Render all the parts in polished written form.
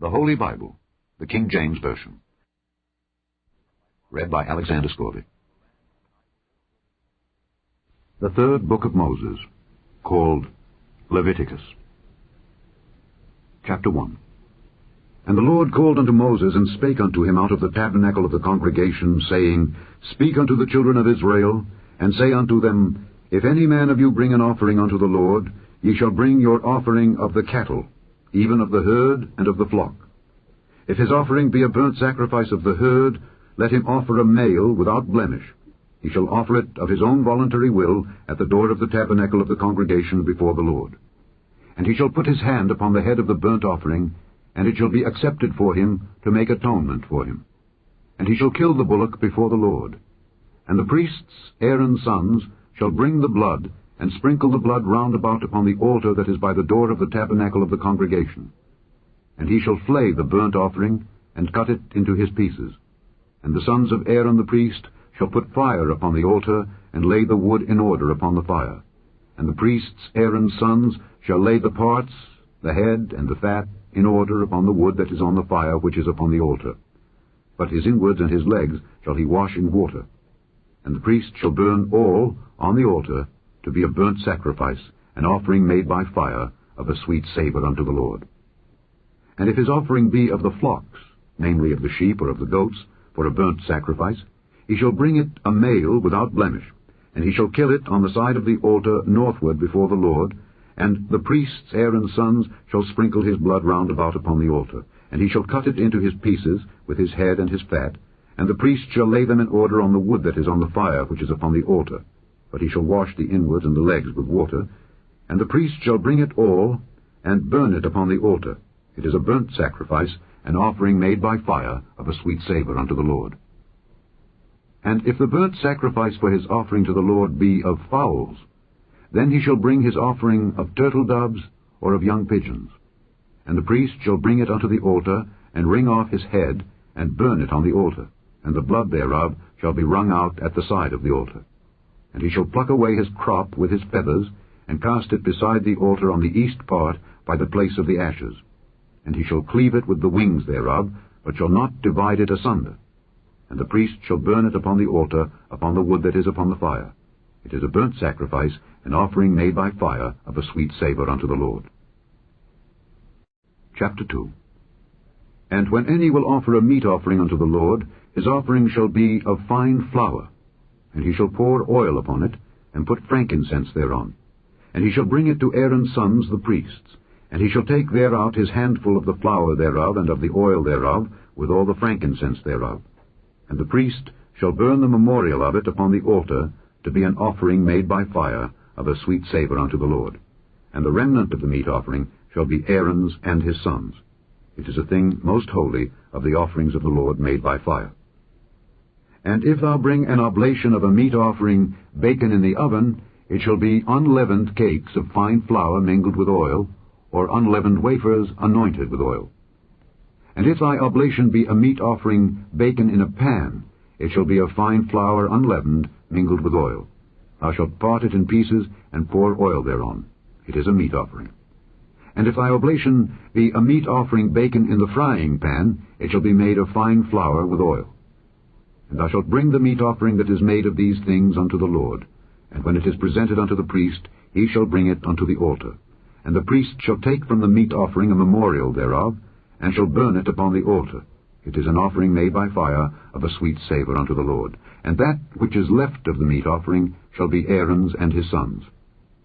The Holy Bible, the King James Version. Read by Alexander Scorby. The third book of Moses, called Leviticus. Chapter 1. And the Lord called unto Moses, and spake unto him out of the tabernacle of the congregation, saying, Speak unto the children of Israel, and say unto them, If any man of you bring an offering unto the Lord, ye shall bring your offering of the cattle, even of the herd and of the flock. If his offering be a burnt sacrifice of the herd, let him offer a male without blemish. He shall offer it of his own voluntary will at the door of the tabernacle of the congregation before the Lord. And he shall put his hand upon the head of the burnt offering, and it shall be accepted for him to make atonement for him. And he shall kill the bullock before the Lord. And the priests, Aaron's sons, shall bring the blood, and sprinkle the blood round about upon the altar that is by the door of the tabernacle of the congregation. And he shall flay the burnt offering, and cut it into his pieces. And the sons of Aaron the priest shall put fire upon the altar, and lay the wood in order upon the fire. And the priests, Aaron's sons, shall lay the parts, the head, and the fat, in order upon the wood that is on the fire which is upon the altar. But his inwards and his legs shall he wash in water. And the priest shall burn all on the altar, to be a burnt sacrifice, an offering made by fire, of a sweet savour unto the Lord. And if his offering be of the flocks, namely of the sheep or of the goats, for a burnt sacrifice, he shall bring it a male without blemish, and he shall kill it on the side of the altar northward before the Lord, and the priests, Aaron's sons, shall sprinkle his blood round about upon the altar, and he shall cut it into his pieces, with his head and his fat, and the priest shall lay them in order on the wood that is on the fire which is upon the altar. But he shall wash the inwards and the legs with water, and the priest shall bring it all, and burn it upon the altar. It is a burnt sacrifice, an offering made by fire, of a sweet savour unto the Lord. And if the burnt sacrifice for his offering to the Lord be of fowls, then he shall bring his offering of turtle doves, or of young pigeons. And the priest shall bring it unto the altar, and wring off his head, and burn it on the altar, and the blood thereof shall be wrung out at the side of the altar. And he shall pluck away his crop with his feathers, and cast it beside the altar on the east part, by the place of the ashes. And he shall cleave it with the wings thereof, but shall not divide it asunder. And the priest shall burn it upon the altar, upon the wood that is upon the fire. It is a burnt sacrifice, an offering made by fire, of a sweet savour unto the Lord. Chapter 2. And when any will offer a meat offering unto the Lord, his offering shall be of fine flour. And he shall pour oil upon it, and put frankincense thereon. And he shall bring it to Aaron's sons the priests. And he shall take thereout his handful of the flour thereof, and of the oil thereof, with all the frankincense thereof. And the priest shall burn the memorial of it upon the altar, to be an offering made by fire, of a sweet savour unto the Lord. And the remnant of the meat offering shall be Aaron's and his sons. It is a thing most holy of the offerings of the Lord made by fire. And if thou bring an oblation of a meat offering baken in the oven, it shall be unleavened cakes of fine flour mingled with oil, or unleavened wafers anointed with oil. And if thy oblation be a meat offering baken in a pan, it shall be of fine flour unleavened, mingled with oil. Thou shalt part it in pieces, and pour oil thereon. It is a meat offering. And if thy oblation be a meat offering baken in the frying pan, it shall be made of fine flour with oil. And thou shalt bring the meat offering that is made of these things unto the Lord. And when it is presented unto the priest, he shall bring it unto the altar. And the priest shall take from the meat offering a memorial thereof, and shall burn it upon the altar. It is an offering made by fire, of a sweet savour unto the Lord. And that which is left of the meat offering shall be Aaron's and his sons.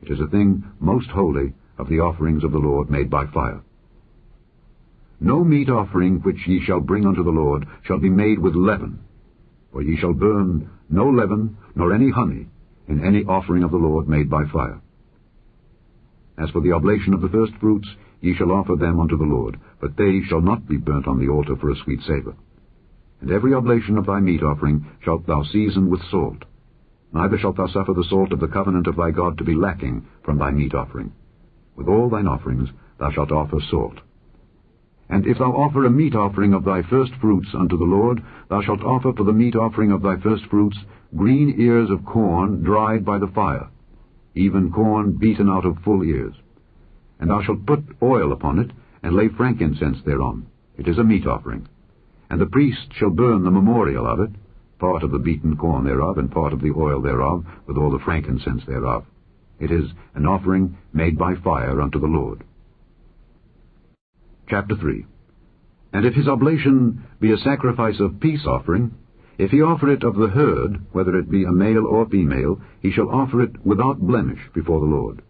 It is a thing most holy of the offerings of the Lord made by fire. No meat offering which ye shall bring unto the Lord shall be made with leaven, for ye shall burn no leaven nor any honey in any offering of the Lord made by fire. As for the oblation of the firstfruits, ye shall offer them unto the Lord, but they shall not be burnt on the altar for a sweet savour. And every oblation of thy meat offering shalt thou season with salt. Neither shalt thou suffer the salt of the covenant of thy God to be lacking from thy meat offering. With all thine offerings thou shalt offer salt. And if thou offer a meat offering of thy firstfruits unto the Lord, thou shalt offer for the meat offering of thy firstfruits green ears of corn dried by the fire, even corn beaten out of full ears. And thou shalt put oil upon it, and lay frankincense thereon. It is a meat offering. And the priest shall burn the memorial of it, part of the beaten corn thereof, and part of the oil thereof, with all the frankincense thereof. It is an offering made by fire unto the Lord. Chapter 3. And if his oblation be a sacrifice of peace offering, if he offer it of the herd, whether it be a male or female, he shall offer it without blemish before the Lord.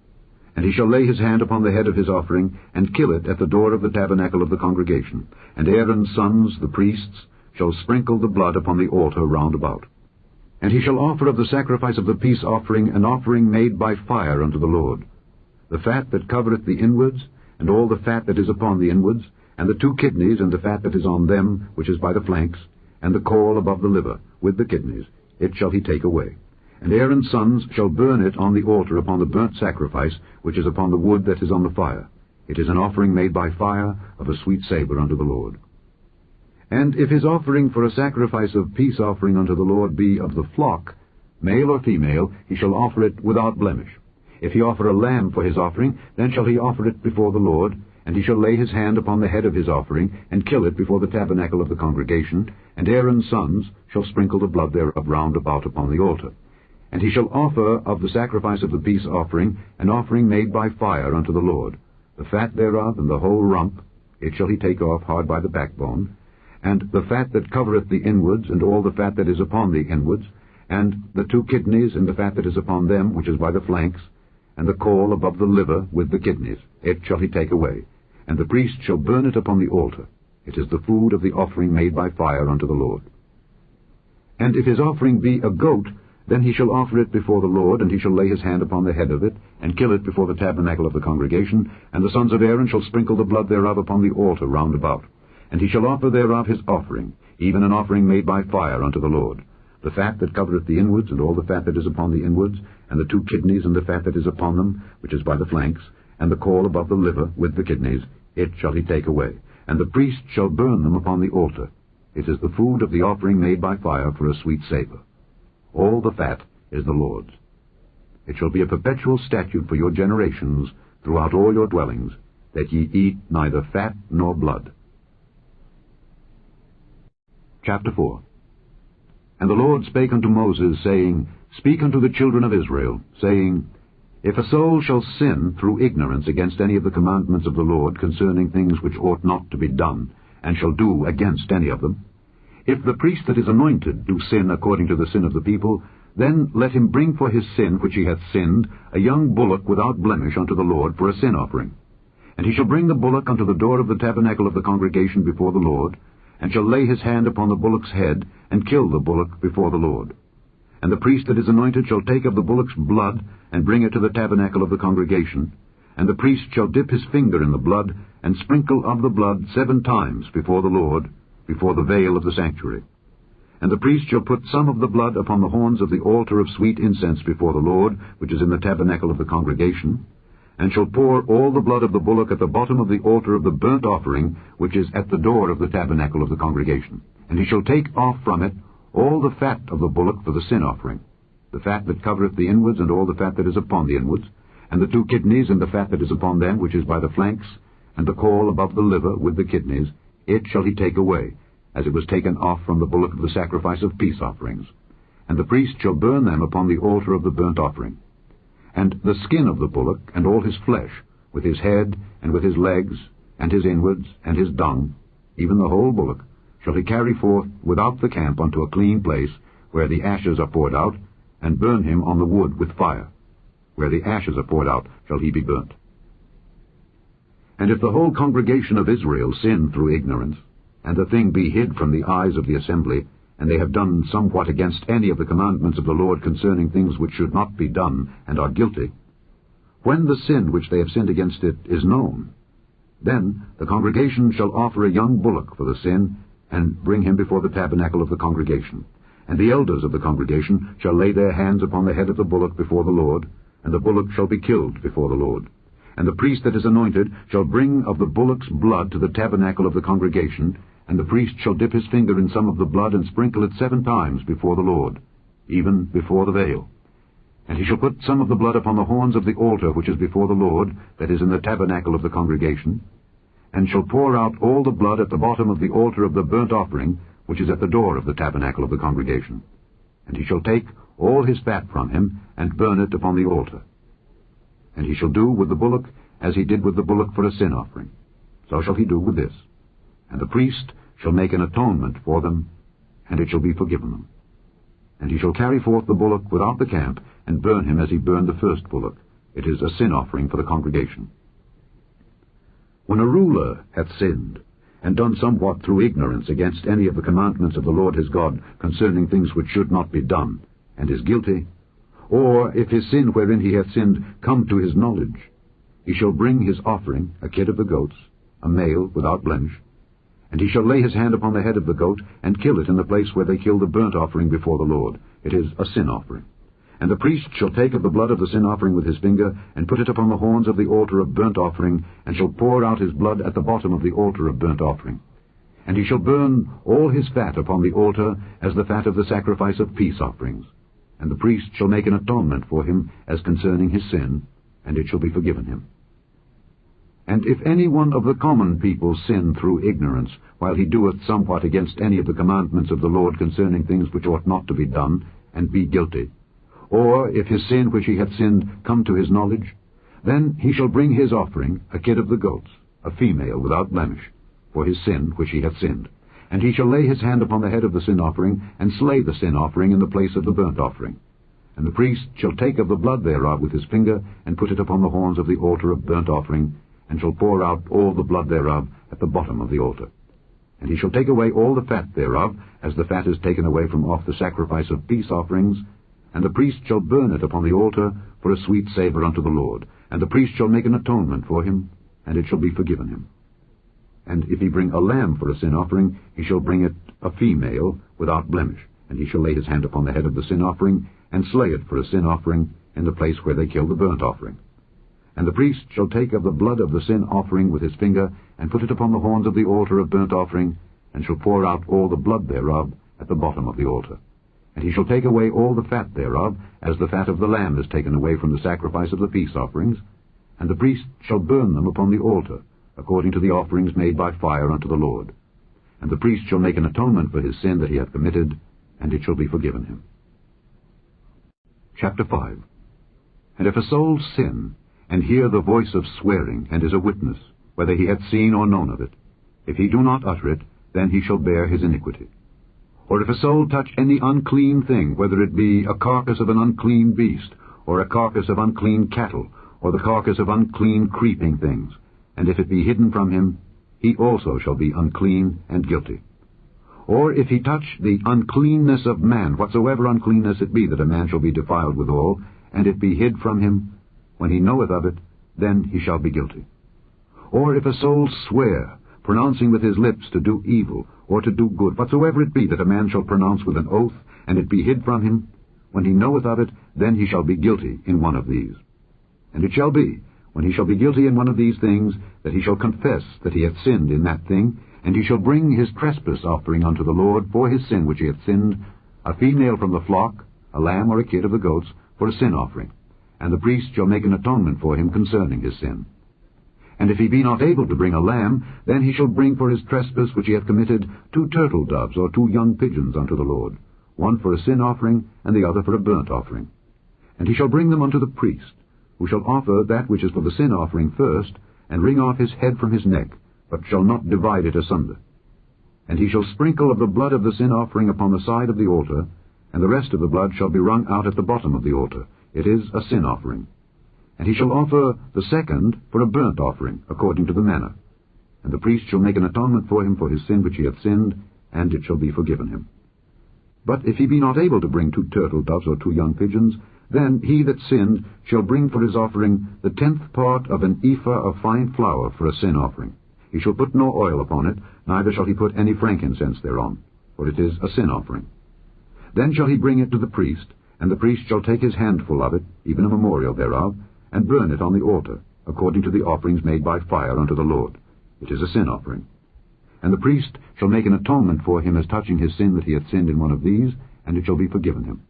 And he shall lay his hand upon the head of his offering, and kill it at the door of the tabernacle of the congregation. And Aaron's sons, the priests, shall sprinkle the blood upon the altar round about. And he shall offer of the sacrifice of the peace offering an offering made by fire unto the Lord, the fat that covereth the inwards, and all the fat that is upon the inwards, and the 2 kidneys, and the fat that is on them, which is by the flanks, and the caul above the liver, with the kidneys, it shall he take away. And Aaron's sons shall burn it on the altar upon the burnt sacrifice, which is upon the wood that is on the fire. It is an offering made by fire, of a sweet savour unto the Lord. And if his offering for a sacrifice of peace offering unto the Lord be of the flock, male or female, he shall offer it without blemish. If he offer a lamb for his offering, then shall he offer it before the Lord, and he shall lay his hand upon the head of his offering, and kill it before the tabernacle of the congregation, and Aaron's sons shall sprinkle the blood thereof round about upon the altar. And he shall offer of the sacrifice of the peace offering an offering made by fire unto the Lord, the fat thereof and the whole rump, it shall he take off hard by the backbone, and the fat that covereth the inwards, and all the fat that is upon the inwards, and the 2 kidneys, and the fat that is upon them, which is by the flanks, and the caul above the liver with the kidneys, it shall he take away. And the priest shall burn it upon the altar. It is the food of the offering made by fire unto the Lord. And if his offering be a goat, then he shall offer it before the Lord, and he shall lay his hand upon the head of it, and kill it before the tabernacle of the congregation, and the sons of Aaron shall sprinkle the blood thereof upon the altar round about. And he shall offer thereof his offering, even an offering made by fire unto the Lord, the fat that covereth the inwards, and all the fat that is upon the inwards, and the 2 kidneys, and the fat that is upon them, which is by the flanks, and the caul above the liver with the kidneys, it shall he take away. And the priest shall burn them upon the altar. It is the food of the offering made by fire for a sweet savour. All the fat is the Lord's. It shall be a perpetual statute for your generations throughout all your dwellings, that ye eat neither fat nor blood. Chapter 4. And the Lord spake unto Moses, saying, Speak unto the children of Israel, saying, If a soul shall sin through ignorance against any of the commandments of the Lord concerning things which ought not to be done, and shall do against any of them, if the priest that is anointed do sin according to the sin of the people, then let him bring for his sin which he hath sinned a young bullock without blemish unto the Lord for a sin offering. And he shall bring the bullock unto the door of the tabernacle of the congregation before the Lord, and shall lay his hand upon the bullock's head, and kill the bullock before the Lord. And the priest that is anointed shall take of the bullock's blood, and bring it to the tabernacle of the congregation. And the priest shall dip his finger in the blood, and sprinkle of the blood 7 times before the Lord, before the veil of the sanctuary. And the priest shall put some of the blood upon the horns of the altar of sweet incense before the Lord, which is in the tabernacle of the congregation, and shall pour all the blood of the bullock at the bottom of the altar of the burnt offering, which is at the door of the tabernacle of the congregation. And he shall take off from it all the fat of the bullock for the sin offering, the fat that covereth the inwards, and all the fat that is upon the inwards, and the 2 kidneys, and the fat that is upon them, which is by the flanks, and the caul above the liver with the kidneys, it shall he take away, as it was taken off from the bullock of the sacrifice of peace offerings. And the priest shall burn them upon the altar of the burnt offering. And the skin of the bullock, and all his flesh, with his head, and with his legs, and his inwards, and his dung, even the whole bullock, shall he carry forth without the camp unto a clean place, where the ashes are poured out, and burn him on the wood with fire. Where the ashes are poured out shall he be burnt. And if the whole congregation of Israel sin through ignorance, and the thing be hid from the eyes of the assembly, and they have done somewhat against any of the commandments of the Lord concerning things which should not be done, and are guilty, when the sin which they have sinned against it is known, then the congregation shall offer a young bullock for the sin, and bring him before the tabernacle of the congregation. And the elders of the congregation shall lay their hands upon the head of the bullock before the Lord, and the bullock shall be killed before the Lord. And the priest that is anointed shall bring of the bullock's blood to the tabernacle of the congregation, and the priest shall dip his finger in some of the blood, and sprinkle it 7 times before the Lord, even before the veil. And he shall put some of the blood upon the horns of the altar which is before the Lord, that is in the tabernacle of the congregation. and shall pour out all the blood at the bottom of the altar of the burnt offering, which is at the door of the tabernacle of the congregation. And he shall take all his fat from him, and burn it upon the altar. And he shall do with the bullock as he did with the bullock for a sin offering. So shall he do with this. And the priest shall make an atonement for them, and it shall be forgiven them. And he shall carry forth the bullock without the camp, and burn him as he burned the first bullock. It is a sin offering for the congregation. When a ruler hath sinned, and done somewhat through ignorance against any of the commandments of the Lord his God concerning things which should not be done, and is guilty, or if his sin wherein he hath sinned come to his knowledge, he shall bring his offering, a kid of the goats, a male without blemish, and he shall lay his hand upon the head of the goat, and kill it in the place where they kill the burnt offering before the Lord. It is a sin offering. And the priest shall take of the blood of the sin offering with his finger, and put it upon the horns of the altar of burnt offering, and shall pour out his blood at the bottom of the altar of burnt offering. And he shall burn all his fat upon the altar, as the fat of the sacrifice of peace offerings. And the priest shall make an atonement for him as concerning his sin, and it shall be forgiven him. And if any one of the common people sin through ignorance, while he doeth somewhat against any of the commandments of the Lord concerning things which ought not to be done, and be guilty, or if his sin which he hath sinned come to his knowledge, then he shall bring his offering, a kid of the goats, a female without blemish, for his sin which he hath sinned. And he shall lay his hand upon the head of the sin offering, and slay the sin offering in the place of the burnt offering. And the priest shall take of the blood thereof with his finger, and put it upon the horns of the altar of burnt offering, and shall pour out all the blood thereof at the bottom of the altar. And he shall take away all the fat thereof, as the fat is taken away from off the sacrifice of peace offerings, and the priest shall burn it upon the altar for a sweet savour unto the Lord. And the priest shall make an atonement for him, and it shall be forgiven him. And if he bring a lamb for a sin offering, he shall bring it a female without blemish, and he shall lay his hand upon the head of the sin offering, and slay it for a sin offering in the place where they kill the burnt offering. And the priest shall take of the blood of the sin offering with his finger, and put it upon the horns of the altar of burnt offering, and shall pour out all the blood thereof at the bottom of the altar. And he shall take away all the fat thereof, as the fat of the lamb is taken away from the sacrifice of the peace offerings, and the priest shall burn them upon the altar, according to the offerings made by fire unto the Lord. And the priest shall make an atonement for his sin that he hath committed, and it shall be forgiven him. Chapter 5. And if a soul sin, and hear the voice of swearing, and is a witness, whether he hath seen or known of it, if he do not utter it, then he shall bear his iniquity. Or if a soul touch any unclean thing, whether it be a carcass of an unclean beast, or a carcass of unclean cattle, or the carcass of unclean creeping things, and if it be hidden from him, he also shall be unclean and guilty. Or if he touch the uncleanness of man, whatsoever uncleanness it be that a man shall be defiled withal, and it be hid from him, when he knoweth of it, then he shall be guilty. Or if a soul swear, pronouncing with his lips to do evil, or to do good, whatsoever it be that a man shall pronounce with an oath, and it be hid from him, when he knoweth of it, then he shall be guilty in one of these. And it shall be, when he shall be guilty in one of these things, that he shall confess that he hath sinned in that thing, and he shall bring his trespass offering unto the Lord for his sin which he hath sinned, a female from the flock, a lamb or a kid of the goats, for a sin offering. And the priest shall make an atonement for him concerning his sin. And if he be not able to bring a lamb, then he shall bring for his trespass which he hath committed 2 turtle doves or 2 young pigeons unto the Lord, one for a sin offering, and the other for a burnt offering. And he shall bring them unto the priest, who shall offer that which is for the sin offering first, and wring off his head from his neck, but shall not divide it asunder. And he shall sprinkle of the blood of the sin offering upon the side of the altar, and the rest of the blood shall be wrung out at the bottom of the altar. It is a sin offering. And he shall offer the second for a burnt offering, according to the manner. And the priest shall make an atonement for him for his sin which he hath sinned, and it shall be forgiven him. But if he be not able to bring 2 turtle doves or 2 young pigeons, then he that sinned shall bring for his offering the 10th part of an ephah of fine flour for a sin offering. He shall put no oil upon it, neither shall he put any frankincense thereon, for it is a sin offering. Then shall he bring it to the priest, and the priest shall take his handful of it, even a memorial thereof, and burn it on the altar, according to the offerings made by fire unto the Lord. It is a sin offering. And the priest shall make an atonement for him as touching his sin that he hath sinned in one of these, and it shall be forgiven him.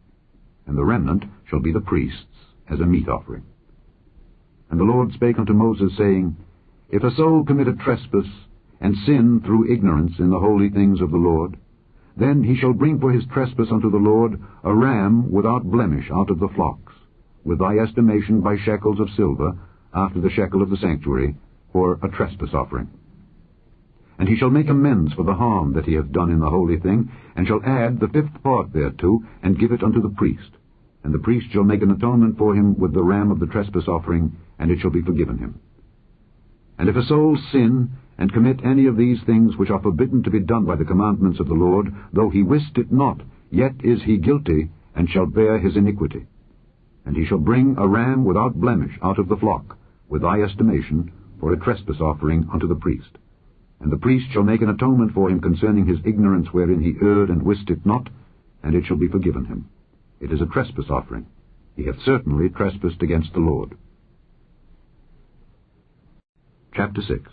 And the remnant shall be the priest's, as a meat offering. And the Lord spake unto Moses, saying, If a soul commit a trespass, and sin through ignorance in the holy things of the Lord, then he shall bring for his trespass unto the Lord a ram without blemish out of the flocks, with thy estimation by shekels of silver, after the shekel of the sanctuary, for a trespass offering. And he shall make amends for the harm that he hath done in the holy thing, and shall add the 5th part thereto, and give it unto the priest. And the priest shall make an atonement for him with the ram of the trespass offering, and it shall be forgiven him. And if a soul sin, and commit any of these things which are forbidden to be done by the commandments of the Lord, though he wist it not, yet is he guilty, and shall bear his iniquity. And he shall bring a ram without blemish out of the flock, with thy estimation, for a trespass offering unto the priest. And the priest shall make an atonement for him concerning his ignorance wherein he erred and wist it not, and it shall be forgiven him. It is a trespass offering. He hath certainly trespassed against the Lord. Chapter 6.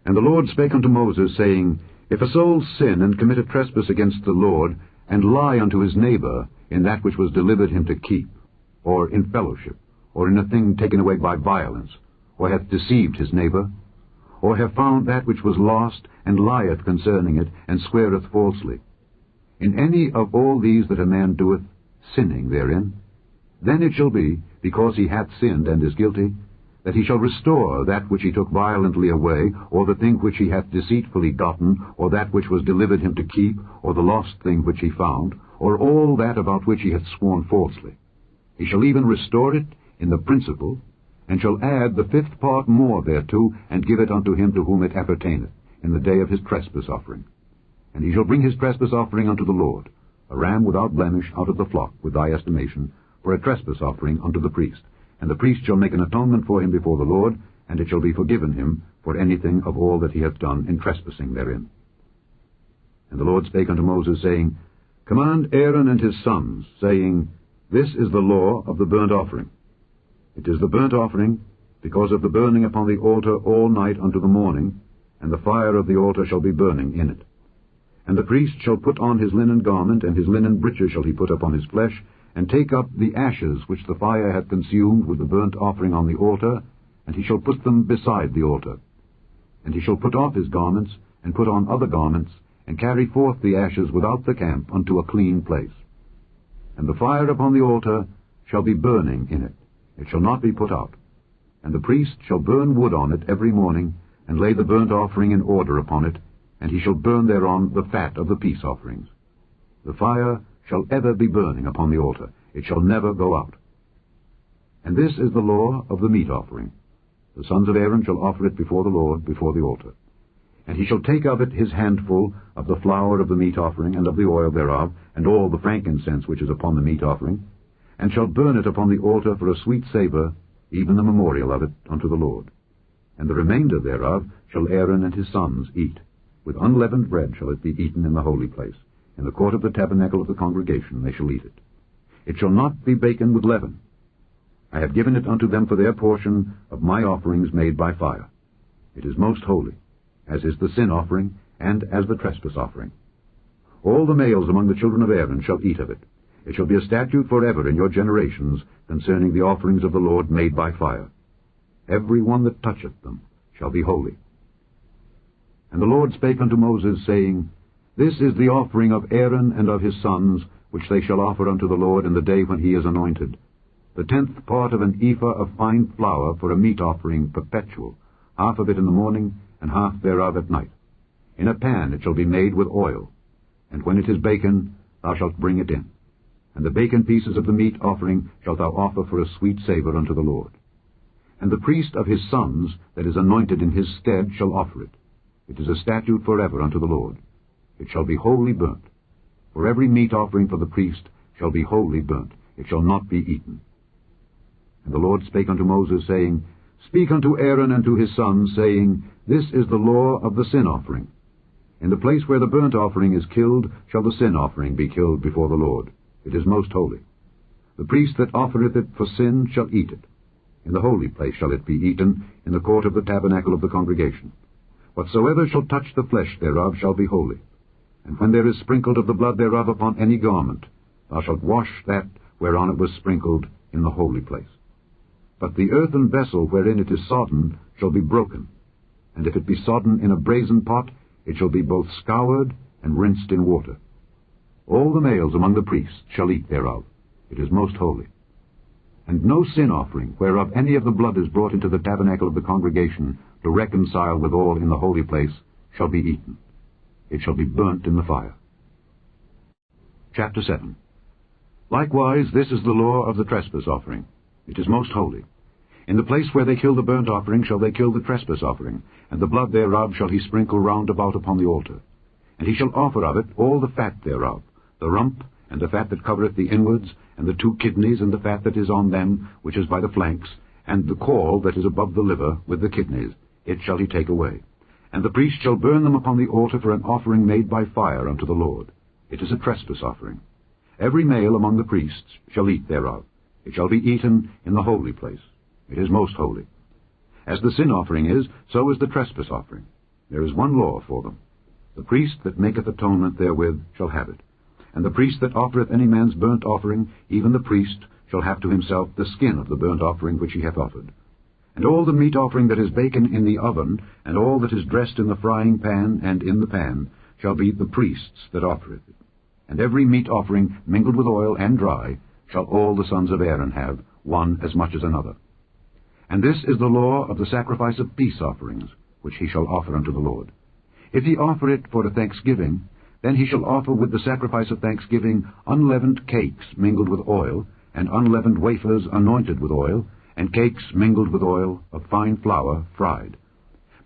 And the Lord spake unto Moses, saying, If a soul sin and commit a trespass against the Lord, and lie unto his neighbor in that which was delivered him to keep, or in fellowship, or in a thing taken away by violence, or hath deceived his neighbor, or have found that which was lost, and lieth concerning it, and sweareth falsely, in any of all these that a man doeth, sinning therein, then it shall be, because he hath sinned and is guilty, that he shall restore that which he took violently away, or the thing which he hath deceitfully gotten, or that which was delivered him to keep, or the lost thing which he found, or all that about which he hath sworn falsely. He shall even restore it in the principal, and shall add the 5th part more thereto, and give it unto him to whom it appertaineth, in the day of his trespass offering. And he shall bring his trespass offering unto the Lord, a ram without blemish out of the flock, with thy estimation, for a trespass offering unto the priest. And the priest shall make an atonement for him before the Lord, and it shall be forgiven him for anything of all that he hath done in trespassing therein. And the Lord spake unto Moses, saying, Command Aaron and his sons, saying, This is the law of the burnt offering. It is the burnt offering, because of the burning upon the altar all night unto the morning, and the fire of the altar shall be burning in it. And the priest shall put on his linen garment, and his linen breeches shall he put upon his flesh, and take up the ashes which the fire hath consumed with the burnt offering on the altar, and he shall put them beside the altar. And he shall put off his garments, and put on other garments, and carry forth the ashes without the camp unto a clean place. And the fire upon the altar shall be burning in it. It shall not be put out. And the priest shall burn wood on it every morning, and lay the burnt offering in order upon it, and he shall burn thereon the fat of the peace offerings. The fire shall ever be burning upon the altar. It shall never go out. And this is the law of the meat offering. The sons of Aaron shall offer it before the Lord, before the altar. And he shall take of it his handful of the flour of the meat offering, and of the oil thereof, and all the frankincense which is upon the meat offering, and shall burn it upon the altar for a sweet savour, even the memorial of it unto the Lord. And the remainder thereof shall Aaron and his sons eat. With unleavened bread shall it be eaten in the holy place. In the court of the tabernacle of the congregation they shall eat it. It shall not be baken with leaven. I have given it unto them for their portion of my offerings made by fire. It is most holy, as is the sin offering, and as the trespass offering. All the males among the children of Aaron shall eat of it. It shall be a statute forever in your generations concerning the offerings of the Lord made by fire. Every one that toucheth them shall be holy. And the Lord spake unto Moses, saying, This is the offering of Aaron and of his sons, which they shall offer unto the Lord in the day when he is anointed. The 10th part of an ephah of fine flour for a meat offering perpetual, half of it in the morning, and half thereof at night. In a pan it shall be made with oil, and when it is baken, thou shalt bring it in. And the baken pieces of the meat offering shalt thou offer for a sweet savour unto the Lord. And the priest of his sons that is anointed in his stead shall offer it. It is a statute forever unto the Lord. It shall be wholly burnt. For every meat offering for the priest shall be wholly burnt. It shall not be eaten. And the Lord spake unto Moses, saying, Speak unto Aaron and to his sons, saying, This is the law of the sin offering. In the place where the burnt offering is killed shall the sin offering be killed before the Lord. It is most holy. The priest that offereth it for sin shall eat it. In the holy place shall it be eaten, in the court of the tabernacle of the congregation. Whatsoever shall touch the flesh thereof shall be holy. And when there is sprinkled of the blood thereof upon any garment, thou shalt wash that whereon it was sprinkled in the holy place. But the earthen vessel wherein it is sodden shall be broken, and if it be sodden in a brazen pot, it shall be both scoured and rinsed in water. All the males among the priests shall eat thereof. It is most holy. And no sin offering, whereof any of the blood is brought into the tabernacle of the congregation to reconcile with all in the holy place, shall be eaten. It shall be burnt in the fire. Chapter 7. Likewise, this is the law of the trespass offering. It is most holy. In the place where they kill the burnt offering shall they kill the trespass offering, and the blood thereof shall he sprinkle round about upon the altar. And he shall offer of it all the fat thereof, the rump, and the fat that covereth the inwards, and the 2 kidneys, and the fat that is on them, which is by the flanks, and the caul that is above the liver, with the kidneys. It shall he take away. And the priest shall burn them upon the altar for an offering made by fire unto the Lord. It is a trespass offering. Every male among the priests shall eat thereof. It shall be eaten in the holy place. It is most holy. As the sin offering is, so is the trespass offering. There is one law for them. The priest that maketh atonement therewith shall have it. And the priest that offereth any man's burnt offering, even the priest, shall have to himself the skin of the burnt offering which he hath offered. And all the meat offering that is baken in the oven, and all that is dressed in the frying pan and in the pan, shall be the priest's that offereth it. And every meat offering mingled with oil and dry shall all the sons of Aaron have, one as much as another. And this is the law of the sacrifice of peace offerings, which he shall offer unto the Lord. If he offer it for a thanksgiving, then he shall offer with the sacrifice of thanksgiving unleavened cakes mingled with oil, and unleavened wafers anointed with oil, and cakes mingled with oil of fine flour fried.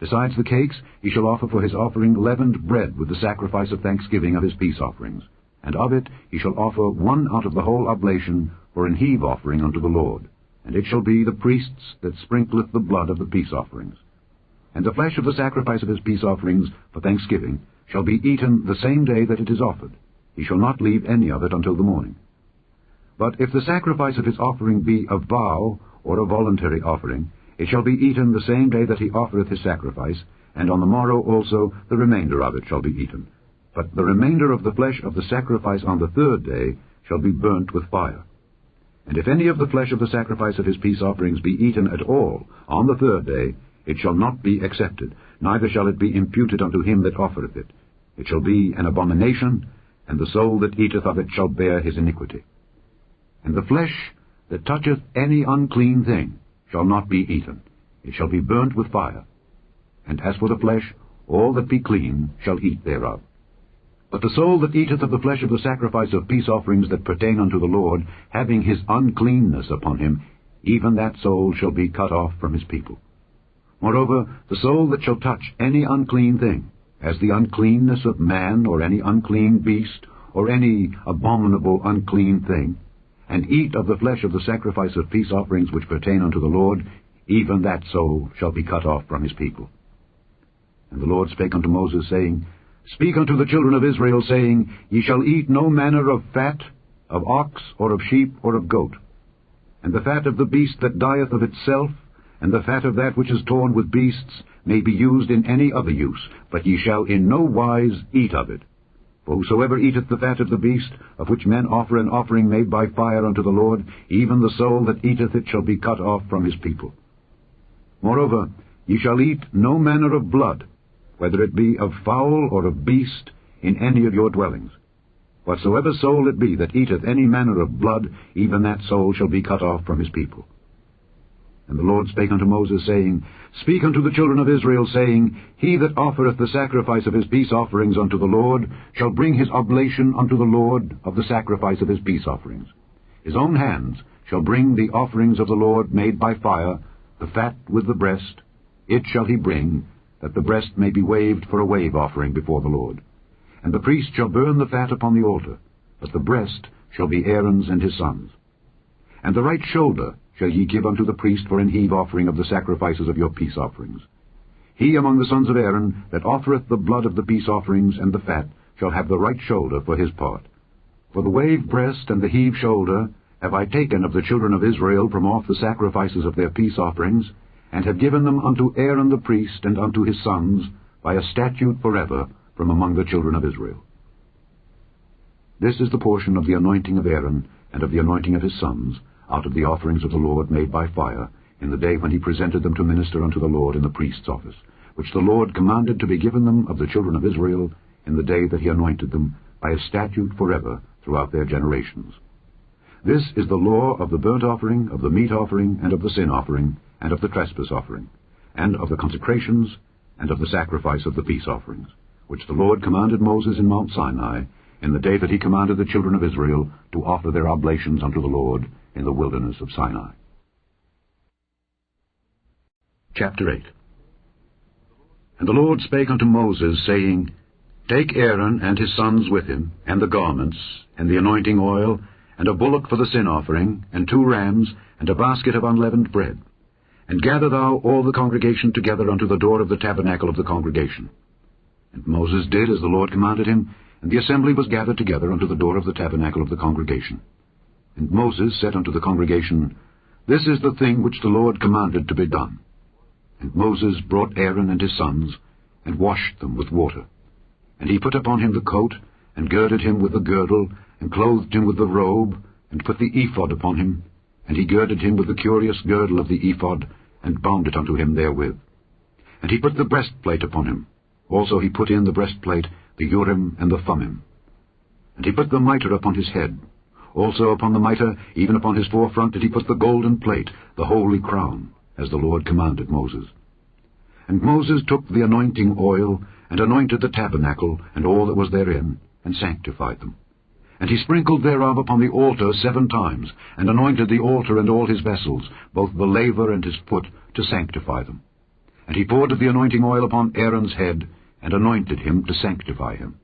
Besides the cakes, he shall offer for his offering leavened bread with the sacrifice of thanksgiving of his peace offerings. And of it he shall offer one out of the whole oblation for an heave offering unto the Lord. And it shall be the priest's that sprinkleth the blood of the peace offerings. And the flesh of the sacrifice of his peace offerings for thanksgiving shall be eaten the same day that it is offered. He shall not leave any of it until the morning. But if the sacrifice of his offering be a vow or a voluntary offering, it shall be eaten the same day that he offereth his sacrifice, and on the morrow also the remainder of it shall be eaten. But the remainder of the flesh of the sacrifice on the 3rd day shall be burnt with fire. And if any of the flesh of the sacrifice of his peace offerings be eaten at all on the 3rd day, it shall not be accepted, neither shall it be imputed unto him that offereth it. It shall be an abomination, and the soul that eateth of it shall bear his iniquity. And the flesh that toucheth any unclean thing shall not be eaten. It shall be burnt with fire. And as for the flesh, all that be clean shall eat thereof. But the soul that eateth of the flesh of the sacrifice of peace offerings that pertain unto the Lord, having his uncleanness upon him, even that soul shall be cut off from his people. Moreover, the soul that shall touch any unclean thing, as the uncleanness of man, or any unclean beast, or any abominable unclean thing, and eat of the flesh of the sacrifice of peace offerings which pertain unto the Lord, even that soul shall be cut off from his people. And the Lord spake unto Moses, saying, Speak unto the children of Israel, saying, Ye shall eat no manner of fat, of ox, or of sheep, or of goat. And the fat of the beast that dieth of itself, and the fat of that which is torn with beasts, may be used in any other use, but ye shall in no wise eat of it. For whosoever eateth the fat of the beast, of which men offer an offering made by fire unto the Lord, even the soul that eateth it shall be cut off from his people. Moreover, ye shall eat no manner of blood, whether it be of fowl or of beast, in any of your dwellings. Whatsoever soul it be that eateth any manner of blood, even that soul shall be cut off from his people. And the Lord spake unto Moses, saying, Speak unto the children of Israel, saying, He that offereth the sacrifice of his peace offerings unto the Lord shall bring his oblation unto the Lord of the sacrifice of his peace offerings. His own hands shall bring the offerings of the Lord made by fire, the fat with the breast. It shall he bring, that the breast may be waved for a wave offering before the Lord. And the priest shall burn the fat upon the altar, but the breast shall be Aaron's and his sons'. And the right shoulder shall ye give unto the priest for an heave offering of the sacrifices of your peace offerings. He among the sons of Aaron that offereth the blood of the peace offerings and the fat shall have the right shoulder for his part. For the wave breast and the heave shoulder have I taken of the children of Israel from off the sacrifices of their peace offerings, and have given them unto Aaron the priest and unto his sons by a statute forever from among the children of Israel. This is the portion of the anointing of Aaron and of the anointing of his sons, out of the offerings of the Lord made by fire, in the day when he presented them to minister unto the Lord in the priest's office, which the Lord commanded to be given them of the children of Israel in the day that he anointed them, by a statute forever throughout their generations. This is the law of the burnt offering, of the meat offering, and of the sin offering, and of the trespass offering, and of the consecrations, and of the sacrifice of the peace offerings, which the Lord commanded Moses in Mount Sinai, in the day that he commanded the children of Israel to offer their oblations unto the Lord in the wilderness of Sinai. Chapter 8. And the Lord spake unto Moses, saying, Take Aaron and his sons with him, and the garments, and the anointing oil, and a bullock for the sin offering, and 2 rams, and a basket of unleavened bread. And gather thou all the congregation together unto the door of the tabernacle of the congregation. And Moses did as the Lord commanded him, and the assembly was gathered together unto the door of the tabernacle of the congregation. And Moses said unto the congregation, This is the thing which the Lord commanded to be done. And Moses brought Aaron and his sons, and washed them with water. And he put upon him the coat, and girded him with the girdle, and clothed him with the robe, and put the ephod upon him. And he girded him with the curious girdle of the ephod, and bound it unto him therewith. And he put the breastplate upon him. Also he put in the breastplate the Urim and the Thummim. And he put the mitre upon his head. Also upon the mitre, even upon his forefront, did he put the golden plate, the holy crown, as the Lord commanded Moses. And Moses took the anointing oil, and anointed the tabernacle, and all that was therein, and sanctified them. And he sprinkled thereof upon the altar 7 times, and anointed the altar and all his vessels, both the laver and his foot, to sanctify them. And he poured the anointing oil upon Aaron's head, and anointed him to sanctify him.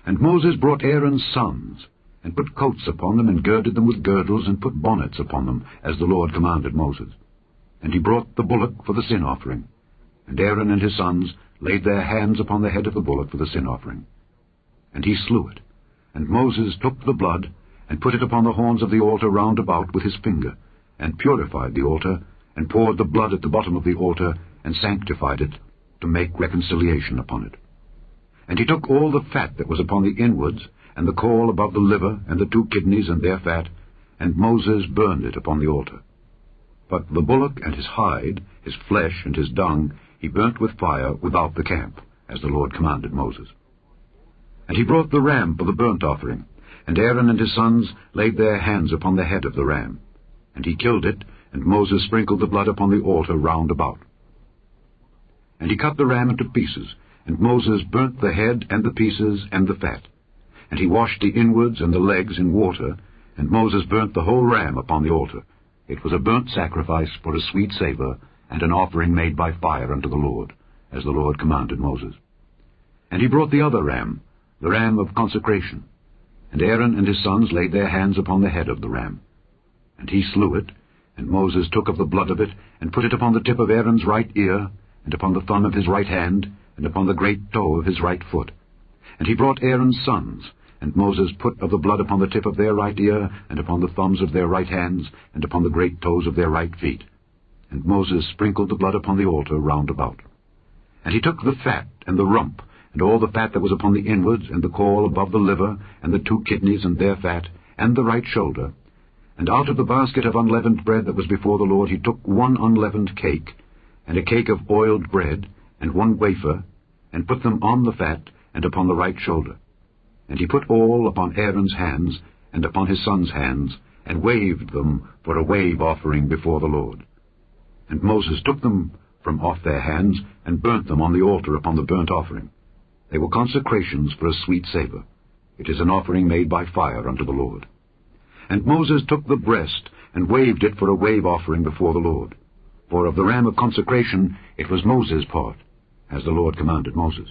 And Moses brought Aaron's sons, and put coats upon them, and girded them with girdles, and put bonnets upon them, as the Lord commanded Moses. And he brought the bullock for the sin offering. And Aaron and his sons laid their hands upon the head of the bullock for the sin offering. And he slew it. And Moses took the blood, and put it upon the horns of the altar round about with his finger, and purified the altar, and poured the blood at the bottom of the altar, and sanctified it, to make reconciliation upon it. And he took all the fat that was upon the inwards, and the caul above the liver, and the 2 kidneys and their fat, and Moses burned it upon the altar. But the bullock and his hide, his flesh and his dung, he burnt with fire without the camp, as the Lord commanded Moses. And he brought the ram for the burnt offering, and Aaron and his sons laid their hands upon the head of the ram. And he killed it, and Moses sprinkled the blood upon the altar round about. And he cut the ram into pieces, and Moses burnt the head and the pieces and the fat. And he washed the inwards and the legs in water, and Moses burnt the whole ram upon the altar. It was a burnt sacrifice for a sweet savour, and an offering made by fire unto the Lord, as the Lord commanded Moses. And he brought the other ram, the ram of consecration. And Aaron and his sons laid their hands upon the head of the ram. And he slew it, and Moses took of the blood of it, and put it upon the tip of Aaron's right ear, and upon the thumb of his right hand, and upon the great toe of his right foot. And he brought Aaron's sons, and Moses put of the blood upon the tip of their right ear, and upon the thumbs of their right hands, and upon the great toes of their right feet. And Moses sprinkled the blood upon the altar round about. And he took the fat and the rump, and all the fat that was upon the inwards, and the caul above the liver, and the 2 kidneys and their fat, and the right shoulder. And out of the basket of unleavened bread that was before the Lord he took 1 unleavened cake, and a cake of oiled bread, and 1 wafer, and put them on the fat, and upon the right shoulder. And he put all upon Aaron's hands, and upon his sons' hands, and waved them for a wave offering before the Lord. And Moses took them from off their hands, and burnt them on the altar upon the burnt offering. They were consecrations for a sweet savour. It is an offering made by fire unto the Lord. And Moses took the breast, and waved it for a wave offering before the Lord. For of the ram of consecration it was Moses' part, as the Lord commanded Moses.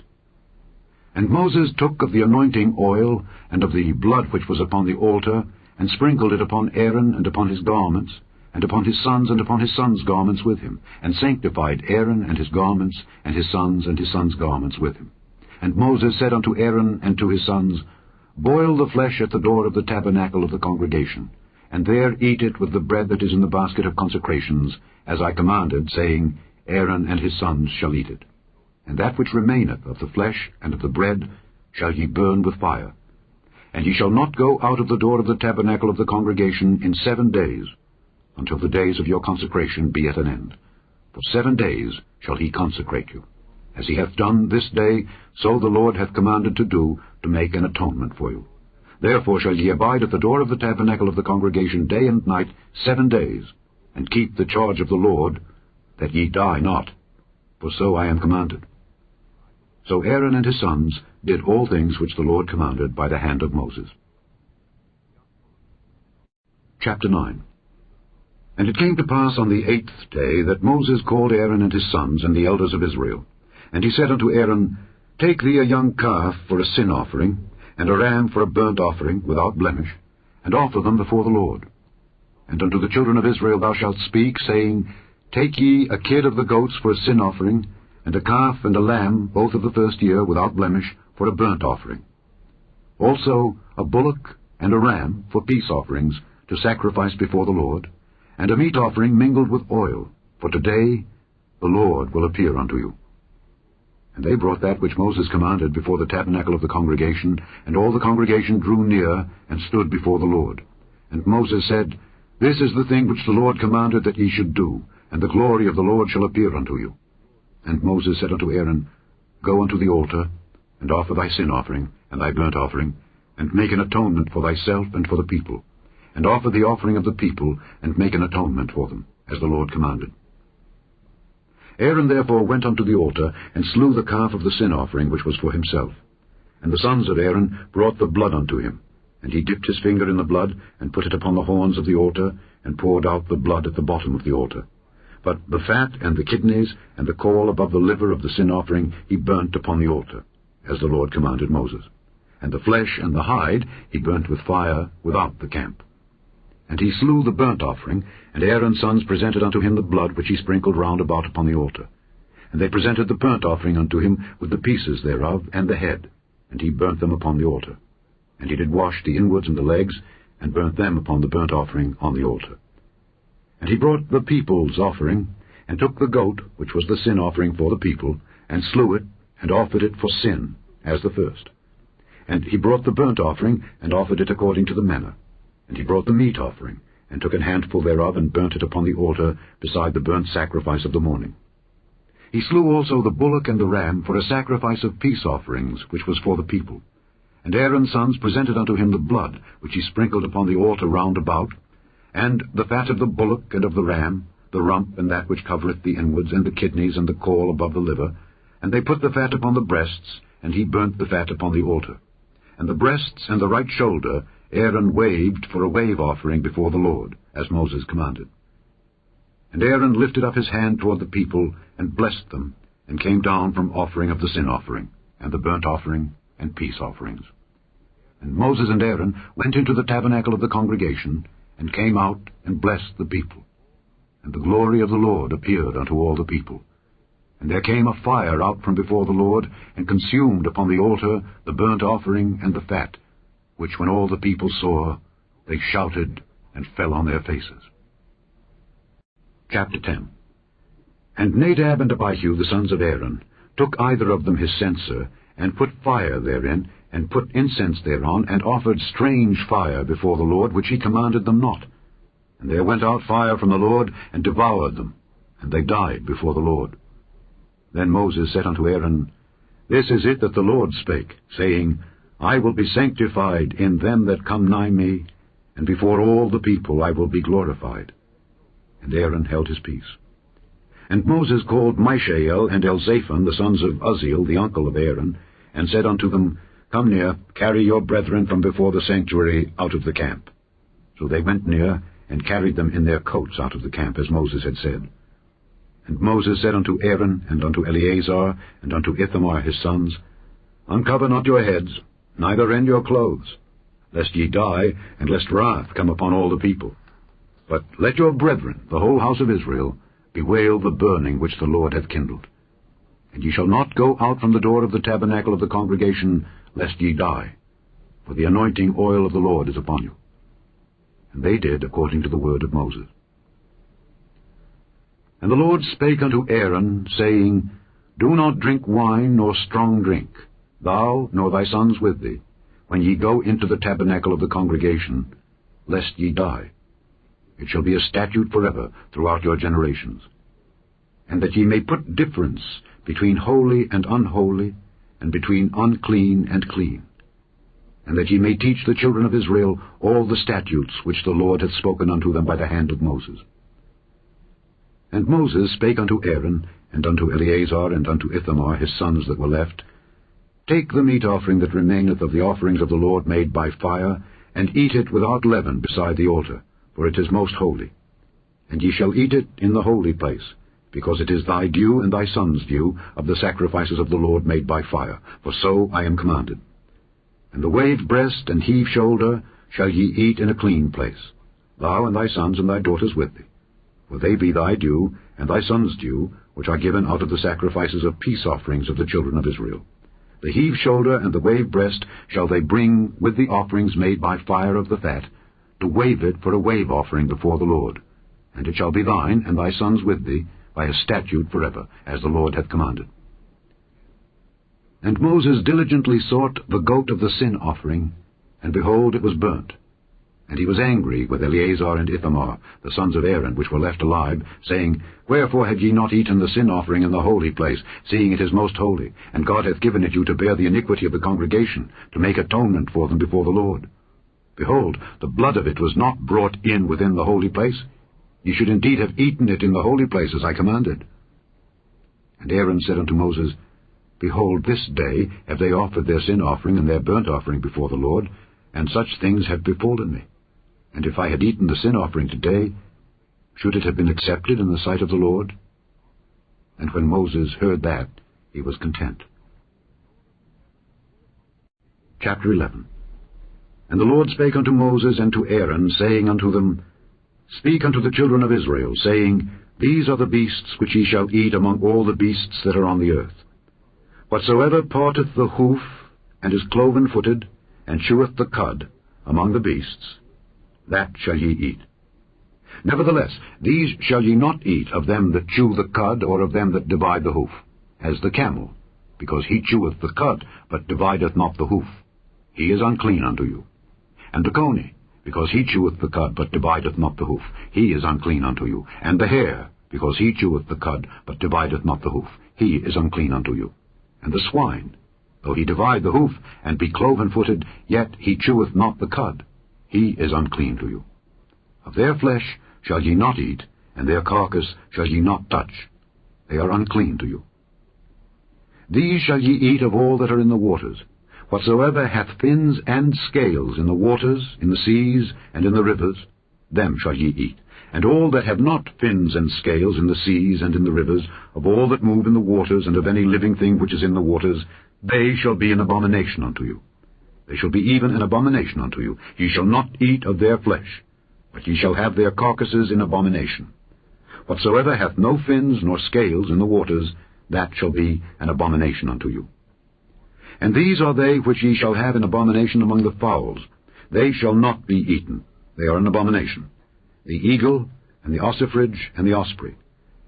And Moses took of the anointing oil, and of the blood which was upon the altar, and sprinkled it upon Aaron and upon his garments, and upon his sons and upon his sons' garments with him, and sanctified Aaron and his garments, and his sons' garments with him. And Moses said unto Aaron and to his sons, Boil the flesh at the door of the tabernacle of the congregation, and there eat it with the bread that is in the basket of consecrations, as I commanded, saying, Aaron and his sons shall eat it. And that which remaineth of the flesh and of the bread shall ye burn with fire. And ye shall not go out of the door of the tabernacle of the congregation in 7 days, until the days of your consecration be at an end. For 7 days shall he consecrate you. As he hath done this day, so the Lord hath commanded to do, to make an atonement for you. Therefore shall ye abide at the door of the tabernacle of the congregation day and night 7 days, and keep the charge of the Lord, that ye die not, for so I am commanded. So Aaron and his sons did all things which the Lord commanded by the hand of Moses. Chapter 9. And it came to pass on the 8th day that Moses called Aaron and his sons and the elders of Israel. And he said unto Aaron, Take thee a young calf for a sin offering, and a ram for a burnt offering without blemish, and offer them before the Lord. And unto the children of Israel thou shalt speak, saying, Take ye a kid of the goats for a sin offering, and a calf and a lamb, both of the first year, without blemish, for a burnt offering. Also a bullock and a ram for peace offerings, to sacrifice before the Lord, and a meat offering mingled with oil, for today the Lord will appear unto you. And they brought that which Moses commanded before the tabernacle of the congregation, and all the congregation drew near, and stood before the Lord. And Moses said, This is the thing which the Lord commanded that ye should do, and the glory of the Lord shall appear unto you. And Moses said unto Aaron, Go unto the altar, and offer thy sin offering, and thy burnt offering, and make an atonement for thyself and for the people, and offer the offering of the people, and make an atonement for them, as the Lord commanded. Aaron therefore went unto the altar, and slew the calf of the sin offering which was for himself. And the sons of Aaron brought the blood unto him, and he dipped his finger in the blood, and put it upon the horns of the altar, and poured out the blood at the bottom of the altar. But the fat and the kidneys, and the caul above the liver of the sin offering, he burnt upon the altar, as the Lord commanded Moses. And the flesh and the hide he burnt with fire without the camp. And he slew the burnt offering, and Aaron's sons presented unto him the blood which he sprinkled round about upon the altar. And they presented the burnt offering unto him with the pieces thereof, and the head, and he burnt them upon the altar. And he did wash the inwards and the legs, and burnt them upon the burnt offering on the altar. And he brought the people's offering, and took the goat, which was the sin offering for the people, and slew it, and offered it for sin, as the first. And he brought the burnt offering, and offered it according to the manner. And he brought the meat offering, and took an handful thereof, and burnt it upon the altar, beside the burnt sacrifice of the morning. He slew also the bullock and the ram for a sacrifice of peace offerings, which was for the people. And Aaron's sons presented unto him the blood, which he sprinkled upon the altar round about, and the fat of the bullock and of the ram, the rump and that which covereth the inwards, and the kidneys and the caul above the liver. And they put the fat upon the breasts, and he burnt the fat upon the altar. And the breasts and the right shoulder Aaron waved for a wave offering before the Lord, as Moses commanded. And Aaron lifted up his hand toward the people, and blessed them, and came down from offering of the sin offering, and the burnt offering, and peace offerings. And Moses and Aaron went into the tabernacle of the congregation, and came out and blessed the people. And the glory of the Lord appeared unto all the people. And there came a fire out from before the Lord, and consumed upon the altar the burnt offering and the fat, which when all the people saw, they shouted and fell on their faces. Chapter 10. And Nadab and Abihu, the sons of Aaron, took either of them his censer, and put fire therein, and put incense thereon, and offered strange fire before the Lord, which he commanded them not. And there went out fire from the Lord, and devoured them, and they died before the Lord. Then Moses said unto Aaron, This is it that the Lord spake, saying, I will be sanctified in them that come nigh me, and before all the people I will be glorified. And Aaron held his peace. And Moses called Mishael and Elzaphan, the sons of Uzziel, the uncle of Aaron, and said unto them, Come near, carry your brethren from before the sanctuary out of the camp. So they went near, and carried them in their coats out of the camp, as Moses had said. And Moses said unto Aaron, and unto Eleazar, and unto Ithamar his sons, Uncover not your heads, neither rend your clothes, lest ye die, and lest wrath come upon all the people. But let your brethren, the whole house of Israel, bewail the burning which the Lord hath kindled. And ye shall not go out from the door of the tabernacle of the congregation, lest ye die, for the anointing oil of the Lord is upon you. And they did according to the word of Moses. And the Lord spake unto Aaron, saying, Do not drink wine nor strong drink, thou nor thy sons with thee, when ye go into the tabernacle of the congregation, lest ye die. It shall be a statute forever throughout your generations. And that ye may put difference between holy and unholy, and between unclean and clean, and that ye may teach the children of Israel all the statutes which the Lord hath spoken unto them by the hand of Moses. And Moses spake unto Aaron, and unto Eleazar, and unto Ithamar his sons that were left, Take the meat offering that remaineth of the offerings of the Lord made by fire, and eat it without leaven beside the altar, for it is most holy. And ye shall eat it in the holy place, because it is thy due and thy son's due of the sacrifices of the Lord made by fire, for so I am commanded. And the waved breast and heave shoulder shall ye eat in a clean place, thou and thy sons and thy daughters with thee, for they be thy due and thy son's due, which are given out of the sacrifices of peace offerings of the children of Israel. The heave shoulder and the wave breast shall they bring with the offerings made by fire of the fat, to wave it for a wave offering before the Lord. And it shall be thine and thy sons with thee by a statute forever, as the Lord hath commanded. And Moses diligently sought the goat of the sin offering, and behold, it was burnt. And he was angry with Eleazar and Ithamar, the sons of Aaron, which were left alive, saying, Wherefore have ye not eaten the sin offering in the holy place, seeing it is most holy, and God hath given it you to bear the iniquity of the congregation, to make atonement for them before the Lord? Behold, the blood of it was not brought in within the holy place. Ye should indeed have eaten it in the holy place, as I commanded. And Aaron said unto Moses, Behold, this day have they offered their sin offering and their burnt offering before the Lord, and such things have befallen me. And if I had eaten the sin offering today, should it have been accepted in the sight of the Lord? And when Moses heard that, he was content. Chapter 11. And the Lord spake unto Moses and to Aaron, saying unto them, Speak unto the children of Israel, saying, These are the beasts which ye shall eat among all the beasts that are on the earth. Whatsoever parteth the hoof, and is cloven-footed, and cheweth the cud among the beasts, that shall ye eat. Nevertheless, these shall ye not eat of them that chew the cud, or of them that divide the hoof, as the camel, because he cheweth the cud, but divideth not the hoof. He is unclean unto you. And the coney, because he cheweth the cud, but divideth not the hoof, he is unclean unto you. And the hare, because he cheweth the cud, but divideth not the hoof, he is unclean unto you. And the swine, though he divide the hoof, and be cloven-footed, yet he cheweth not the cud, he is unclean to you. Of their flesh shall ye not eat, and their carcass shall ye not touch. They are unclean to you. These shall ye eat of all that are in the waters. Whatsoever hath fins and scales in the waters, in the seas, and in the rivers, them shall ye eat. And all that have not fins and scales in the seas and in the rivers, of all that move in the waters, and of any living thing which is in the waters, they shall be an abomination unto you. They shall be even an abomination unto you. Ye shall not eat of their flesh, but ye shall have their carcasses in abomination. Whatsoever hath no fins nor scales in the waters, that shall be an abomination unto you. And these are they which ye shall have in abomination among the fowls. They shall not be eaten. They are an abomination. The eagle, and the ossifrage, and the osprey,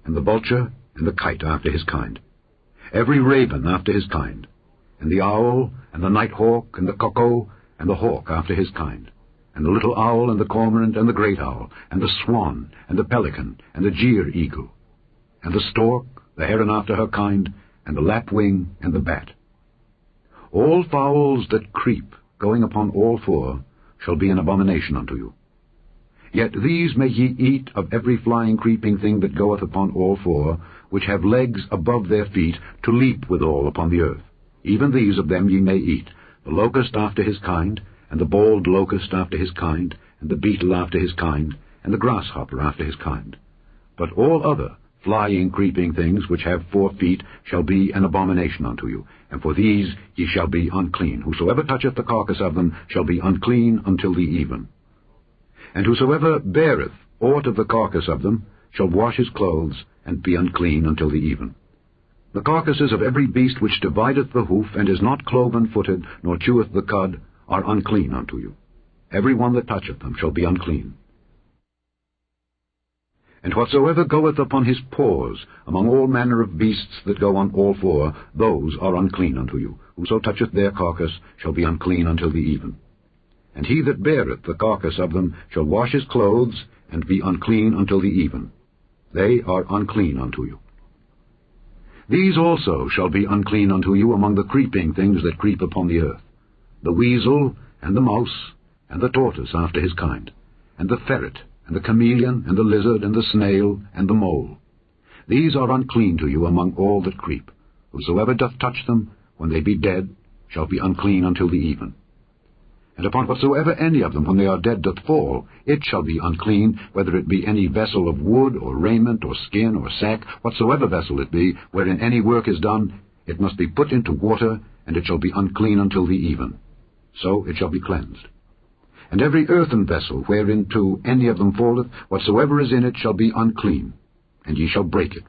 and the vulture, and the kite after his kind, every raven after his kind, and the owl, and the nighthawk, and the cuckoo, and the hawk after his kind, and the little owl, and the cormorant, and the great owl, and the swan, and the pelican, and the jeer eagle, and the stork, the heron after her kind, and the lapwing, and the bat. All fowls that creep, going upon all four, shall be an abomination unto you. Yet these may ye eat of every flying creeping thing that goeth upon all four, which have legs above their feet, to leap withal upon the earth. Even these of them ye may eat, the locust after his kind, and the bald locust after his kind, and the beetle after his kind, and the grasshopper after his kind. But all other flying creeping things which have 4 feet shall be an abomination unto you, and for these ye shall be unclean. Whosoever toucheth the carcass of them shall be unclean until the even. And whosoever beareth aught of the carcass of them shall wash his clothes, and be unclean until the even. The carcasses of every beast which divideth the hoof, and is not cloven-footed, nor cheweth the cud, are unclean unto you. Every one that toucheth them shall be unclean. And whatsoever goeth upon his paws, among all manner of beasts that go on all four, those are unclean unto you. Whoso toucheth their carcass shall be unclean until the even. And he that beareth the carcass of them shall wash his clothes, and be unclean until the even. They are unclean unto you. These also shall be unclean unto you among the creeping things that creep upon the earth, the weasel, and the mouse, and the tortoise after his kind, and the ferret, and the chameleon, and the lizard, and the snail, and the mole. These are unclean to you among all that creep. Whosoever doth touch them, when they be dead, shall be unclean until the even. And upon whatsoever any of them, when they are dead, doth fall, it shall be unclean, whether it be any vessel of wood, or raiment, or skin, or sack, whatsoever vessel it be, wherein any work is done, it must be put into water, and it shall be unclean until the even. So it shall be cleansed. And every earthen vessel, whereinto any of them falleth, whatsoever is in it shall be unclean, and ye shall break it.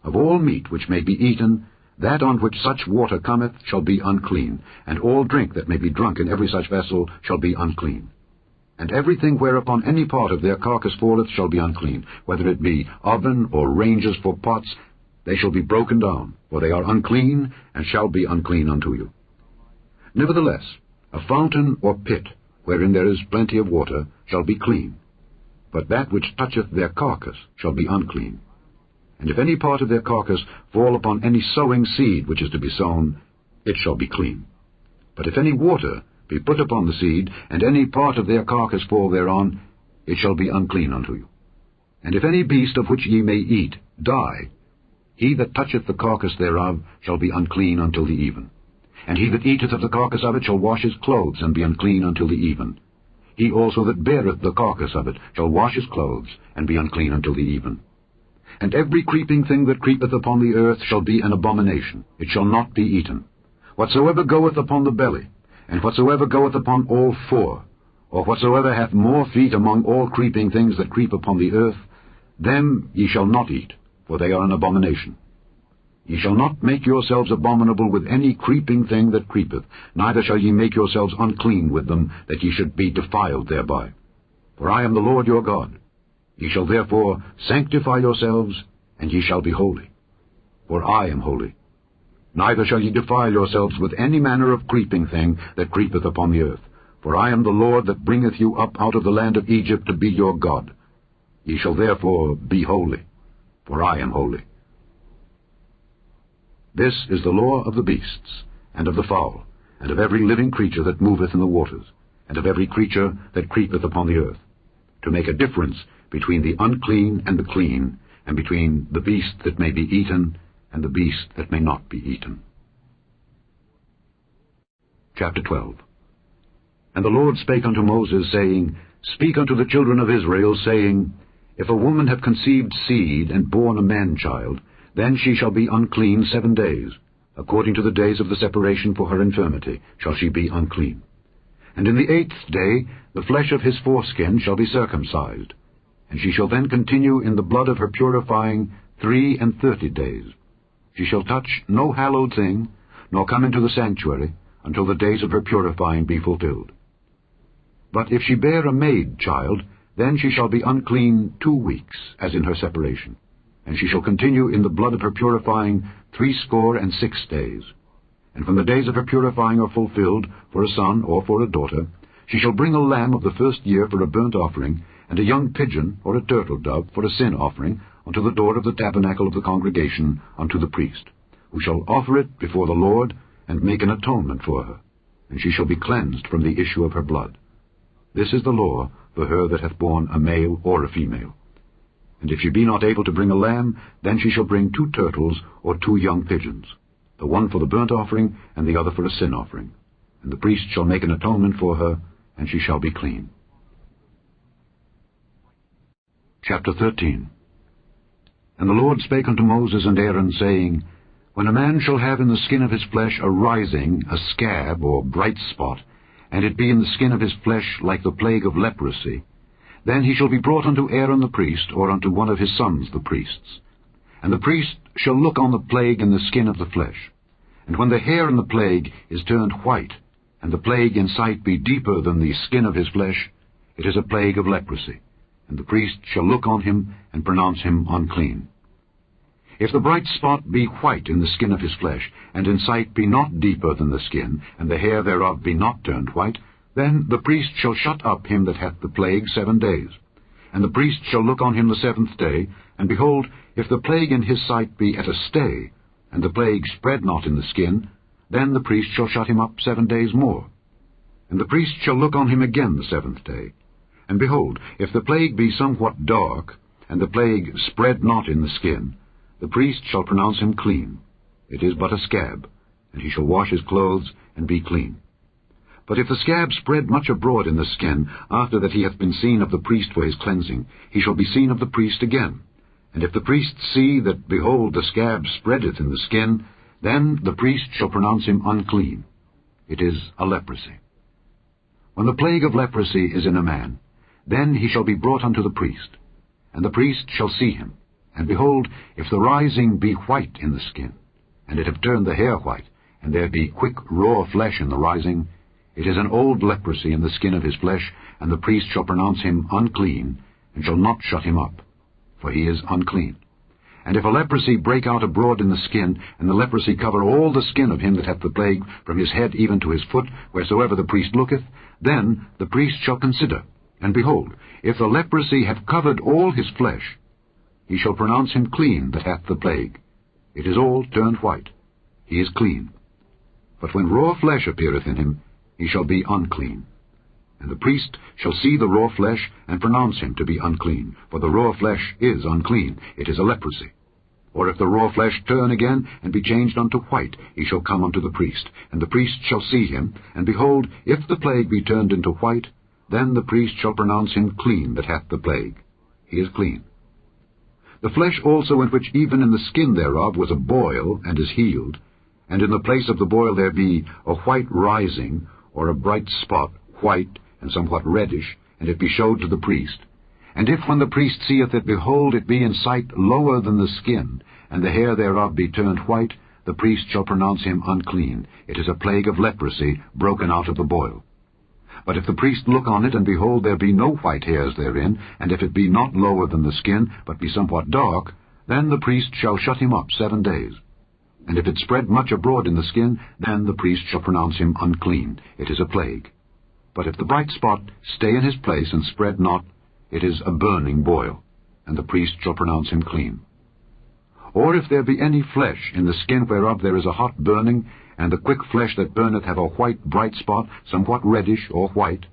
Of all meat which may be eaten, that on which such water cometh shall be unclean, and all drink that may be drunk in every such vessel shall be unclean. And everything whereupon any part of their carcass falleth shall be unclean, whether it be oven or ranges for pots, they shall be broken down, for they are unclean, and shall be unclean unto you. Nevertheless, a fountain or pit, wherein there is plenty of water, shall be clean, but that which toucheth their carcass shall be unclean. And if any part of their carcass fall upon any sowing seed which is to be sown, it shall be clean. But if any water be put upon the seed, and any part of their carcass fall thereon, it shall be unclean unto you. And if any beast of which ye may eat die, he that toucheth the carcass thereof shall be unclean until the even. And he that eateth of the carcass of it shall wash his clothes, and be unclean until the even. He also that beareth the carcass of it shall wash his clothes, and be unclean until the even. And every creeping thing that creepeth upon the earth shall be an abomination, it shall not be eaten. Whatsoever goeth upon the belly, and whatsoever goeth upon all four, or whatsoever hath more feet among all creeping things that creep upon the earth, them ye shall not eat, for they are an abomination. Ye shall not make yourselves abominable with any creeping thing that creepeth, neither shall ye make yourselves unclean with them, that ye should be defiled thereby. For I am the Lord your God. Ye shall therefore sanctify yourselves, and ye shall be holy. For I am holy. Neither shall ye defile yourselves with any manner of creeping thing that creepeth upon the earth. For I am the Lord that bringeth you up out of the land of Egypt to be your God. Ye shall therefore be holy, for I am holy. This is the law of the beasts, and of the fowl, and of every living creature that moveth in the waters, and of every creature that creepeth upon the earth, to make a difference between the unclean and the clean, and between the beast that may be eaten and the beast that may not be eaten. Chapter 12. And the Lord spake unto Moses, saying, Speak unto the children of Israel, saying, If a woman have conceived seed, and born a man-child, then she shall be unclean 7 days. According to the days of the separation for her infirmity shall she be unclean. And in the 8th day the flesh of his foreskin shall be circumcised, and she shall then continue in the blood of her purifying 33 days. She shall touch no hallowed thing, nor come into the sanctuary, until the days of her purifying be fulfilled. But if she bear a maid child, then she shall be unclean 2 weeks, as in her separation, and she shall continue in the blood of her purifying 66 days. And when the days of her purifying are fulfilled, for a son or for a daughter, she shall bring a lamb of the first year for a burnt offering, and a young pigeon or a turtle dove for a sin offering, unto the door of the tabernacle of the congregation, unto the priest, who shall offer it before the Lord, and make an atonement for her, and she shall be cleansed from the issue of her blood. This is the law for her that hath borne a male or a female. And if she be not able to bring a lamb, then she shall bring 2 turtles or 2 young pigeons, the one for the burnt offering, and the other for a sin offering. And the priest shall make an atonement for her, and she shall be clean. Chapter 13. And the Lord spake unto Moses and Aaron, saying, When a man shall have in the skin of his flesh a rising, a scab, or bright spot, and it be in the skin of his flesh like the plague of leprosy, then he shall be brought unto Aaron the priest, or unto one of his sons the priests. And the priest shall look on the plague in the skin of the flesh. And when the hair in the plague is turned white, and the plague in sight be deeper than the skin of his flesh, it is a plague of leprosy. And the priest shall look on him, and pronounce him unclean. If the bright spot be white in the skin of his flesh, and in sight be not deeper than the skin, and the hair thereof be not turned white, then the priest shall shut up him that hath the plague 7 days. And the priest shall look on him the 7th day, and behold, if the plague in his sight be at a stay, and the plague spread not in the skin, then the priest shall shut him up 7 days more. And the priest shall look on him again the 7th day. And behold, if the plague be somewhat dark, and the plague spread not in the skin, the priest shall pronounce him clean. It is but a scab, and he shall wash his clothes, and be clean. But if the scab spread much abroad in the skin, after that he hath been seen of the priest for his cleansing, he shall be seen of the priest again. And if the priest see that, behold, the scab spreadeth in the skin, then the priest shall pronounce him unclean. It is a leprosy. When the plague of leprosy is in a man, then he shall be brought unto the priest, and the priest shall see him. And behold, if the rising be white in the skin, and it have turned the hair white, and there be quick raw flesh in the rising, it is an old leprosy in the skin of his flesh, and the priest shall pronounce him unclean, and shall not shut him up, for he is unclean. And if a leprosy break out abroad in the skin, and the leprosy cover all the skin of him that hath the plague, from his head even to his foot, wheresoever the priest looketh, then the priest shall consider, and behold, if the leprosy have covered all his flesh, he shall pronounce him clean that hath the plague. It is all turned white. He is clean. But when raw flesh appeareth in him, he shall be unclean. And the priest shall see the raw flesh, and pronounce him to be unclean, for the raw flesh is unclean. It is a leprosy. Or if the raw flesh turn again, and be changed unto white, he shall come unto the priest, and the priest shall see him, and behold, if the plague be turned into white, then the priest shall pronounce him clean that hath the plague. He is clean. The flesh also in which even in the skin thereof was a boil, and is healed, and in the place of the boil there be a white rising, or a bright spot, white, and somewhat reddish, and it be showed to the priest. And if when the priest seeth it, behold, it be in sight lower than the skin, and the hair thereof be turned white, the priest shall pronounce him unclean. It is a plague of leprosy, broken out of the boil. But if the priest look on it, and behold, there be no white hairs therein, and if it be not lower than the skin, but be somewhat dark, then the priest shall shut him up 7 days. And if it spread much abroad in the skin, then the priest shall pronounce him unclean. It is a plague. But if the bright spot stay in his place and spread not, it is a burning boil, and the priest shall pronounce him clean. Or if there be any flesh in the skin whereof there is a hot burning, and the quick flesh that burneth have a white bright spot, somewhat reddish or white,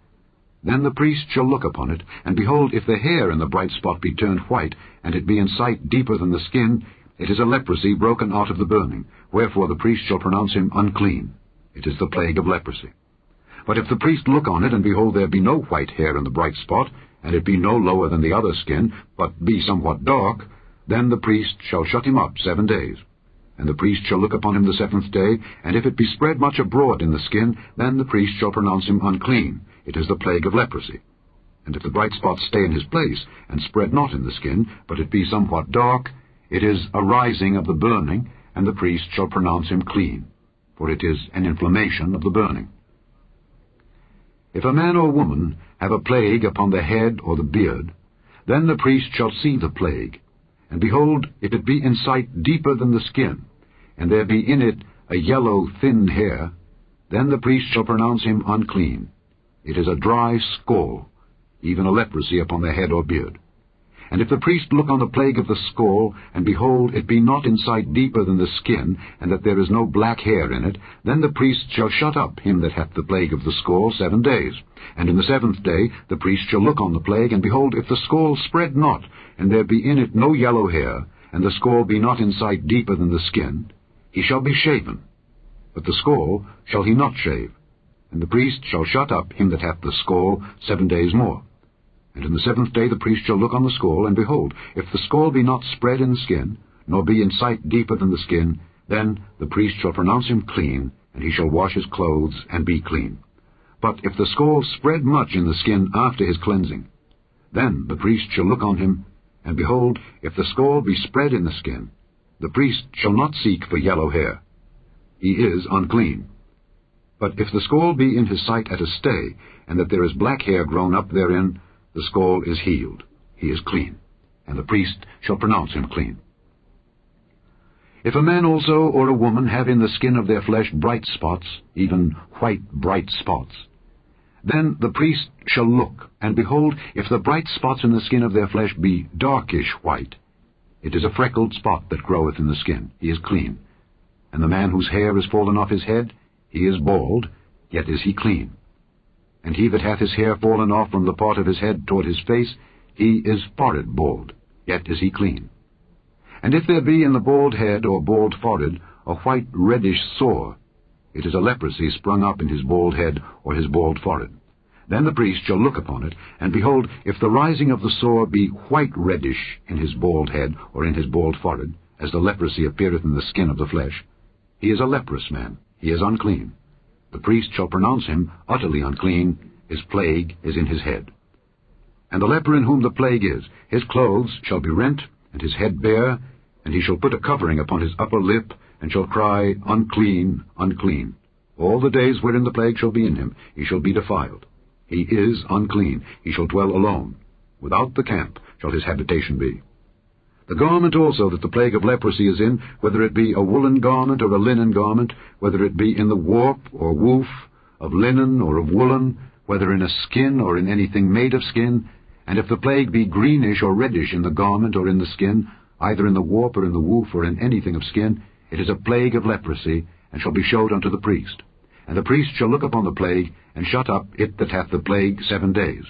then the priest shall look upon it, and behold, if the hair in the bright spot be turned white, and it be in sight deeper than the skin, it is a leprosy broken out of the burning, wherefore the priest shall pronounce him unclean. It is the plague of leprosy. But if the priest look on it, and behold, there be no white hair in the bright spot, and it be no lower than the other skin, but be somewhat dark, then the priest shall shut him up 7 days. And the priest shall look upon him the 7th day, and if it be spread much abroad in the skin, then the priest shall pronounce him unclean. It is the plague of leprosy. And if the bright spot stay in his place, and spread not in the skin, but it be somewhat dark, it is a rising of the burning, and the priest shall pronounce him clean, for it is an inflammation of the burning. If a man or woman have a plague upon the head or the beard, then the priest shall see the plague. And behold, if it be in sight deeper than the skin, and there be in it a yellow thin hair, then the priest shall pronounce him unclean. It is a dry scall, even a leprosy upon the head or beard. And if the priest look on the plague of the scall, and behold, it be not in sight deeper than the skin, and that there is no black hair in it, then the priest shall shut up him that hath the plague of the scall 7 days. And in the 7th day the priest shall look on the plague, and behold, if the scall spread not, and there be in it no yellow hair, and the scall be not in sight deeper than the skin, he shall be shaven. But the scall shall he not shave. And the priest shall shut up him that hath the scall 7 days more. And in the 7th day the priest shall look on the scall, and behold, if the scall be not spread in the skin, nor be in sight deeper than the skin, then the priest shall pronounce him clean, and he shall wash his clothes, and be clean. But if the scall spread much in the skin after his cleansing, then the priest shall look on him, and behold, if the scall be spread in the skin, the priest shall not seek for yellow hair. He is unclean. But if the scall be in his sight at a stay, and that there is black hair grown up therein, the scall is healed. He is clean, and the priest shall pronounce him clean. If a man also or a woman have in the skin of their flesh bright spots, even white bright spots, then the priest shall look, and behold, if the bright spots in the skin of their flesh be darkish white, it is a freckled spot that groweth in the skin. He is clean. and the man whose hair is fallen off his head, he is bald, yet is he clean. And he that hath his hair fallen off from the part of his head toward his face, he is forehead bald, yet is he clean. And if there be in the bald head or bald forehead a white reddish sore, it is a leprosy sprung up in his bald head or his bald forehead. Then the priest shall look upon it, and behold, if the rising of the sore be white reddish in his bald head or in his bald forehead, as the leprosy appeareth in the skin of the flesh, he is a leprous man, he is unclean. The priest shall pronounce him utterly unclean, his plague is in his head. And the leper in whom the plague is, his clothes shall be rent, and his head bare, and he shall put a covering upon his upper lip, and shall cry, Unclean, unclean. All the days wherein the plague shall be in him, he shall be defiled. He is unclean, he shall dwell alone. Without the camp shall his habitation be. The garment also that the plague of leprosy is in, whether it be a woolen garment or a linen garment, whether it be in the warp or woof, of linen or of woolen, whether in a skin or in anything made of skin, and if the plague be greenish or reddish in the garment or in the skin, either in the warp or in the woof or in anything of skin, it is a plague of leprosy, and shall be showed unto the priest. And the priest shall look upon the plague, and shut up it that hath the plague 7 days.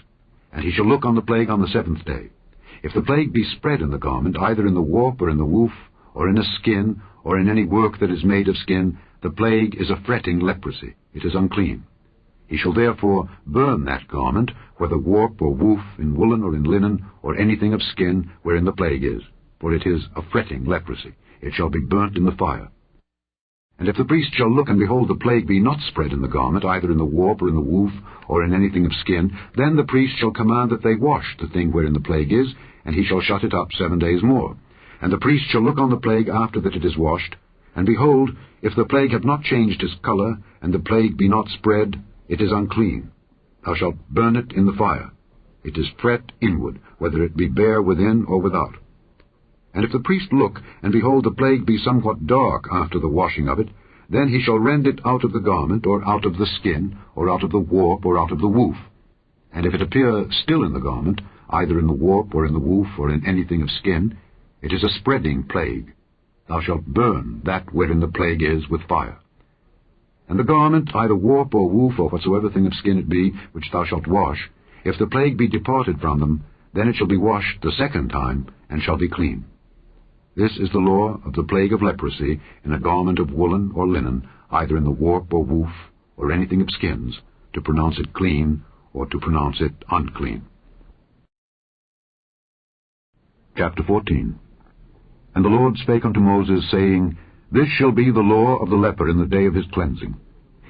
And he shall look on the plague on the 7th day. If the plague be spread in the garment, either in the warp or in the woof, or in a skin, or in any work that is made of skin, the plague is a fretting leprosy. It is unclean. He shall therefore burn that garment, whether warp or woof, in woolen or in linen, or anything of skin, wherein the plague is. For it is a fretting leprosy. It shall be burnt in the fire. And if the priest shall look, and behold, the plague be not spread in the garment, either in the warp or in the woof, or in anything of skin, then the priest shall command that they wash the thing wherein the plague is, and he shall shut it up 7 days more. And the priest shall look on the plague after that it is washed, and behold, if the plague have not changed his colour, and the plague be not spread, it is unclean. Thou shalt burn it in the fire. It is fret inward, whether it be bare within or without. And if the priest look, and behold, the plague be somewhat dark after the washing of it, then he shall rend it out of the garment, or out of the skin, or out of the warp, or out of the woof. And if it appear still in the garment, either in the warp, or in the woof, or in anything of skin, it is a spreading plague. Thou shalt burn that wherein the plague is with fire. And the garment, either warp or woof, or whatsoever thing of skin it be, which thou shalt wash, if the plague be departed from them, then it shall be washed the 2nd time, and shall be clean. This is the law of the plague of leprosy in a garment of woolen or linen, either in the warp or woof, or anything of skins, to pronounce it clean, or to pronounce it unclean. Chapter 14. And the Lord spake unto Moses, saying, This shall be the law of the leper in the day of his cleansing.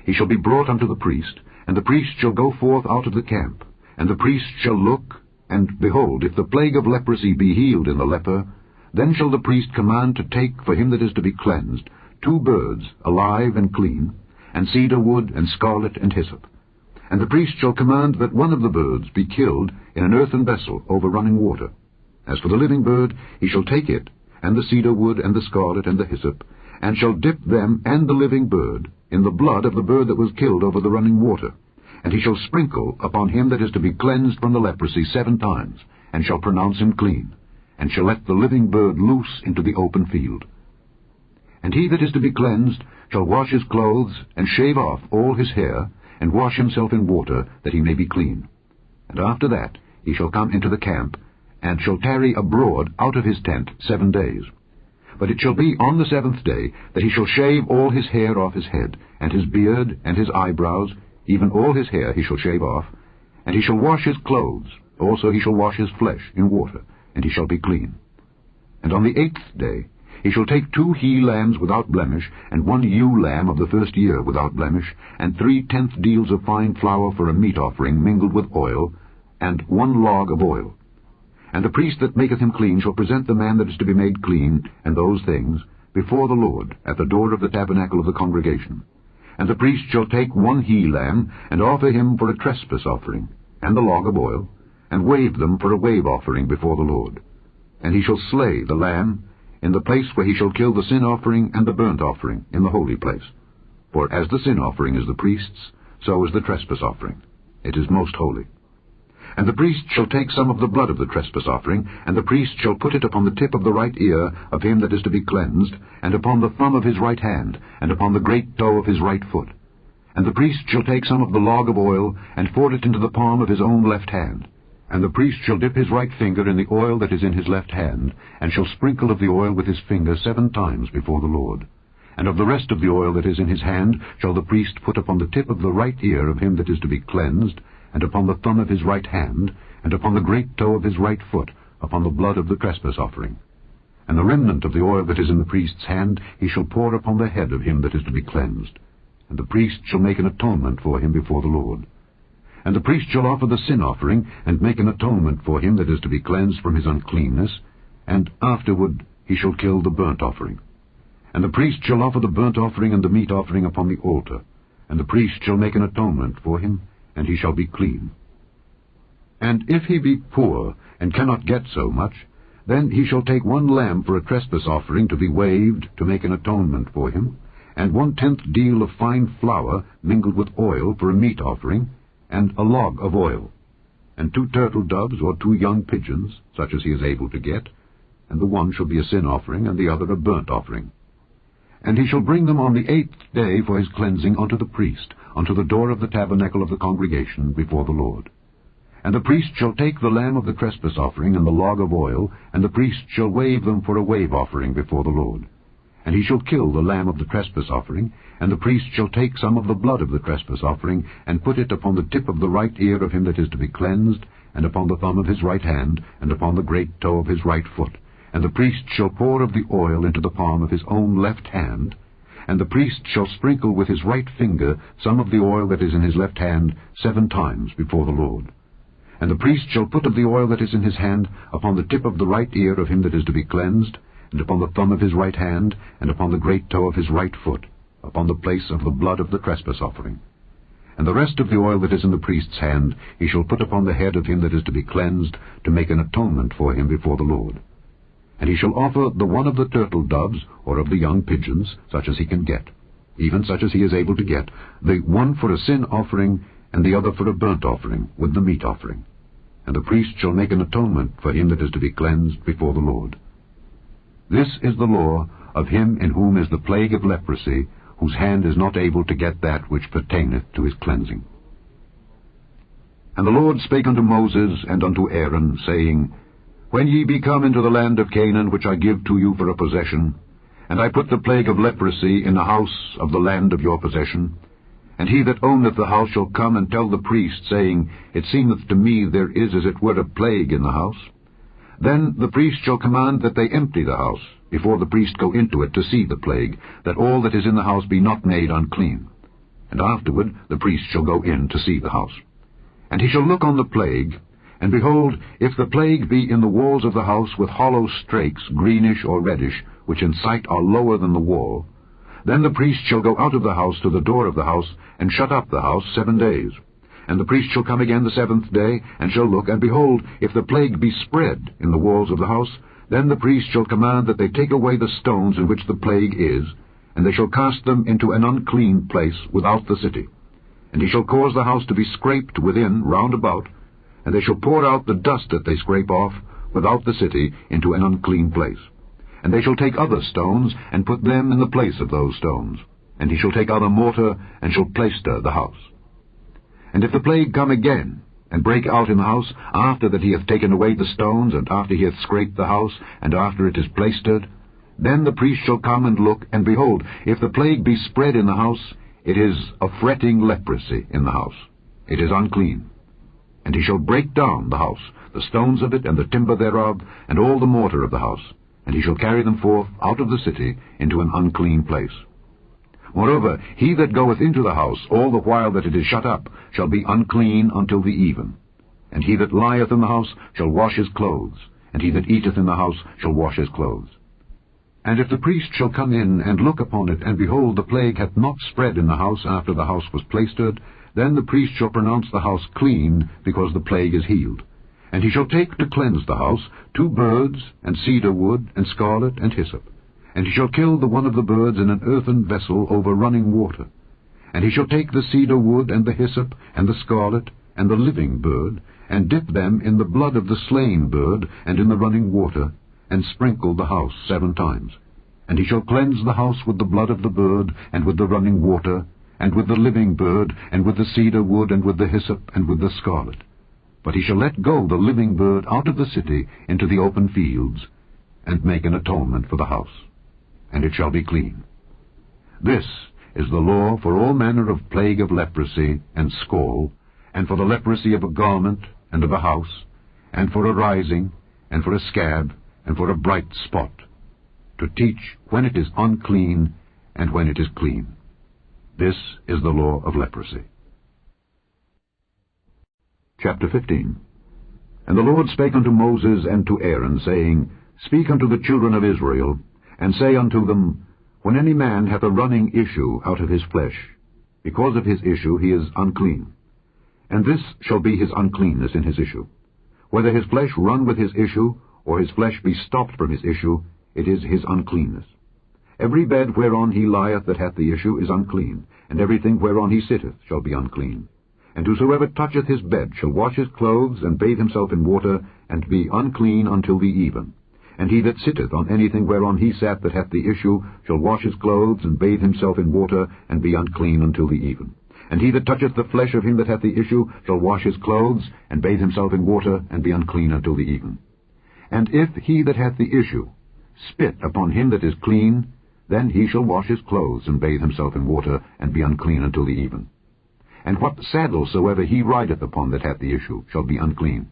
He shall be brought unto the priest, and the priest shall go forth out of the camp, and the priest shall look, and behold, if the plague of leprosy be healed in the leper, then shall the priest command to take for him that is to be cleansed 2 birds, alive and clean, and cedar wood, and scarlet, and hyssop. And the priest shall command that one of the birds be killed in an earthen vessel over running water. As for the living bird, he shall take it, and the cedar wood, and the scarlet, and the hyssop, and shall dip them and the living bird in the blood of the bird that was killed over the running water. And he shall sprinkle upon him that is to be cleansed from the leprosy 7 times, and shall pronounce him clean, and shall let the living bird loose into the open field. And he that is to be cleansed shall wash his clothes, and shave off all his hair, and wash himself in water, that he may be clean. And after that he shall come into the camp, and shall tarry abroad out of his tent 7 days. But it shall be on the 7th day that he shall shave all his hair off his head, and his beard, and his eyebrows, even all his hair he shall shave off, and he shall wash his clothes, also he shall wash his flesh in water, and he shall be clean. And on the 8th day he shall take 2 he-lambs without blemish, and 1 ewe-lamb of the 1st year without blemish, and 3/10 deals of fine flour for a meat offering mingled with oil, and 1 log of oil. And the priest that maketh him clean shall present the man that is to be made clean, and those things, before the Lord, at the door of the tabernacle of the congregation. And the priest shall take 1 he-lamb, and offer him for a trespass offering, and the log of oil, and wave them for a wave offering before the Lord. And he shall slay the lamb in the place where he shall kill the sin offering and the burnt offering in the holy place. For as the sin offering is the priest's, so is the trespass offering. It is most holy. And the priest shall take some of the blood of the trespass offering, and the priest shall put it upon the tip of the right ear of him that is to be cleansed, and upon the thumb of his right hand, and upon the great toe of his right foot. And the priest shall take some of the log of oil, and pour it into the palm of his own left hand. And the priest shall dip his right finger in the oil that is in his left hand, and shall sprinkle of the oil with his finger 7 times before the Lord. And of the rest of the oil that is in his hand shall the priest put upon the tip of the right ear of him that is to be cleansed, and upon the thumb of his right hand, and upon the great toe of his right foot, upon the blood of the trespass offering. And the remnant of the oil that is in the priest's hand he shall pour upon the head of him that is to be cleansed. And the priest shall make an atonement for him before the Lord. And the priest shall offer the sin offering, and make an atonement for him that is to be cleansed from his uncleanness, and afterward he shall kill the burnt offering. And the priest shall offer the burnt offering and the meat offering upon the altar, and the priest shall make an atonement for him, and he shall be clean. And if he be poor, and cannot get so much, then he shall take 1 lamb for a trespass offering to be waved to make an atonement for him, and 1/10 deal of fine flour mingled with oil for a meat offering, and a log of oil, and 2 turtle doves or 2 young pigeons, such as he is able to get, and the one shall be a sin offering, and the other a burnt offering. And he shall bring them on the 8th day for his cleansing unto the priest, unto the door of the tabernacle of the congregation before the Lord. And the priest shall take the lamb of the trespass offering and the log of oil, and the priest shall wave them for a wave offering before the Lord. And he shall kill the lamb of the trespass offering, and the priest shall take some of the blood of the trespass offering, and put it upon the tip of the right ear of him that is to be cleansed, and upon the thumb of his right hand, and upon the great toe of his right foot. And the priest shall pour of the oil into the palm of his own left hand, and the priest shall sprinkle with his right finger some of the oil that is in his left hand 7 times before the Lord. And the priest shall put of the oil that is in his hand upon the tip of the right ear of him that is to be cleansed, and upon the thumb of his right hand, and upon the great toe of his right foot, upon the place of the blood of the trespass offering. And the rest of the oil that is in the priest's hand he shall put upon the head of him that is to be cleansed, to make an atonement for him before the Lord. And he shall offer the one of the turtle doves, or of the young pigeons, such as he can get, even such as he is able to get, the one for a sin offering, and the other for a burnt offering, with the meat offering. And the priest shall make an atonement for him that is to be cleansed before the Lord. This is the law of him in whom is the plague of leprosy, whose hand is not able to get that which pertaineth to his cleansing. And the Lord spake unto Moses and unto Aaron, saying, When ye be come into the land of Canaan, which I give to you for a possession, and I put the plague of leprosy in the house of the land of your possession, and he that owneth the house shall come and tell the priest, saying, It seemeth to me there is as it were a plague in the house, then the priest shall command that they empty the house, before the priest go into it to see the plague, that all that is in the house be not made unclean. And afterward the priest shall go in to see the house. And he shall look on the plague, and behold, if the plague be in the walls of the house with hollow strakes, greenish or reddish, which in sight are lower than the wall, then the priest shall go out of the house to the door of the house, and shut up the house 7 days. And the priest shall come again the 7th day, and shall look, and behold, if the plague be spread in the walls of the house, then the priest shall command that they take away the stones in which the plague is, and they shall cast them into an unclean place without the city. And he shall cause the house to be scraped within round about, and they shall pour out the dust that they scrape off without the city into an unclean place. And they shall take other stones, and put them in the place of those stones. And he shall take other mortar, and shall plaister the house. And if the plague come again, and break out in the house, after that he hath taken away the stones, and after he hath scraped the house, and after it is plaistered, then the priest shall come and look, and behold, if the plague be spread in the house, it is a fretting leprosy in the house. It is unclean. And he shall break down the house, the stones of it, and the timber thereof, and all the mortar of the house, and he shall carry them forth out of the city into an unclean place. Moreover, he that goeth into the house all the while that it is shut up shall be unclean until the even. And he that lieth in the house shall wash his clothes, and he that eateth in the house shall wash his clothes. And if the priest shall come in and look upon it, and behold, the plague hath not spread in the house after the house was plaistered, then the priest shall pronounce the house clean, because the plague is healed. And he shall take to cleanse the house 2 birds, and cedar wood, and scarlet, and hyssop. And he shall kill the one of the birds in an earthen vessel over running water. And he shall take the cedar wood, and the hyssop, and the scarlet, and the living bird, and dip them in the blood of the slain bird, and in the running water, and sprinkle the house 7 times. And he shall cleanse the house with the blood of the bird, and with the running water, and with the living bird, and with the cedar wood, and with the hyssop, and with the scarlet. But he shall let go the living bird out of the city into the open fields, and make an atonement for the house, and it shall be clean. This is the law for all manner of plague of leprosy and scall, and for the leprosy of a garment and of a house, and for a rising, and for a scab, and for a bright spot, to teach when it is unclean and when it is clean. This is the law of leprosy. Chapter 15. And the Lord spake unto Moses and to Aaron, saying, Speak unto the children of Israel, and say unto them, When any man hath a running issue out of his flesh, because of his issue he is unclean. And this shall be his uncleanness in his issue. Whether his flesh run with his issue, or his flesh be stopped from his issue, it is his uncleanness. Every bed whereon he lieth that hath the issue is unclean, and everything whereon he sitteth shall be unclean. And whosoever toucheth his bed shall wash his clothes, and bathe himself in water, and be unclean until the even. And he that sitteth on anything whereon he sat that hath the issue shall wash his clothes, and bathe himself in water, and be unclean until the even. And he that toucheth the flesh of him that hath the issue shall wash his clothes, and bathe himself in water, and be unclean until the even. And if he that hath the issue spit upon him that is clean, then he shall wash his clothes, and bathe himself in water, and be unclean until the even. And what saddle soever he rideth upon that hath the issue shall be unclean.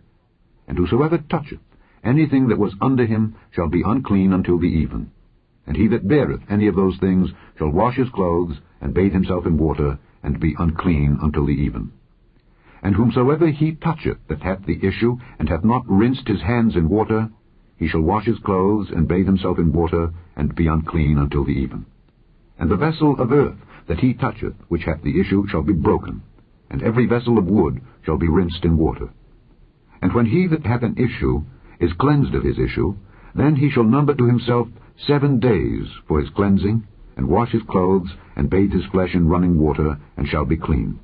And whosoever toucheth anything that was under him shall be unclean until the even. And he that beareth any of those things shall wash his clothes, and bathe himself in water, and be unclean until the even. And whomsoever he toucheth that hath the issue, and hath not rinsed his hands in water, he shall wash his clothes, and bathe himself in water, and be unclean until the even. And the vessel of earth that he toucheth, which hath the issue, shall be broken, and every vessel of wood shall be rinsed in water. And when he that hath an issue is cleansed of his issue, then he shall number to himself 7 days for his cleansing, and wash his clothes, and bathe his flesh in running water, and shall be clean.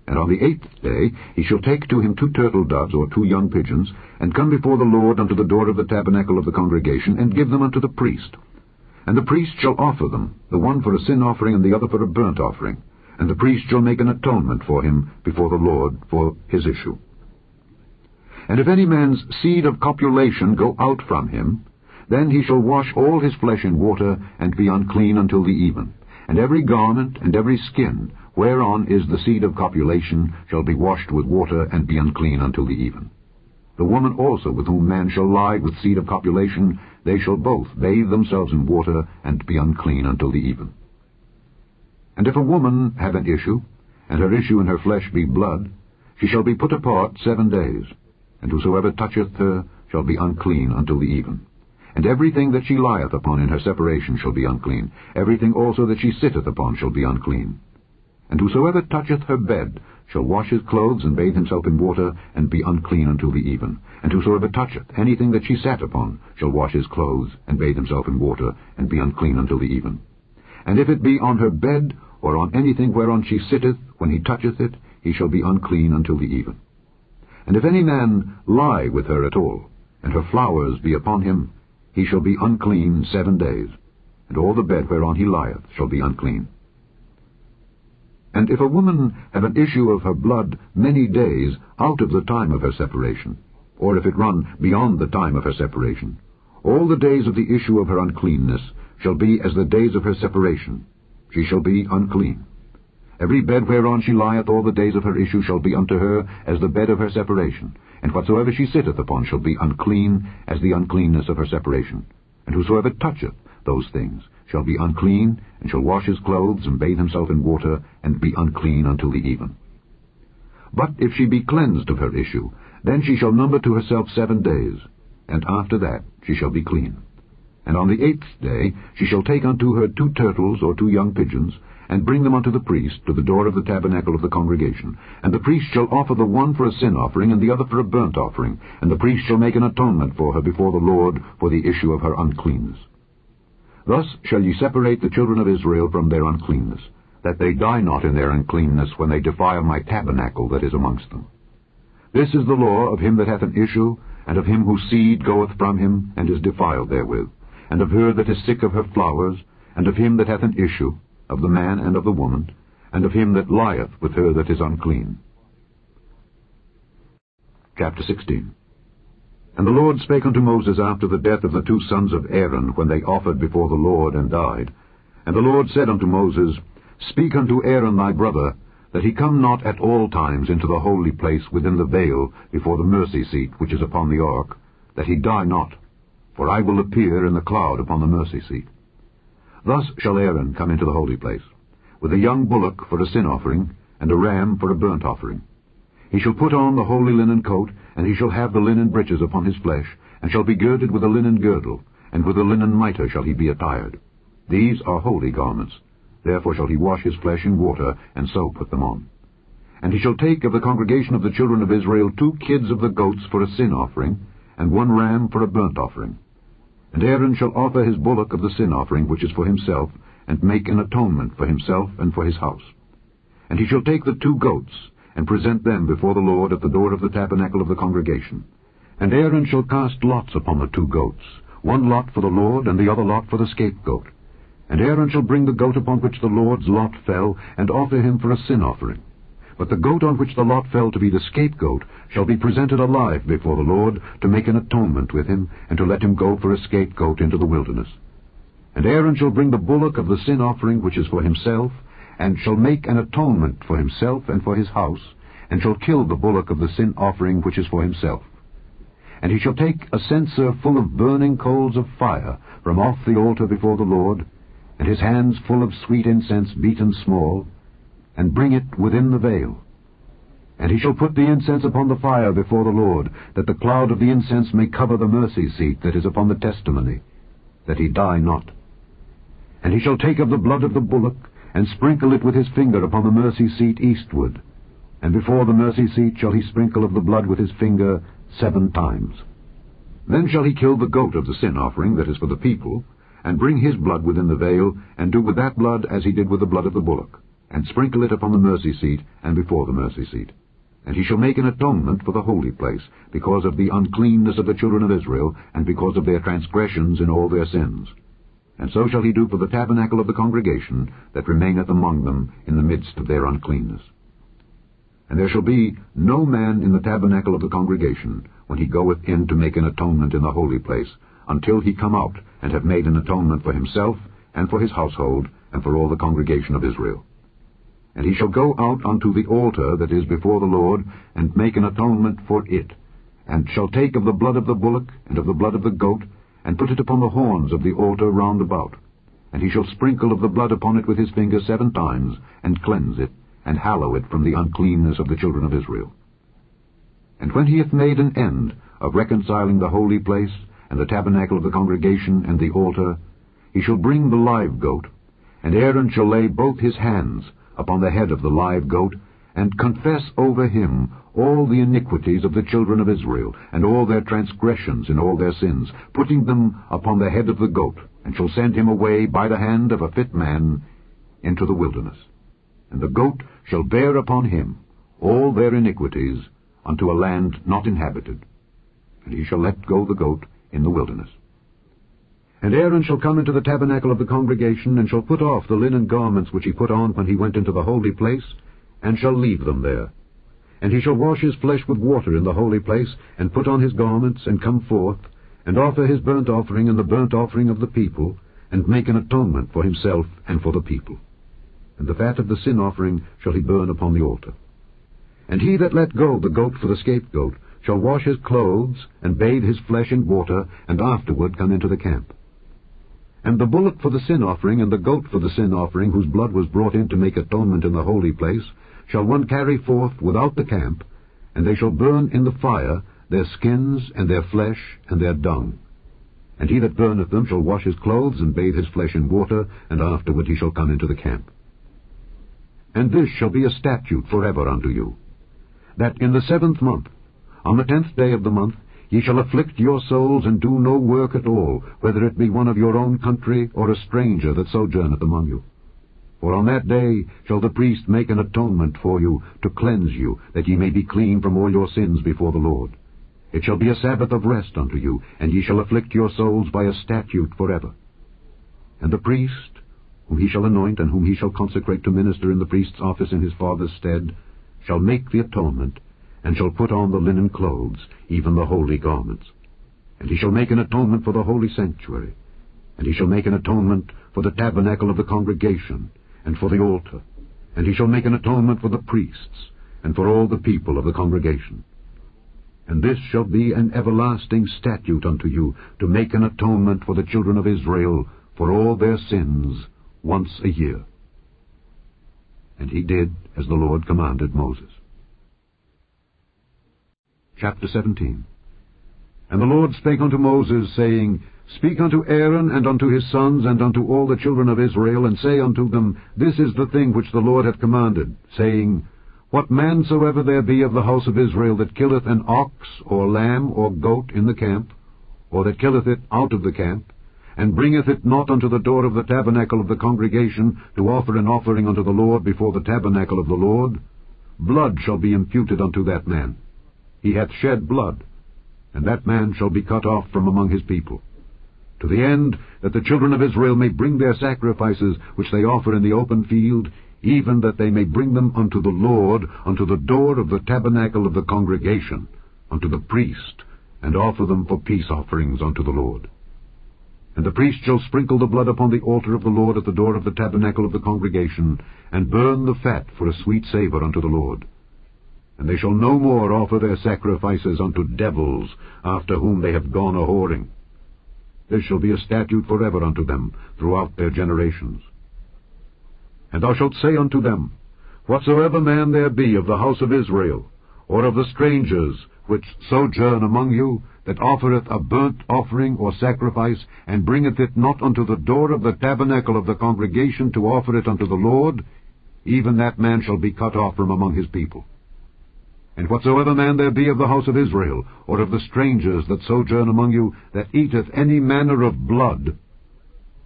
And on the 8th day he shall take to him 2 turtle doves, or 2 young pigeons, and come before the Lord unto the door of the tabernacle of the congregation, and give them unto the priest. And the priest shall offer them, the one for a sin offering, and the other for a burnt offering. And the priest shall make an atonement for him before the Lord for his issue. And if any man's seed of copulation go out from him, then he shall wash all his flesh in water, and be unclean until the even. And every garment and every skin, whereon is the seed of copulation, shall be washed with water, and be unclean until the even. The woman also with whom man shall lie with seed of copulation, they shall both bathe themselves in water, and be unclean until the even. And if a woman have an issue, and her issue in her flesh be blood, she shall be put apart 7 days. And whosoever toucheth her shall be unclean until the even. And everything that she lieth upon in her separation shall be unclean. Everything also that she sitteth upon shall be unclean. And whosoever toucheth her bed shall wash his clothes, and bathe himself in water, and be unclean until the even. And whosoever toucheth anything that she sat upon shall wash his clothes, and bathe himself in water, and be unclean until the even. And if it be on her bed, or on anything whereon she sitteth, when he toucheth it, he shall be unclean until the even. And if any man lie with her at all, and her flowers be upon him, he shall be unclean 7 days, and all the bed whereon he lieth shall be unclean. And if a woman have an issue of her blood many days out of the time of her separation, or if it run beyond the time of her separation, all the days of the issue of her uncleanness shall be as the days of her separation. She shall be unclean. Every bed whereon she lieth all the days of her issue shall be unto her as the bed of her separation, and whatsoever she sitteth upon shall be unclean as the uncleanness of her separation. And whosoever toucheth those things shall be unclean, and shall wash his clothes, and bathe himself in water, and be unclean until the even. But if she be cleansed of her issue, then she shall number to herself 7 days, and after that she shall be clean. And on the 8th day she shall take unto her 2 turtles or 2 young pigeons, and bring them unto the priest to the door of the tabernacle of the congregation. And the priest shall offer the one for a sin offering, and the other for a burnt offering. And the priest shall make an atonement for her before the Lord for the issue of her uncleanness. Thus shall ye separate the children of Israel from their uncleanness, that they die not in their uncleanness when they defile my tabernacle that is amongst them. This is the law of him that hath an issue, and of him whose seed goeth from him, and is defiled therewith, and of her that is sick of her flowers, and of him that hath an issue, of the man and of the woman, and of him that lieth with her that is unclean. Chapter 16. And the Lord spake unto Moses after the death of the two sons of Aaron, when they offered before the Lord and died. And the Lord said unto Moses, Speak unto Aaron thy brother, that he come not at all times into the holy place within the veil before the mercy seat which is upon the ark, that he die not, for I will appear in the cloud upon the mercy seat. Thus shall Aaron come into the holy place, with a young bullock for a sin offering, and a ram for a burnt offering. He shall put on the holy linen coat, and he shall have the linen breeches upon his flesh, and shall be girded with a linen girdle, and with a linen mitre shall he be attired. These are holy garments. Therefore shall he wash his flesh in water, and so put them on. And he shall take of the congregation of the children of Israel 2 kids of the goats for a sin offering, and 1 ram for a burnt offering. And Aaron shall offer his bullock of the sin offering, which is for himself, and make an atonement for himself and for his house. And he shall take the 2 goats, and present them before the Lord at the door of the tabernacle of the congregation. And Aaron shall cast lots upon the 2 goats, 1 lot for the Lord, and the other lot for the scapegoat. And Aaron shall bring the goat upon which the Lord's lot fell, and offer him for a sin offering. But the goat on which the lot fell to be the scapegoat shall be presented alive before the Lord, to make an atonement with him, and to let him go for a scapegoat into the wilderness. And Aaron shall bring the bullock of the sin offering which is for himself, and shall make an atonement for himself and for his house, and shall kill the bullock of the sin offering which is for himself. And he shall take a censer full of burning coals of fire from off the altar before the Lord, and his hands full of sweet incense beaten small, and bring it within the veil. And he shall put the incense upon the fire before the Lord, that the cloud of the incense may cover the mercy seat that is upon the testimony, that he die not. And he shall take of the blood of the bullock, and sprinkle it with his finger upon the mercy seat eastward, and before the mercy seat shall he sprinkle of the blood with his finger 7 times. Then shall he kill the goat of the sin offering that is for the people, and bring his blood within the veil, and do with that blood as he did with the blood of the bullock, and sprinkle it upon the mercy seat and before the mercy seat. And he shall make an atonement for the holy place, because of the uncleanness of the children of Israel, and because of their transgressions in all their sins. And so shall he do for the tabernacle of the congregation that remaineth among them in the midst of their uncleanness. And there shall be no man in the tabernacle of the congregation, when he goeth in to make an atonement in the holy place, until he come out, and have made an atonement for himself, and for his household, and for all the congregation of Israel. And he shall go out unto the altar that is before the Lord, and make an atonement for it, and shall take of the blood of the bullock, and of the blood of the goat, and put it upon the horns of the altar round about. And he shall sprinkle of the blood upon it with his finger 7 times, and cleanse it, and hallow it from the uncleanness of the children of Israel. And when he hath made an end of reconciling the holy place, and the tabernacle of the congregation, and the altar, he shall bring the live goat, and Aaron shall lay both his hands upon the head of the live goat, and confess over him all the iniquities of the children of Israel, and all their transgressions and all their sins, putting them upon the head of the goat, and shall send him away by the hand of a fit man into the wilderness. And the goat shall bear upon him all their iniquities unto a land not inhabited, and he shall let go the goat in the wilderness. And Aaron shall come into the tabernacle of the congregation, and shall put off the linen garments which he put on when he went into the holy place, and shall leave them there. And he shall wash his flesh with water in the holy place, and put on his garments, and come forth, and offer his burnt offering and the burnt offering of the people, and make an atonement for himself and for the people. And the fat of the sin offering shall he burn upon the altar. And he that let go the goat for the scapegoat shall wash his clothes, and bathe his flesh in water, and afterward come into the camp. And the bullock for the sin offering, and the goat for the sin offering, whose blood was brought in to make atonement in the holy place, shall one carry forth without the camp, and they shall burn in the fire their skins, and their flesh, and their dung. And he that burneth them shall wash his clothes, and bathe his flesh in water, and afterward he shall come into the camp. And this shall be a statute forever unto you, that in the 7th month, on the 10th day of the month, ye shall afflict your souls, and do no work at all, whether it be one of your own country, or a stranger that sojourneth among you. For on that day shall the priest make an atonement for you, to cleanse you, that ye may be clean from all your sins before the Lord. It shall be a Sabbath of rest unto you, and ye shall afflict your souls by a statute forever. And the priest, whom he shall anoint, and whom he shall consecrate to minister in the priest's office in his father's stead, shall make the atonement, and shall put on the linen clothes, even the holy garments. And he shall make an atonement for the holy sanctuary, and he shall make an atonement for the tabernacle of the congregation, and for the altar, and he shall make an atonement for the priests, and for all the people of the congregation. And this shall be an everlasting statute unto you, to make an atonement for the children of Israel for all their sins once a year. And he did as the Lord commanded Moses. Chapter 17. And the Lord spake unto Moses, saying, Speak unto Aaron, and unto his sons, and unto all the children of Israel, and say unto them, This is the thing which the Lord hath commanded, saying, What man soever there be of the house of Israel that killeth an ox, or lamb, or goat in the camp, or that killeth it out of the camp, and bringeth it not unto the door of the tabernacle of the congregation, to offer an offering unto the Lord before the tabernacle of the Lord, blood shall be imputed unto that man. He hath shed blood, and that man shall be cut off from among his people, to the end that the children of Israel may bring their sacrifices which they offer in the open field, even that they may bring them unto the Lord, unto the door of the tabernacle of the congregation, unto the priest, and offer them for peace offerings unto the Lord. And the priest shall sprinkle the blood upon the altar of the Lord at the door of the tabernacle of the congregation, and burn the fat for a sweet savour unto the Lord. And they shall no more offer their sacrifices unto devils, after whom they have gone a-whoring. This shall be a statute forever unto them throughout their generations. And thou shalt say unto them, Whatsoever man there be of the house of Israel, or of the strangers which sojourn among you, that offereth a burnt offering or sacrifice, and bringeth it not unto the door of the tabernacle of the congregation to offer it unto the Lord, even that man shall be cut off from among his people. And whatsoever man there be of the house of Israel, or of the strangers that sojourn among you, that eateth any manner of blood,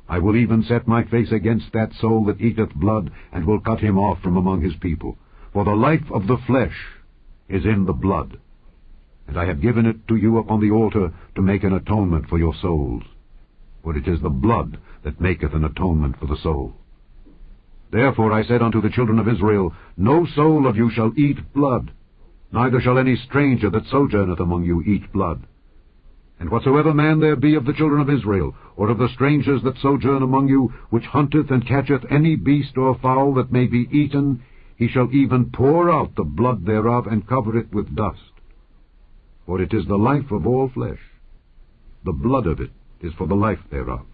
I will even set my face against that soul that eateth blood, and will cut him off from among his people. For the life of the flesh is in the blood, and I have given it to you upon the altar to make an atonement for your souls. For it is the blood that maketh an atonement for the soul. Therefore I said unto the children of Israel, No soul of you shall eat blood, neither shall any stranger that sojourneth among you eat blood. And whatsoever man there be of the children of Israel, or of the strangers that sojourn among you, which hunteth and catcheth any beast or fowl that may be eaten, he shall even pour out the blood thereof, and cover it with dust. For it is the life of all flesh. The blood of it is for the life thereof.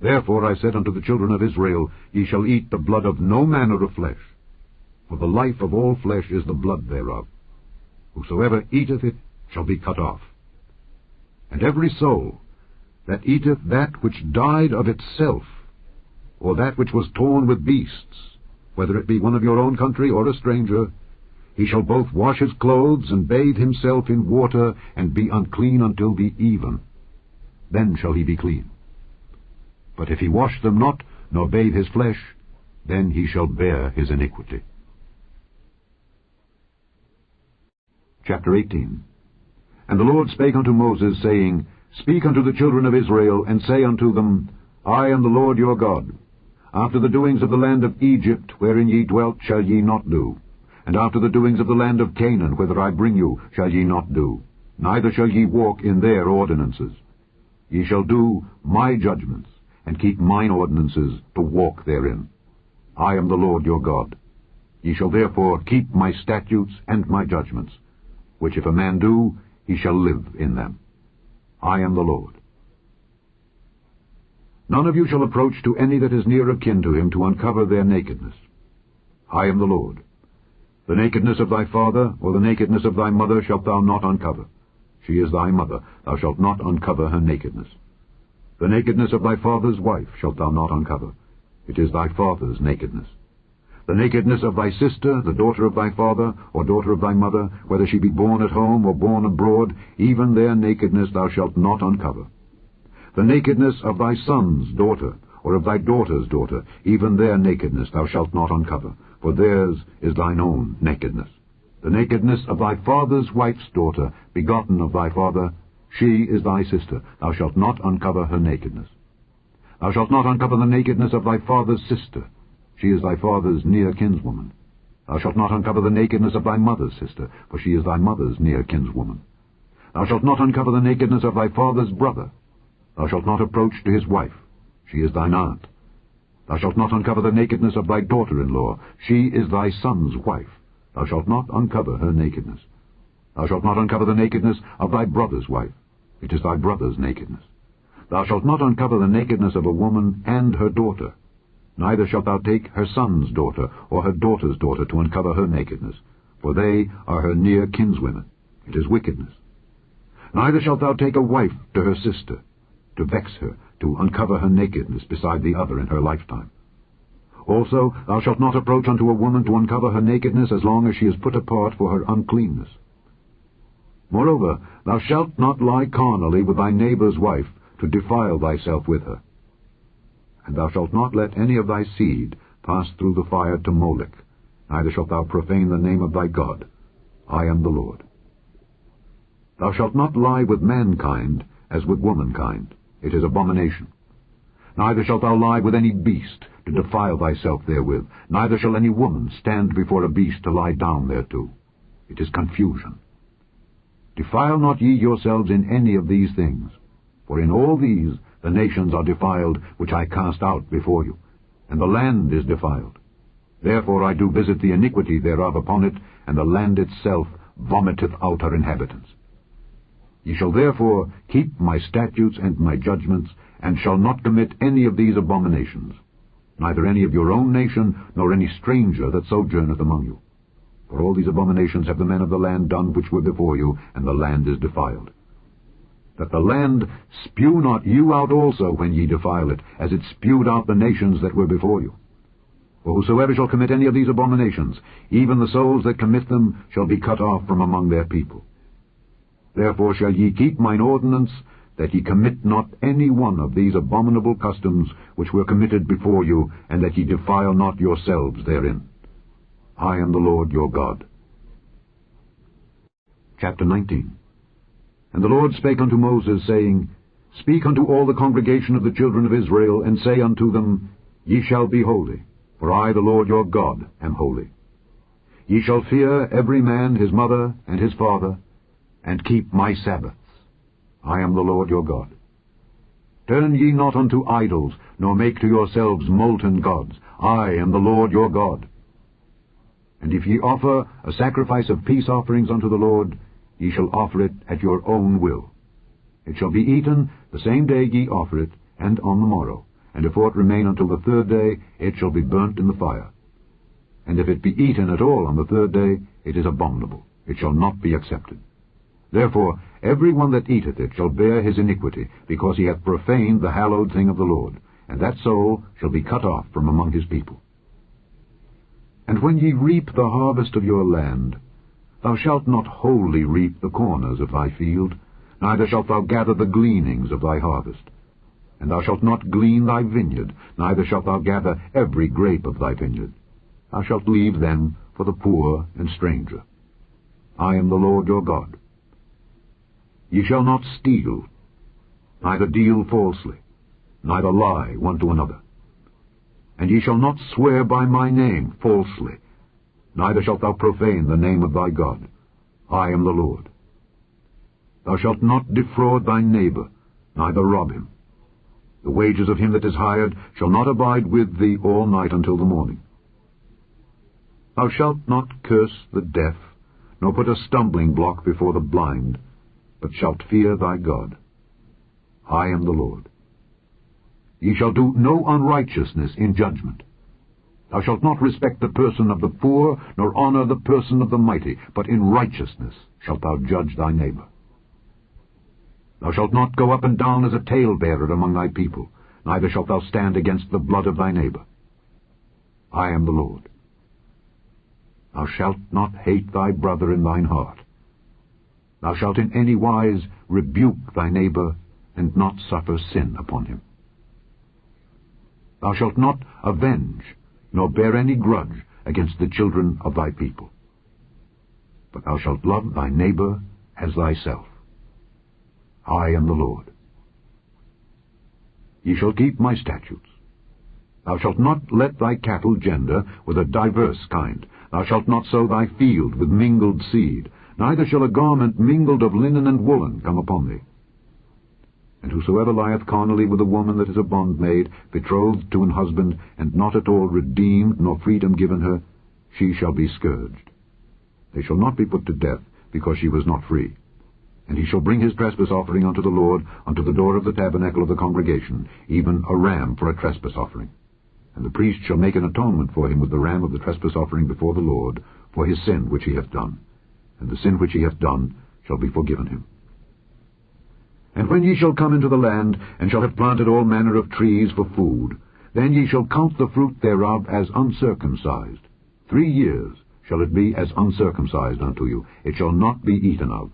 Therefore I said unto the children of Israel, Ye shall eat the blood of no manner of flesh, for the life of all flesh is the blood thereof. Whosoever eateth it shall be cut off. And every soul that eateth that which died of itself, or that which was torn with beasts, whether it be one of your own country or a stranger, he shall both wash his clothes and bathe himself in water, and be unclean until the even. Then shall he be clean. But if he wash them not, nor bathe his flesh, then he shall bear his iniquity. Chapter 18. And the Lord spake unto Moses, saying, Speak unto the children of Israel, and say unto them, I am the Lord your God. After the doings of the land of Egypt, wherein ye dwelt, shall ye not do. And after the doings of the land of Canaan, whither I bring you, shall ye not do. Neither shall ye walk in their ordinances. Ye shall do my judgments, and keep mine ordinances, to walk therein. I am the Lord your God. Ye shall therefore keep my statutes and my judgments, which if a man do, he shall live in them. I am the Lord. None of you shall approach to any that is near of kin to him, to uncover their nakedness. I am the Lord. The nakedness of thy father, or the nakedness of thy mother, shalt thou not uncover. She is thy mother. Thou shalt not uncover her nakedness. The nakedness of thy father's wife shalt thou not uncover. It is thy father's nakedness. The nakedness of thy sister, the daughter of thy father, or daughter of thy mother, whether she be born at home or born abroad, even their nakedness thou shalt not uncover. The nakedness of thy son's daughter, or of thy daughter's daughter, even their nakedness thou shalt not uncover, for theirs is thine own nakedness. The nakedness of thy father's wife's daughter, begotten of thy father, she is thy sister. Thou shalt not uncover her nakedness. Thou shalt not uncover the nakedness of thy father's sister. She is thy father's near kinswoman. Thou shalt not uncover the nakedness of thy mother's sister, for she is thy mother's near kinswoman. Thou shalt not uncover the nakedness of thy father's brother. Thou shalt not approach to his wife. She is thine aunt. Thou shalt not uncover the nakedness of thy daughter-in-law. She is thy son's wife. Thou shalt not uncover her nakedness. Thou shalt not uncover the nakedness of thy brother's wife. It is thy brother's nakedness. Thou shalt not uncover the nakedness of a woman and her daughter. Neither shalt thou take her son's daughter or her daughter's daughter to uncover her nakedness, for they are her near kinswomen. It is wickedness. Neither shalt thou take a wife to her sister, to vex her, to uncover her nakedness beside the other in her lifetime. Also thou shalt not approach unto a woman to uncover her nakedness as long as she is put apart for her uncleanness. Moreover, thou shalt not lie carnally with thy neighbor's wife, to defile thyself with her. And thou shalt not let any of thy seed pass through the fire to Molech, neither shalt thou profane the name of thy God. I am the Lord. Thou shalt not lie with mankind as with womankind. It is abomination. Neither shalt thou lie with any beast, to defile thyself therewith. Neither shall any woman stand before a beast to lie down thereto. It is confusion. Defile not ye yourselves in any of these things, for in all these the nations are defiled, which I cast out before you, and the land is defiled. Therefore I do visit the iniquity thereof upon it, and the land itself vomiteth out her inhabitants. Ye shall therefore keep my statutes and my judgments, and shall not commit any of these abominations, neither any of your own nation, nor any stranger that sojourneth among you. For all these abominations have the men of the land done which were before you, and the land is defiled. That the land spew not you out also when ye defile it, as it spewed out the nations that were before you. For whosoever shall commit any of these abominations, even the souls that commit them shall be cut off from among their people. Therefore shall ye keep mine ordinance, that ye commit not any one of these abominable customs which were committed before you, and that ye defile not yourselves therein. I am the Lord your God. Chapter 19. And the Lord spake unto Moses, saying, Speak unto all the congregation of the children of Israel, and say unto them, Ye shall be holy, for I, the Lord your God, am holy. Ye shall fear every man his mother and his father, and keep my Sabbaths. I am the Lord your God. Turn ye not unto idols, nor make to yourselves molten gods. I am the Lord your God. And if ye offer a sacrifice of peace offerings unto the Lord, ye shall offer it at your own will. It shall be eaten the same day ye offer it, and on the morrow. And if aught remain until the third day, it shall be burnt in the fire. And if it be eaten at all on the third day, it is abominable. It shall not be accepted. Therefore every one that eateth it shall bear his iniquity, because he hath profaned the hallowed thing of the Lord, and that soul shall be cut off from among his people. And when ye reap the harvest of your land, thou shalt not wholly reap the corners of thy field, neither shalt thou gather the gleanings of thy harvest. And thou shalt not glean thy vineyard, neither shalt thou gather every grape of thy vineyard. Thou shalt leave them for the poor and stranger. I am the Lord your God. Ye shall not steal, neither deal falsely, neither lie one to another. And ye shall not swear by my name falsely, neither shalt thou profane the name of thy God. I am the Lord. Thou shalt not defraud thy neighbor, neither rob him. The wages of him that is hired shall not abide with thee all night until the morning. Thou shalt not curse the deaf, nor put a stumbling block before the blind, but shalt fear thy God. I am the Lord. Ye shall do no unrighteousness in judgment. Thou shalt not respect the person of the poor, nor honor the person of the mighty, but in righteousness shalt thou judge thy neighbor. Thou shalt not go up and down as a talebearer among thy people, neither shalt thou stand against the blood of thy neighbor. I am the Lord. Thou shalt not hate thy brother in thine heart. Thou shalt in any wise rebuke thy neighbor, and not suffer sin upon him. Thou shalt not avenge, nor bear any grudge against the children of thy people. But thou shalt love thy neighbor as thyself. I am the Lord. Ye shall keep my statutes. Thou shalt not let thy cattle gender with a diverse kind. Thou shalt not sow thy field with mingled seed, neither shall a garment mingled of linen and woolen come upon thee. And whosoever lieth carnally with a woman that is a bondmaid, betrothed to an husband, and not at all redeemed, nor freedom given her, she shall be scourged. They shall not be put to death, because she was not free. And he shall bring his trespass offering unto the Lord, unto the door of the tabernacle of the congregation, even a ram for a trespass offering. And the priest shall make an atonement for him with the ram of the trespass offering before the Lord, for his sin which he hath done. And the sin which he hath done shall be forgiven him. And when ye shall come into the land, and shall have planted all manner of trees for food, then ye shall count the fruit thereof as uncircumcised. 3 years shall it be as uncircumcised unto you. It shall not be eaten of.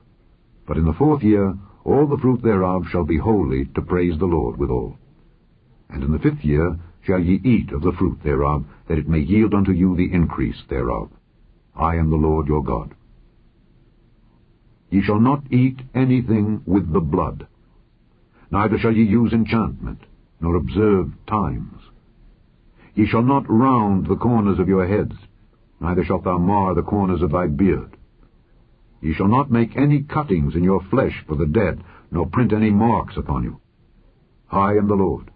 But in the 4th year all the fruit thereof shall be holy, to praise the Lord withal. And in the 5th year shall ye eat of the fruit thereof, that it may yield unto you the increase thereof. I am the Lord your God. Ye shall not eat anything with the blood. Neither shall ye use enchantment, nor observe times. Ye shall not round the corners of your heads, neither shalt thou mar the corners of thy beard. Ye shall not make any cuttings in your flesh for the dead, nor print any marks upon you. I am the Lord.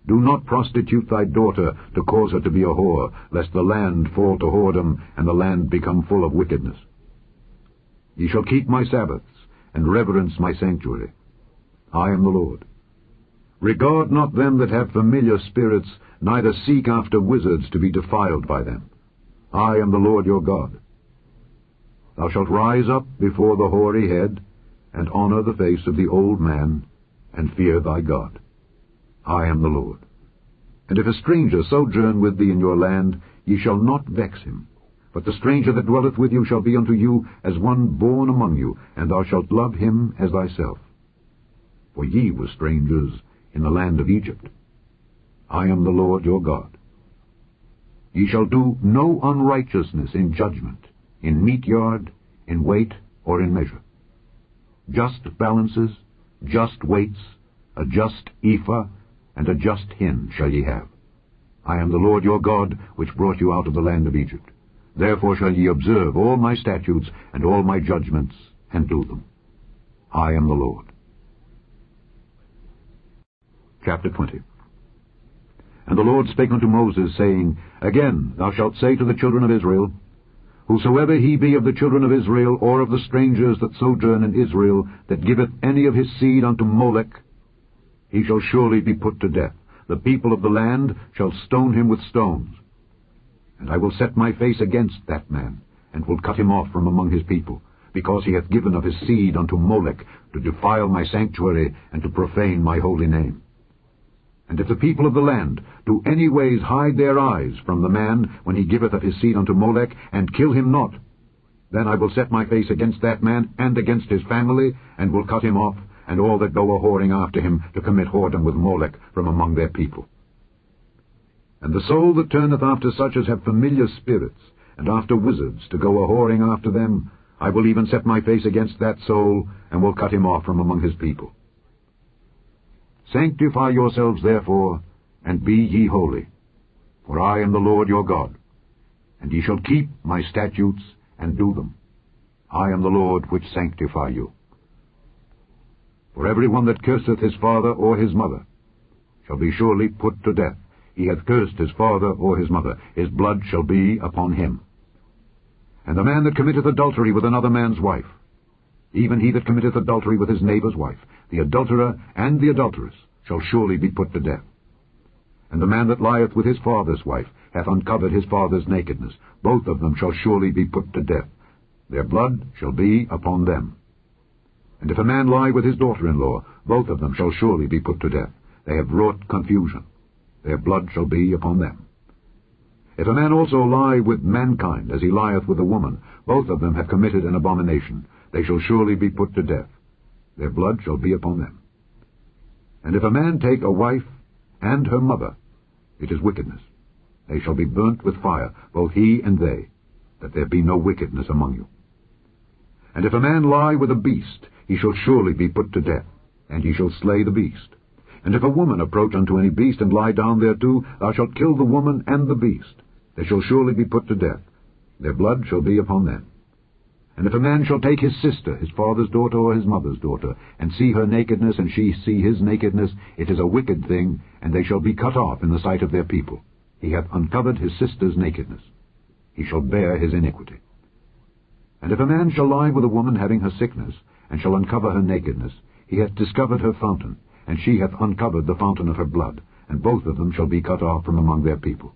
Do not prostitute thy daughter to cause her to be a whore, lest the land fall to whoredom, and the land become full of wickedness. Ye shall keep my Sabbaths, and reverence my sanctuary. I am the Lord. Regard not them that have familiar spirits, neither seek after wizards to be defiled by them. I am the Lord your God. Thou shalt rise up before the hoary head, and honor the face of the old man, and fear thy God. I am the Lord. And if a stranger sojourn with thee in your land, ye shall not vex him. But the stranger that dwelleth with you shall be unto you as one born among you, and thou shalt love him as thyself. For ye were strangers in the land of Egypt. I am the Lord your God. Ye shall do no unrighteousness in judgment, in meat yard, in weight, or in measure. Just balances, just weights, a just ephah, and a just hin shall ye have. I am the Lord your God, which brought you out of the land of Egypt. Therefore shall ye observe all my statutes and all my judgments, and do them. I am the Lord. Chapter 20. And the Lord spake unto Moses, saying, Again thou shalt say to the children of Israel, Whosoever he be of the children of Israel, or of the strangers that sojourn in Israel, that giveth any of his seed unto Molech, he shall surely be put to death. The people of the land shall stone him with stones. And I will set my face against that man, and will cut him off from among his people, because he hath given of his seed unto Molech, to defile my sanctuary, and to profane my holy name. And if the people of the land do any ways hide their eyes from the man when he giveth of his seed unto Molech, and kill him not, then I will set my face against that man and against his family, and will cut him off, and all that go a-whoring after him to commit whoredom with Molech from among their people. And the soul that turneth after such as have familiar spirits, and after wizards, to go a-whoring after them, I will even set my face against that soul, and will cut him off from among his people. Sanctify yourselves therefore, and be ye holy, for I am the Lord your God. And ye shall keep my statutes, and do them. I am the Lord which sanctify you. For every one that curseth his father or his mother shall be surely put to death. He hath cursed his father or his mother. His blood shall be upon him. And the man that committeth adultery with another man's wife, even he that committeth adultery with his neighbour's wife, the adulterer and the adulteress, shall surely be put to death. And the man that lieth with his father's wife hath uncovered his father's nakedness. Both of them shall surely be put to death. Their blood shall be upon them. And if a man lie with his daughter-in-law, both of them shall surely be put to death. They have wrought confusion. Their blood shall be upon them. If a man also lie with mankind, as he lieth with a woman, both of them have committed an abomination. They shall surely be put to death. Their blood shall be upon them. And if a man take a wife, and her mother, it is wickedness. They shall be burnt with fire, both he and they, that there be no wickedness among you. And if a man lie with a beast, he shall surely be put to death, and he shall slay the beast. And if a woman approach unto any beast, and lie down thereto, thou shalt kill the woman and the beast. They shall surely be put to death. Their blood shall be upon them. And if a man shall take his sister, his father's daughter or his mother's daughter, and see her nakedness, and she see his nakedness, it is a wicked thing, and they shall be cut off in the sight of their people. He hath uncovered his sister's nakedness. He shall bear his iniquity. And if a man shall lie with a woman having her sickness, and shall uncover her nakedness, he hath discovered her fountain, and she hath uncovered the fountain of her blood, and both of them shall be cut off from among their people.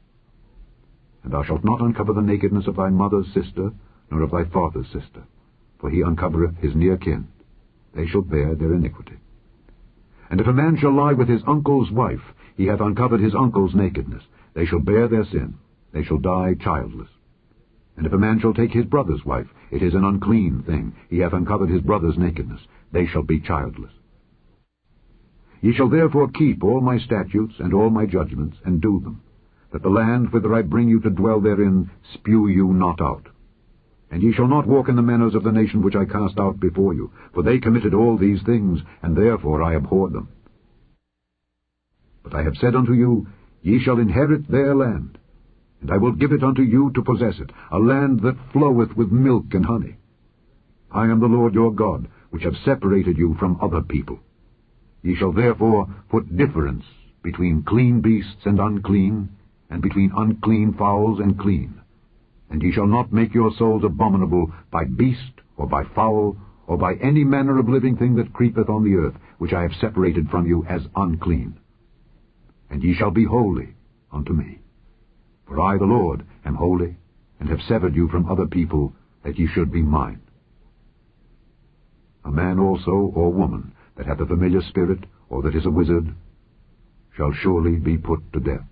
And thou shalt not uncover the nakedness of thy mother's sister, nor of thy father's sister, for he uncovereth his near kin. They shall bear their iniquity. And if a man shall lie with his uncle's wife, he hath uncovered his uncle's nakedness. They shall bear their sin. They shall die childless. And if a man shall take his brother's wife, it is an unclean thing. He hath uncovered his brother's nakedness. They shall be childless. Ye shall therefore keep all my statutes and all my judgments, and do them, that the land whither I bring you to dwell therein spew you not out. And ye shall not walk in the manners of the nation which I cast out before you, for they committed all these things, and therefore I abhorred them. But I have said unto you, Ye shall inherit their land, and I will give it unto you to possess it, a land that floweth with milk and honey. I am the Lord your God, which have separated you from other people. Ye shall therefore put difference between clean beasts and unclean, and between unclean fowls and clean. And ye shall not make your souls abominable by beast, or by fowl, or by any manner of living thing that creepeth on the earth, which I have separated from you as unclean. And ye shall be holy unto me. For I, the Lord, am holy, and have severed you from other people, that ye should be mine. A man also, or woman, that hath a familiar spirit, or that is a wizard, shall surely be put to death.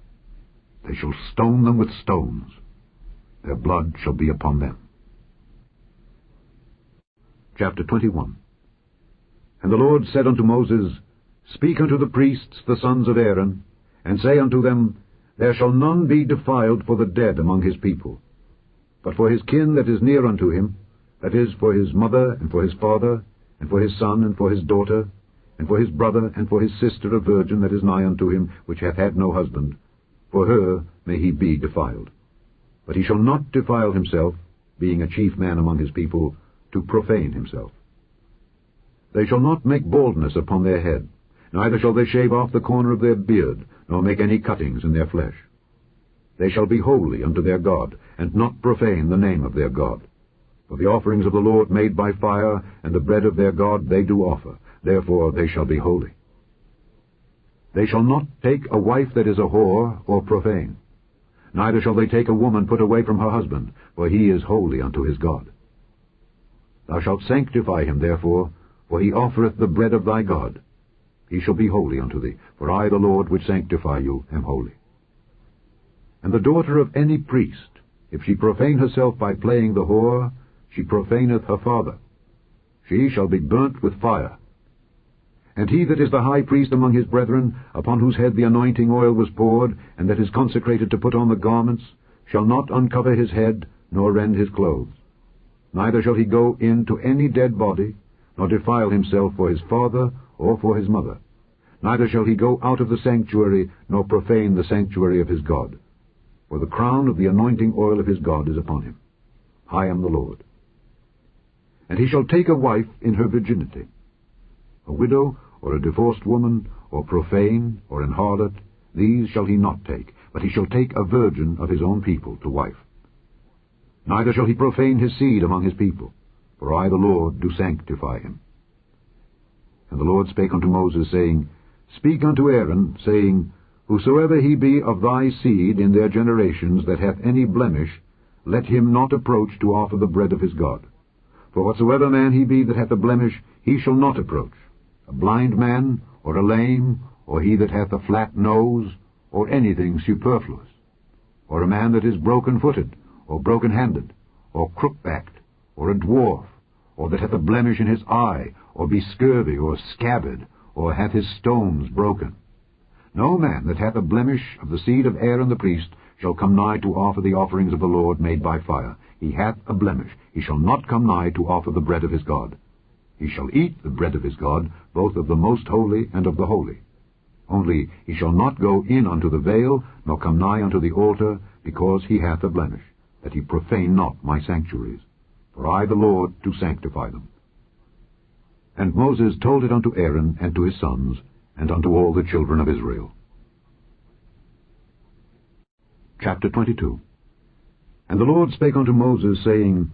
They shall stone them with stones. Their blood shall be upon them. Chapter 21. And the Lord said unto Moses, Speak unto the priests, the sons of Aaron, and say unto them, There shall none be defiled for the dead among his people, but for his kin that is near unto him, that is, for his mother, and for his father, and for his son, and for his daughter, and for his brother, and for his sister a virgin that is nigh unto him, which hath had no husband. For her may he be defiled. But he shall not defile himself, being a chief man among his people, to profane himself. They shall not make baldness upon their head, neither shall they shave off the corner of their beard, nor make any cuttings in their flesh. They shall be holy unto their God, and not profane the name of their God. For the offerings of the Lord made by fire, and the bread of their God they do offer, therefore they shall be holy. They shall not take a wife that is a whore, or profane. Neither shall they take a woman put away from her husband, for he is holy unto his God. Thou shalt sanctify him therefore, for he offereth the bread of thy God. He shall be holy unto thee, for I the Lord which sanctify you am holy. And the daughter of any priest, if she profane herself by playing the whore, she profaneth her father. She shall be burnt with fire. And he that is the high priest among his brethren, upon whose head the anointing oil was poured, and that is consecrated to put on the garments, shall not uncover his head, nor rend his clothes. Neither shall he go in to any dead body, nor defile himself for his father or for his mother. Neither shall he go out of the sanctuary, nor profane the sanctuary of his God. For the crown of the anointing oil of his God is upon him. I am the Lord. And he shall take a wife in her virginity. A widow, or a divorced woman, or profane, or an harlot, these shall he not take, but he shall take a virgin of his own people to wife. Neither shall he profane his seed among his people, for I the Lord do sanctify him. And the Lord spake unto Moses, saying, Speak unto Aaron, saying, Whosoever he be of thy seed in their generations that hath any blemish, let him not approach to offer the bread of his God. For whatsoever man he be that hath a blemish, he shall not approach. A blind man, or a lame, or he that hath a flat nose, or anything superfluous, or a man that is broken-footed, or broken-handed, or crook-backed, or a dwarf, or that hath a blemish in his eye, or be scurvy, or scabbard, or hath his stones broken. No man that hath a blemish of the seed of Aaron the priest shall come nigh to offer the offerings of the Lord made by fire. He hath a blemish. He shall not come nigh to offer the bread of his God. He shall eat the bread of his God, both of the most holy and of the holy. Only he shall not go in unto the veil, nor come nigh unto the altar, because he hath a blemish, that he profane not my sanctuaries. For I, the Lord, do sanctify them. And Moses told it unto Aaron and to his sons, and unto all the children of Israel. Chapter 22. And the Lord spake unto Moses, saying,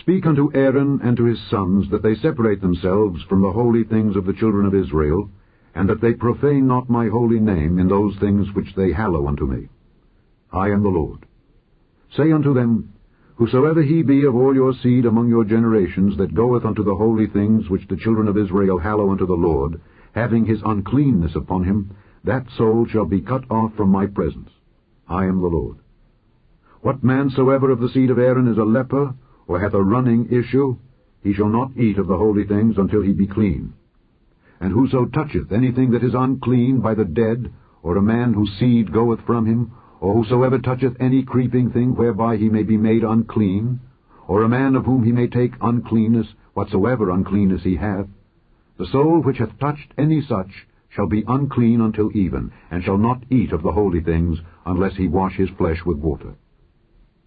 Speak unto Aaron and to his sons, that they separate themselves from the holy things of the children of Israel, and that they profane not my holy name in those things which they hallow unto me. I am the Lord. Say unto them, Whosoever he be of all your seed among your generations, that goeth unto the holy things which the children of Israel hallow unto the Lord, having his uncleanness upon him, that soul shall be cut off from my presence. I am the Lord. What man soever of the seed of Aaron is a leper, or hath a running issue, he shall not eat of the holy things until he be clean. And whoso toucheth anything that is unclean by the dead, or a man whose seed goeth from him, or whosoever toucheth any creeping thing whereby he may be made unclean, or a man of whom he may take uncleanness, whatsoever uncleanness he hath, the soul which hath touched any such shall be unclean until even, and shall not eat of the holy things, unless he wash his flesh with water.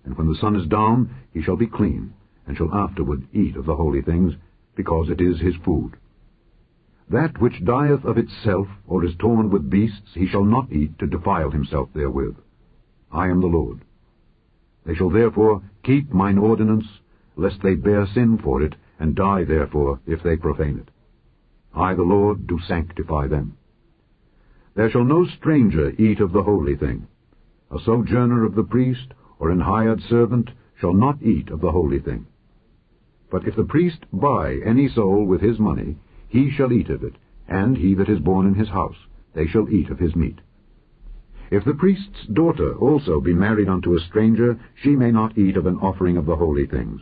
And when the sun is down, he shall be clean, and shall afterward eat of the holy things, because it is his food. That which dieth of itself, or is torn with beasts, he shall not eat to defile himself therewith. I am the Lord. They shall therefore keep mine ordinance, lest they bear sin for it, and die therefore, if they profane it. I, the Lord, do sanctify them. There shall no stranger eat of the holy thing. A sojourner of the priest, or an hired servant, shall not eat of the holy thing. But if the priest buy any soul with his money, he shall eat of it, and he that is born in his house, they shall eat of his meat. If the priest's daughter also be married unto a stranger, she may not eat of an offering of the holy things.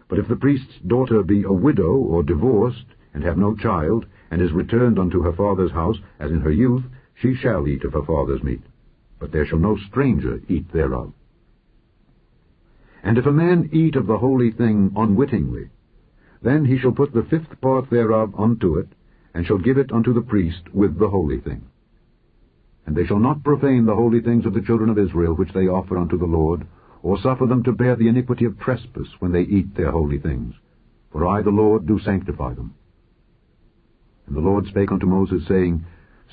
But if the priest's daughter be a widow or divorced, and have no child, and is returned unto her father's house, as in her youth, she shall eat of her father's meat. But there shall no stranger eat thereof. And if a man eat of the holy thing unwittingly, then he shall put the fifth part thereof unto it, and shall give it unto the priest with the holy thing. And they shall not profane the holy things of the children of Israel, which they offer unto the Lord, or suffer them to bear the iniquity of trespass when they eat their holy things. For I, the Lord, do sanctify them. And the Lord spake unto Moses, saying,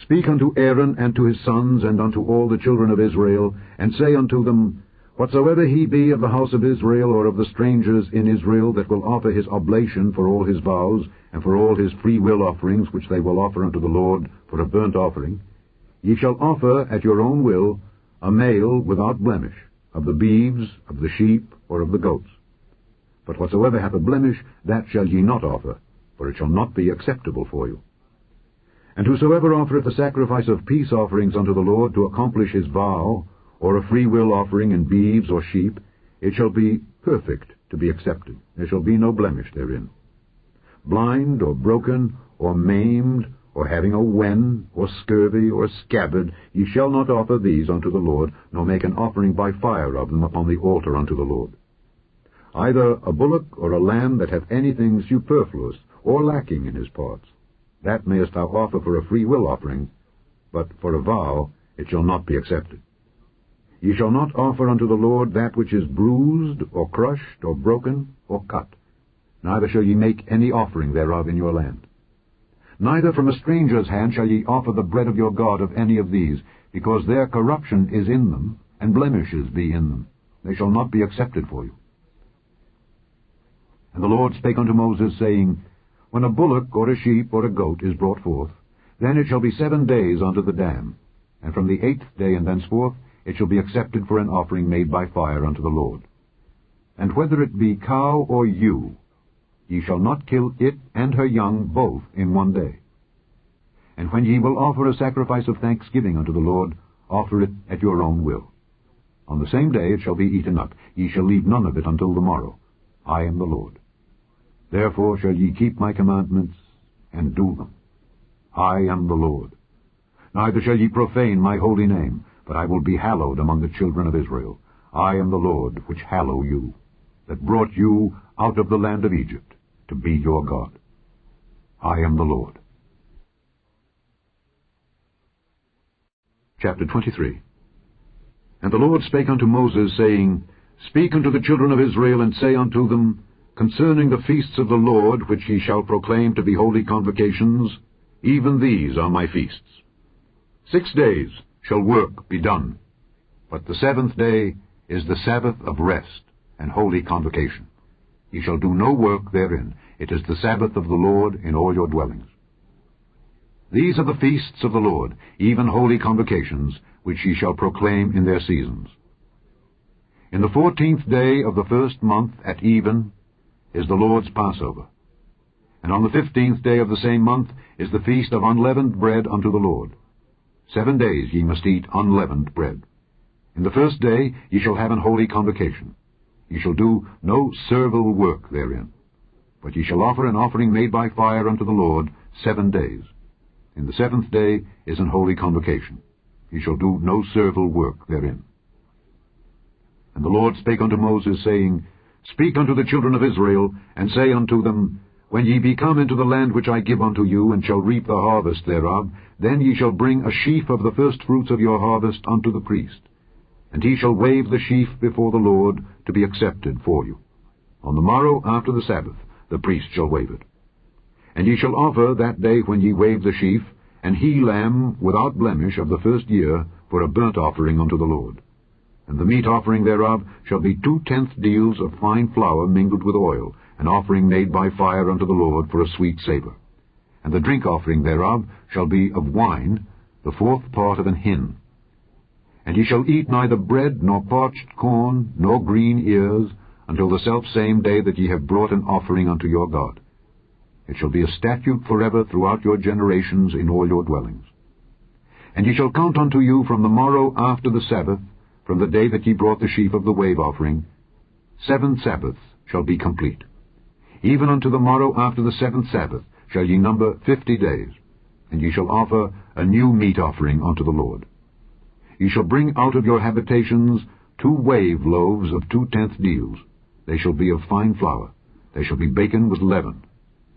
Speak unto Aaron and to his sons, and unto all the children of Israel, and say unto them, Whatsoever he be of the house of Israel, or of the strangers in Israel, that will offer his oblation for all his vows, and for all his freewill offerings, which they will offer unto the Lord for a burnt offering, ye shall offer at your own will a male without blemish, of the beeves, of the sheep, or of the goats. But whatsoever hath a blemish, that shall ye not offer, for it shall not be acceptable for you. And whosoever offereth a sacrifice of peace offerings unto the Lord to accomplish his vow, or a freewill offering in beeves or sheep, it shall be perfect to be accepted. There shall be no blemish therein. Blind, or broken, or maimed, or having a wen, or scurvy, or scabbard, ye shall not offer these unto the Lord, nor make an offering by fire of them upon the altar unto the Lord. Either a bullock or a lamb that hath anything superfluous, or lacking in his parts, that mayest thou offer for a freewill offering, but for a vow it shall not be accepted. Ye shall not offer unto the Lord that which is bruised, or crushed, or broken, or cut. Neither shall ye make any offering thereof in your land. Neither from a stranger's hand shall ye offer the bread of your God of any of these, because their corruption is in them, and blemishes be in them. They shall not be accepted for you. And the Lord spake unto Moses, saying, When a bullock, or a sheep, or a goat is brought forth, then it shall be 7 days unto the dam, and from the 8th day and thenceforth it shall be accepted for an offering made by fire unto the Lord. And whether it be cow or ewe, ye shall not kill it and her young both in 1 day. And when ye will offer a sacrifice of thanksgiving unto the Lord, offer it at your own will. On the same day it shall be eaten up. Ye shall leave none of it until the morrow. I am the Lord. Therefore shall ye keep my commandments, and do them. I am the Lord. Neither shall ye profane my holy name, but I will be hallowed among the children of Israel. I am the Lord, which hallow you, that brought you out of the land of Egypt, to be your God. I am the Lord. Chapter 23. And the Lord spake unto Moses, saying, Speak unto the children of Israel, and say unto them, Concerning the feasts of the Lord, which ye shall proclaim to be holy convocations, even these are my feasts. 6 days shall work be done, but the 7th day is the Sabbath of rest and holy convocation. Ye shall do no work therein. It is the Sabbath of the Lord in all your dwellings. These are the feasts of the Lord, even holy convocations, which ye shall proclaim in their seasons. In the 14th day of the 1st month at even is the Lord's Passover. And on the 15th day of the same month is the feast of unleavened bread unto the Lord. 7 days ye must eat unleavened bread. In the 1st day ye shall have an holy convocation. Ye shall do no servile work therein, but ye shall offer an offering made by fire unto the Lord 7 days. In the 7th day is an holy convocation. Ye shall do no servile work therein. And the Lord spake unto Moses, saying, Speak unto the children of Israel, and say unto them, When ye be come into the land which I give unto you, and shall reap the harvest thereof, then ye shall bring a sheaf of the firstfruits of your harvest unto the priest. And he shall wave the sheaf before the Lord, to be accepted for you. On the morrow after the Sabbath the priest shall wave it. And ye shall offer that day when ye wave the sheaf an he-lamb without blemish of the 1st year for a burnt offering unto the Lord. And the meat offering thereof shall be 2/10 deals of fine flour mingled with oil, an offering made by fire unto the Lord for a sweet savour. And the drink offering thereof shall be of wine, the 4th part of an hin. And ye shall eat neither bread, nor parched corn, nor green ears, until the selfsame day that ye have brought an offering unto your God. It shall be a statute forever throughout your generations in all your dwellings. And ye shall count unto you from the morrow after the Sabbath, from the day that ye brought the sheaf of the wave offering, 7 Sabbaths shall be complete. Even unto the morrow after the 7th Sabbath shall ye number 50 days, and ye shall offer a new meat offering unto the Lord. Ye shall bring out of your habitations 2 wave loaves of 2/10 deals. They shall be of fine flour. They shall be baken with leaven.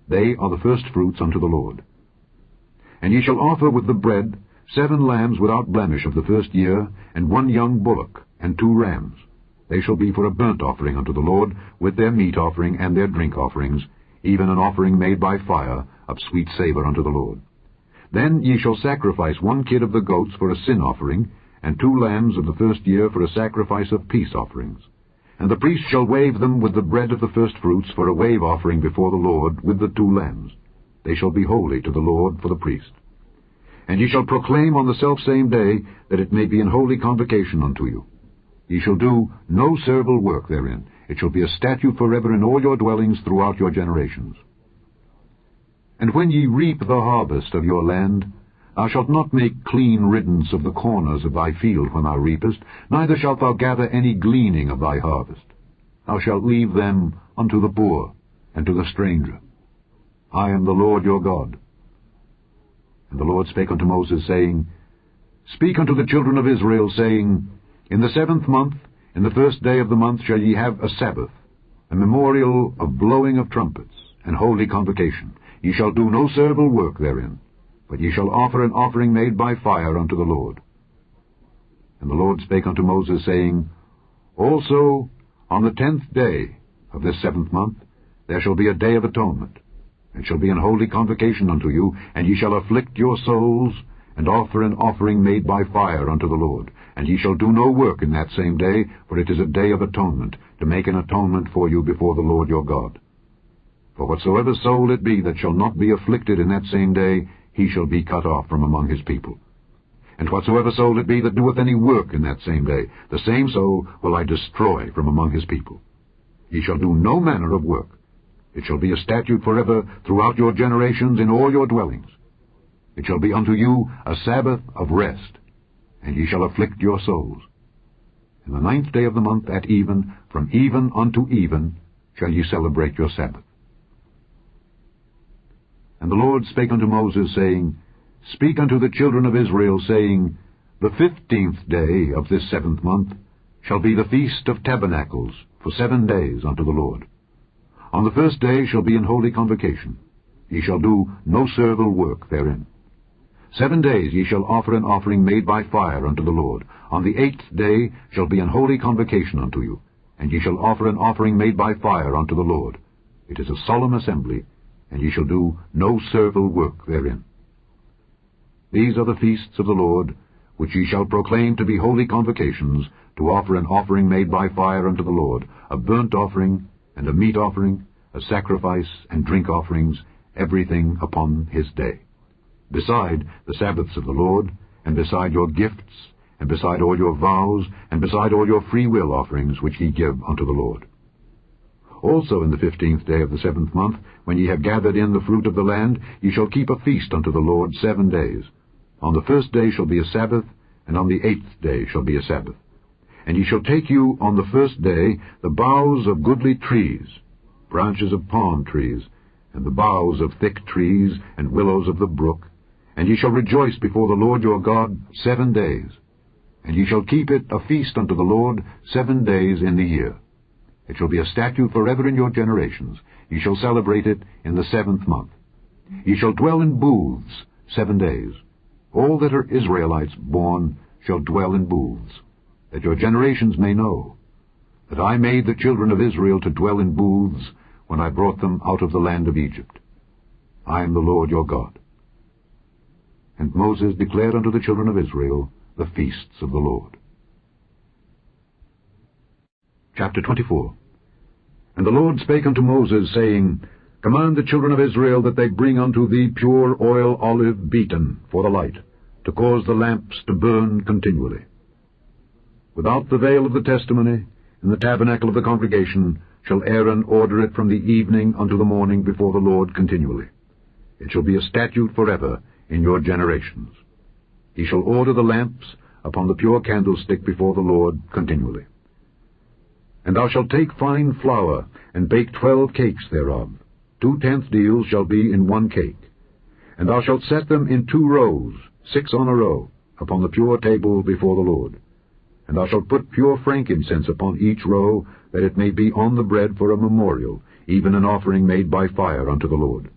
They are the firstfruits unto the Lord. And ye shall offer with the bread 7 lambs without blemish of the 1st year, and 1 young bullock, and 2 rams. They shall be for a burnt offering unto the Lord, with their meat offering and their drink offerings, even an offering made by fire of sweet savour unto the Lord. Then ye shall sacrifice 1 kid of the goats for a sin offering, and 2 lambs of the 1st year for a sacrifice of peace offerings. And the priest shall wave them with the bread of the firstfruits for a wave offering before the Lord with the 2 lambs. They shall be holy to the Lord for the priest. And ye shall proclaim on the selfsame day, that it may be an holy convocation unto you. Ye shall do no servile work therein. It shall be a statute forever in all your dwellings throughout your generations. And when ye reap the harvest of your land, thou shalt not make clean riddance of the corners of thy field when thou reapest, neither shalt thou gather any gleaning of thy harvest. Thou shalt leave them unto the poor and to the stranger. I am the Lord your God. And the Lord spake unto Moses, saying, Speak unto the children of Israel, saying, In the 7th month, in the 1st day of the month, shall ye have a Sabbath, a memorial of blowing of trumpets, and holy convocation. Ye shall do no servile work therein, but ye shall offer an offering made by fire unto the Lord. And the Lord spake unto Moses, saying, Also on the 10th day of this 7th month there shall be a day of atonement. It shall be an holy convocation unto you, and ye shall afflict your souls, and offer an offering made by fire unto the Lord. And ye shall do no work in that same day, for it is a day of atonement, to make an atonement for you before the Lord your God. For whatsoever soul it be that shall not be afflicted in that same day, he shall be cut off from among his people. And whatsoever soul it be that doeth any work in that same day, the same soul will I destroy from among his people. Ye shall do no manner of work. It shall be a statute forever throughout your generations in all your dwellings. It shall be unto you a Sabbath of rest, and ye shall afflict your souls. In the 9th day of the month at even, from even unto even, shall ye celebrate your Sabbath. And the Lord spake unto Moses, saying, Speak unto the children of Israel, saying, The 15th day of this 7th month shall be the Feast of Tabernacles for 7 days unto the Lord. On the 1st day shall be an holy convocation. Ye shall do no servile work therein. 7 days ye shall offer an offering made by fire unto the Lord. On the 8th day shall be an holy convocation unto you, and ye shall offer an offering made by fire unto the Lord. It is a solemn assembly, and ye shall do no servile work therein. These are the feasts of the Lord, which ye shall proclaim to be holy convocations, to offer an offering made by fire unto the Lord, a burnt offering, and a meat offering, a sacrifice, and drink offerings, everything upon his day. Beside the Sabbaths of the Lord, and beside your gifts, and beside all your vows, and beside all your free will offerings which ye give unto the Lord. Also in the 15th day of the 7th month, when ye have gathered in the fruit of the land, ye shall keep a feast unto the Lord 7 days. On the 1st day shall be a Sabbath, and on the 8th day shall be a Sabbath. And ye shall take you on the 1st day the boughs of goodly trees, branches of palm trees, and the boughs of thick trees, and willows of the brook, and ye shall rejoice before the Lord your God 7 days. And ye shall keep it a feast unto the Lord 7 days in the year. It shall be a statute forever in your generations. Ye shall celebrate it in the 7th month. Ye shall dwell in booths 7 days. All that are Israelites born shall dwell in booths, that your generations may know that I made the children of Israel to dwell in booths when I brought them out of the land of Egypt. I am the Lord your God. And Moses declared unto the children of Israel the feasts of the Lord. Chapter 24. And the Lord spake unto Moses, saying, Command the children of Israel that they bring unto thee pure oil olive beaten for the light, to cause the lamps to burn continually. Without the veil of the testimony, in the tabernacle of the congregation, shall Aaron order it from the evening unto the morning before the Lord continually. It shall be a statute forever in your generations. He shall order the lamps upon the pure candlestick before the Lord continually. And thou shalt take fine flour, and bake 12 cakes thereof. 2/10 deals shall be in 1 cake. And thou shalt set them in 2 rows, 6 on a row, upon the pure table before the Lord. And thou shalt put pure frankincense upon each row, that it may be on the bread for a memorial, even an offering made by fire unto the Lord.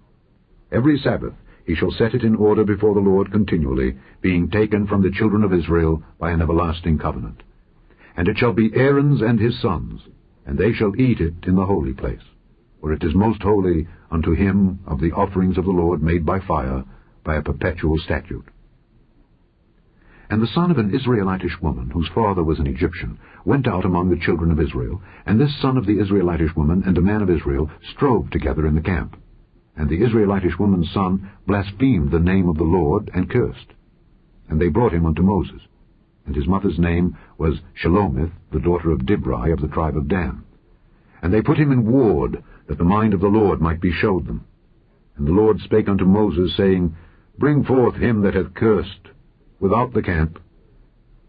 Every Sabbath he shall set it in order before the Lord continually, being taken from the children of Israel by an everlasting covenant. And it shall be Aaron's and his sons, and they shall eat it in the holy place, for it is most holy unto him of the offerings of the Lord made by fire, by a perpetual statute. And the son of an Israelitish woman, whose father was an Egyptian, went out among the children of Israel, and this son of the Israelitish woman and a man of Israel strove together in the camp. And the Israelitish woman's son blasphemed the name of the Lord, and cursed. And they brought him unto Moses. And his mother's name was Shelomith, the daughter of Dibri of the tribe of Dan. And they put him in ward, that the mind of the Lord might be showed them. And the Lord spake unto Moses, saying, Bring forth him that hath cursed without the camp,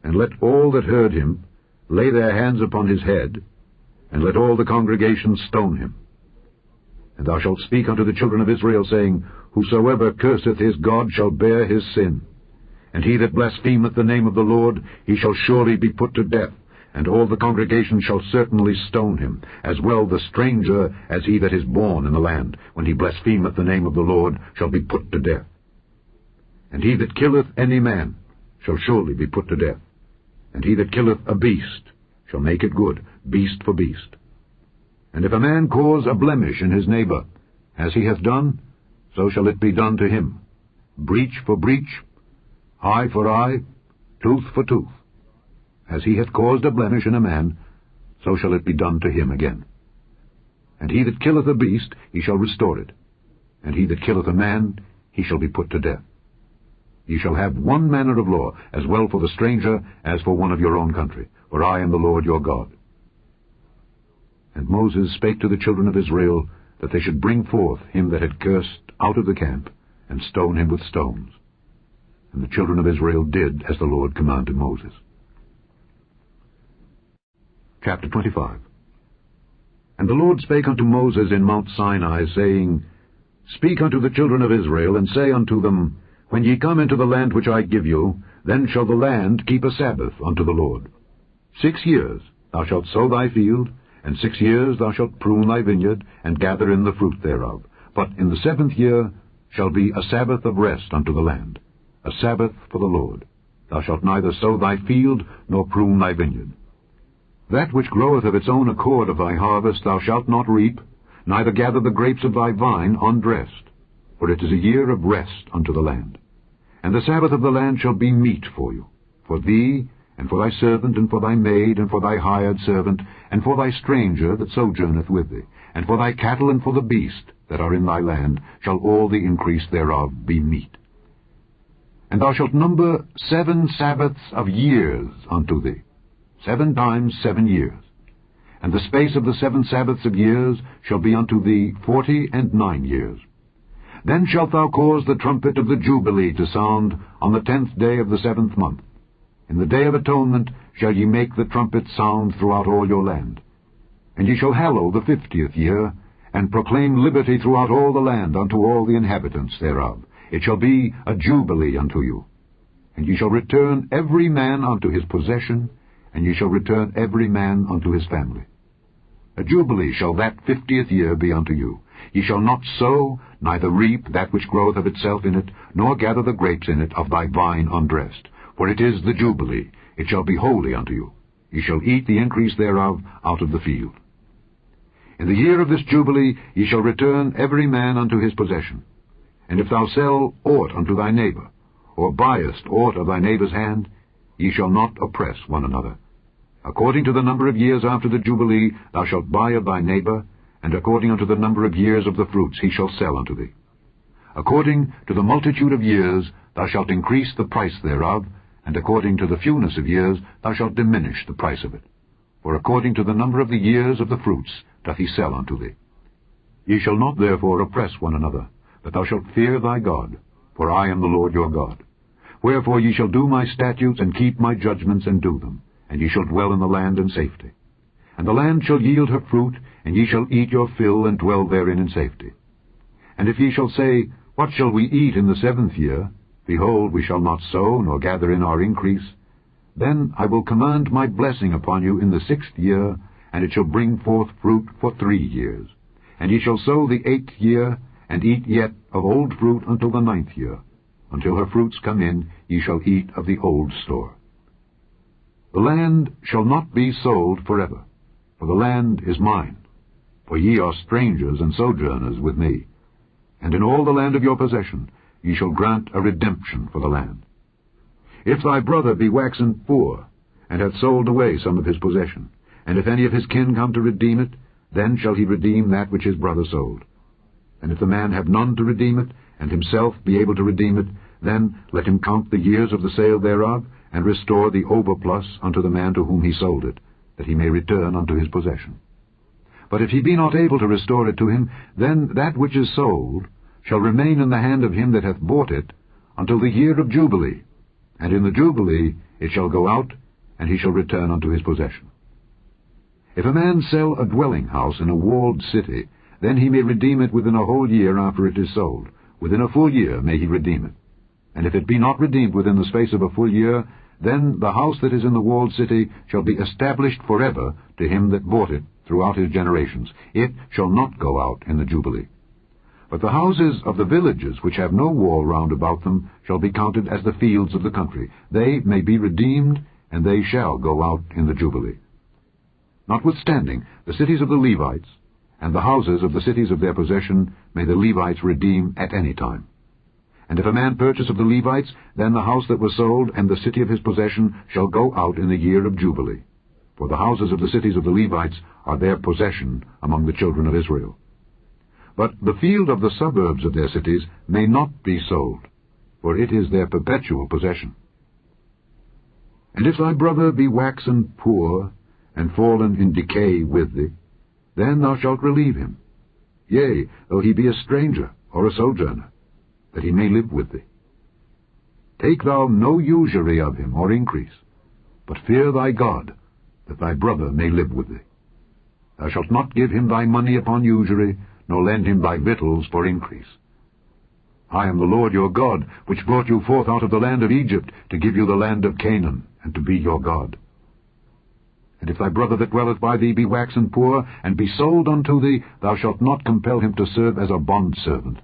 and let all that heard him lay their hands upon his head, and let all the congregation stone him. And thou shalt speak unto the children of Israel, saying, Whosoever curseth his God shall bear his sin. And he that blasphemeth the name of the Lord, he shall surely be put to death, and all the congregation shall certainly stone him, as well the stranger as he that is born in the land, when he blasphemeth the name of the Lord, shall be put to death. And he that killeth any man shall surely be put to death. And he that killeth a beast shall make it good, beast for beast. And if a man cause a blemish in his neighbor, as he hath done, so shall it be done to him. Breach for breach, eye for eye, tooth for tooth. As he hath caused a blemish in a man, so shall it be done to him again. And he that killeth a beast, he shall restore it. And he that killeth a man, he shall be put to death. Ye shall have one manner of law, as well for the stranger as for one of your own country, for I am the Lord your God. And Moses spake to the children of Israel, that they should bring forth him that had cursed out of the camp, and stone him with stones. And the children of Israel did as the Lord commanded Moses. Chapter 25. And the Lord spake unto Moses in Mount Sinai, saying, Speak unto the children of Israel, and say unto them, When ye come into the land which I give you, then shall the land keep a Sabbath unto the Lord. 6 years thou shalt sow thy field, and 6 years thou shalt prune thy vineyard, and gather in the fruit thereof. But in the 7th year shall be a Sabbath of rest unto the land, a Sabbath for the Lord. Thou shalt neither sow thy field, nor prune thy vineyard. That which groweth of its own accord of thy harvest thou shalt not reap, neither gather the grapes of thy vine undressed, for it is a year of rest unto the land. And the Sabbath of the land shall be meat for you, for thee, and for thy servant, and for thy maid, and for thy hired servant, and for thy stranger that sojourneth with thee, and for thy cattle, and for the beast that are in thy land, shall all the increase thereof be meat. And thou shalt number 7 Sabbaths of years unto thee, 7 times 7 years. And the space of the 7 Sabbaths of years shall be unto thee 49 years. Then shalt thou cause the trumpet of the Jubilee to sound on the 10th day of the 7th month. In the day of atonement shall ye make the trumpet sound throughout all your land. And ye shall hallow the 50th year, and proclaim liberty throughout all the land unto all the inhabitants thereof. It shall be a jubilee unto you. And ye shall return every man unto his possession, and ye shall return every man unto his family. A jubilee shall that 50th year be unto you. Ye shall not sow, neither reap that which groweth of itself in it, nor gather the grapes in it of thy vine undressed. For it is the jubilee, it shall be holy unto you. Ye shall eat the increase thereof out of the field. In the year of this jubilee ye shall return every man unto his possession. And if thou sell aught unto thy neighbor, or buyest aught of thy neighbor's hand, ye shall not oppress one another. According to the number of years after the Jubilee thou shalt buy of thy neighbor, and according unto the number of years of the fruits he shall sell unto thee. According to the multitude of years thou shalt increase the price thereof, and according to the fewness of years thou shalt diminish the price of it. For according to the number of the years of the fruits doth he sell unto thee. Ye shall not therefore oppress one another, but thou shalt fear thy God, for I am the Lord your God. Wherefore ye shall do my statutes, and keep my judgments, and do them, and ye shall dwell in the land in safety. And the land shall yield her fruit, and ye shall eat your fill, and dwell therein in safety. And if ye shall say, What shall we eat in the 7th year? Behold, we shall not sow, nor gather in our increase. Then I will command my blessing upon you in the 6th year, and it shall bring forth fruit for 3 years. And ye shall sow the 8th year, and eat yet of old fruit until the 9th year. Until her fruits come in, ye shall eat of the old store. The land shall not be sold forever, for the land is mine. For ye are strangers and sojourners with me. And in all the land of your possession ye shall grant a redemption for the land. If thy brother be waxen poor, and hath sold away some of his possession, and if any of his kin come to redeem it, then shall he redeem that which his brother sold. And if the man have none to redeem it, and himself be able to redeem it, then let him count the years of the sale thereof, and restore the overplus unto the man to whom he sold it, that he may return unto his possession. But if he be not able to restore it to him, then that which is sold shall remain in the hand of him that hath bought it until the year of Jubilee, and in the Jubilee it shall go out, and he shall return unto his possession. If a man sell a dwelling house in a walled city, then he may redeem it within a whole year after it is sold. Within a full year may he redeem it. And if it be not redeemed within the space of a full year, then the house that is in the walled city shall be established forever to him that bought it throughout his generations. It shall not go out in the Jubilee. But the houses of the villages which have no wall round about them shall be counted as the fields of the country. They may be redeemed, and they shall go out in the Jubilee. Notwithstanding, the cities of the Levites, and the houses of the cities of their possession, may the Levites redeem at any time. And if a man purchase of the Levites, then the house that was sold and the city of his possession shall go out in the year of Jubilee. For the houses of the cities of the Levites are their possession among the children of Israel. But the field of the suburbs of their cities may not be sold, for it is their perpetual possession. And if thy brother be waxen poor, and fallen in decay with thee, then thou shalt relieve him, yea, though he be a stranger or a sojourner, that he may live with thee. Take thou no usury of him or increase, but fear thy God, that thy brother may live with thee. Thou shalt not give him thy money upon usury, nor lend him thy victuals for increase. I am the Lord your God, which brought you forth out of the land of Egypt, to give you the land of Canaan, and to be your God. And if thy brother that dwelleth by thee be waxen poor, and be sold unto thee, thou shalt not compel him to serve as a bondservant,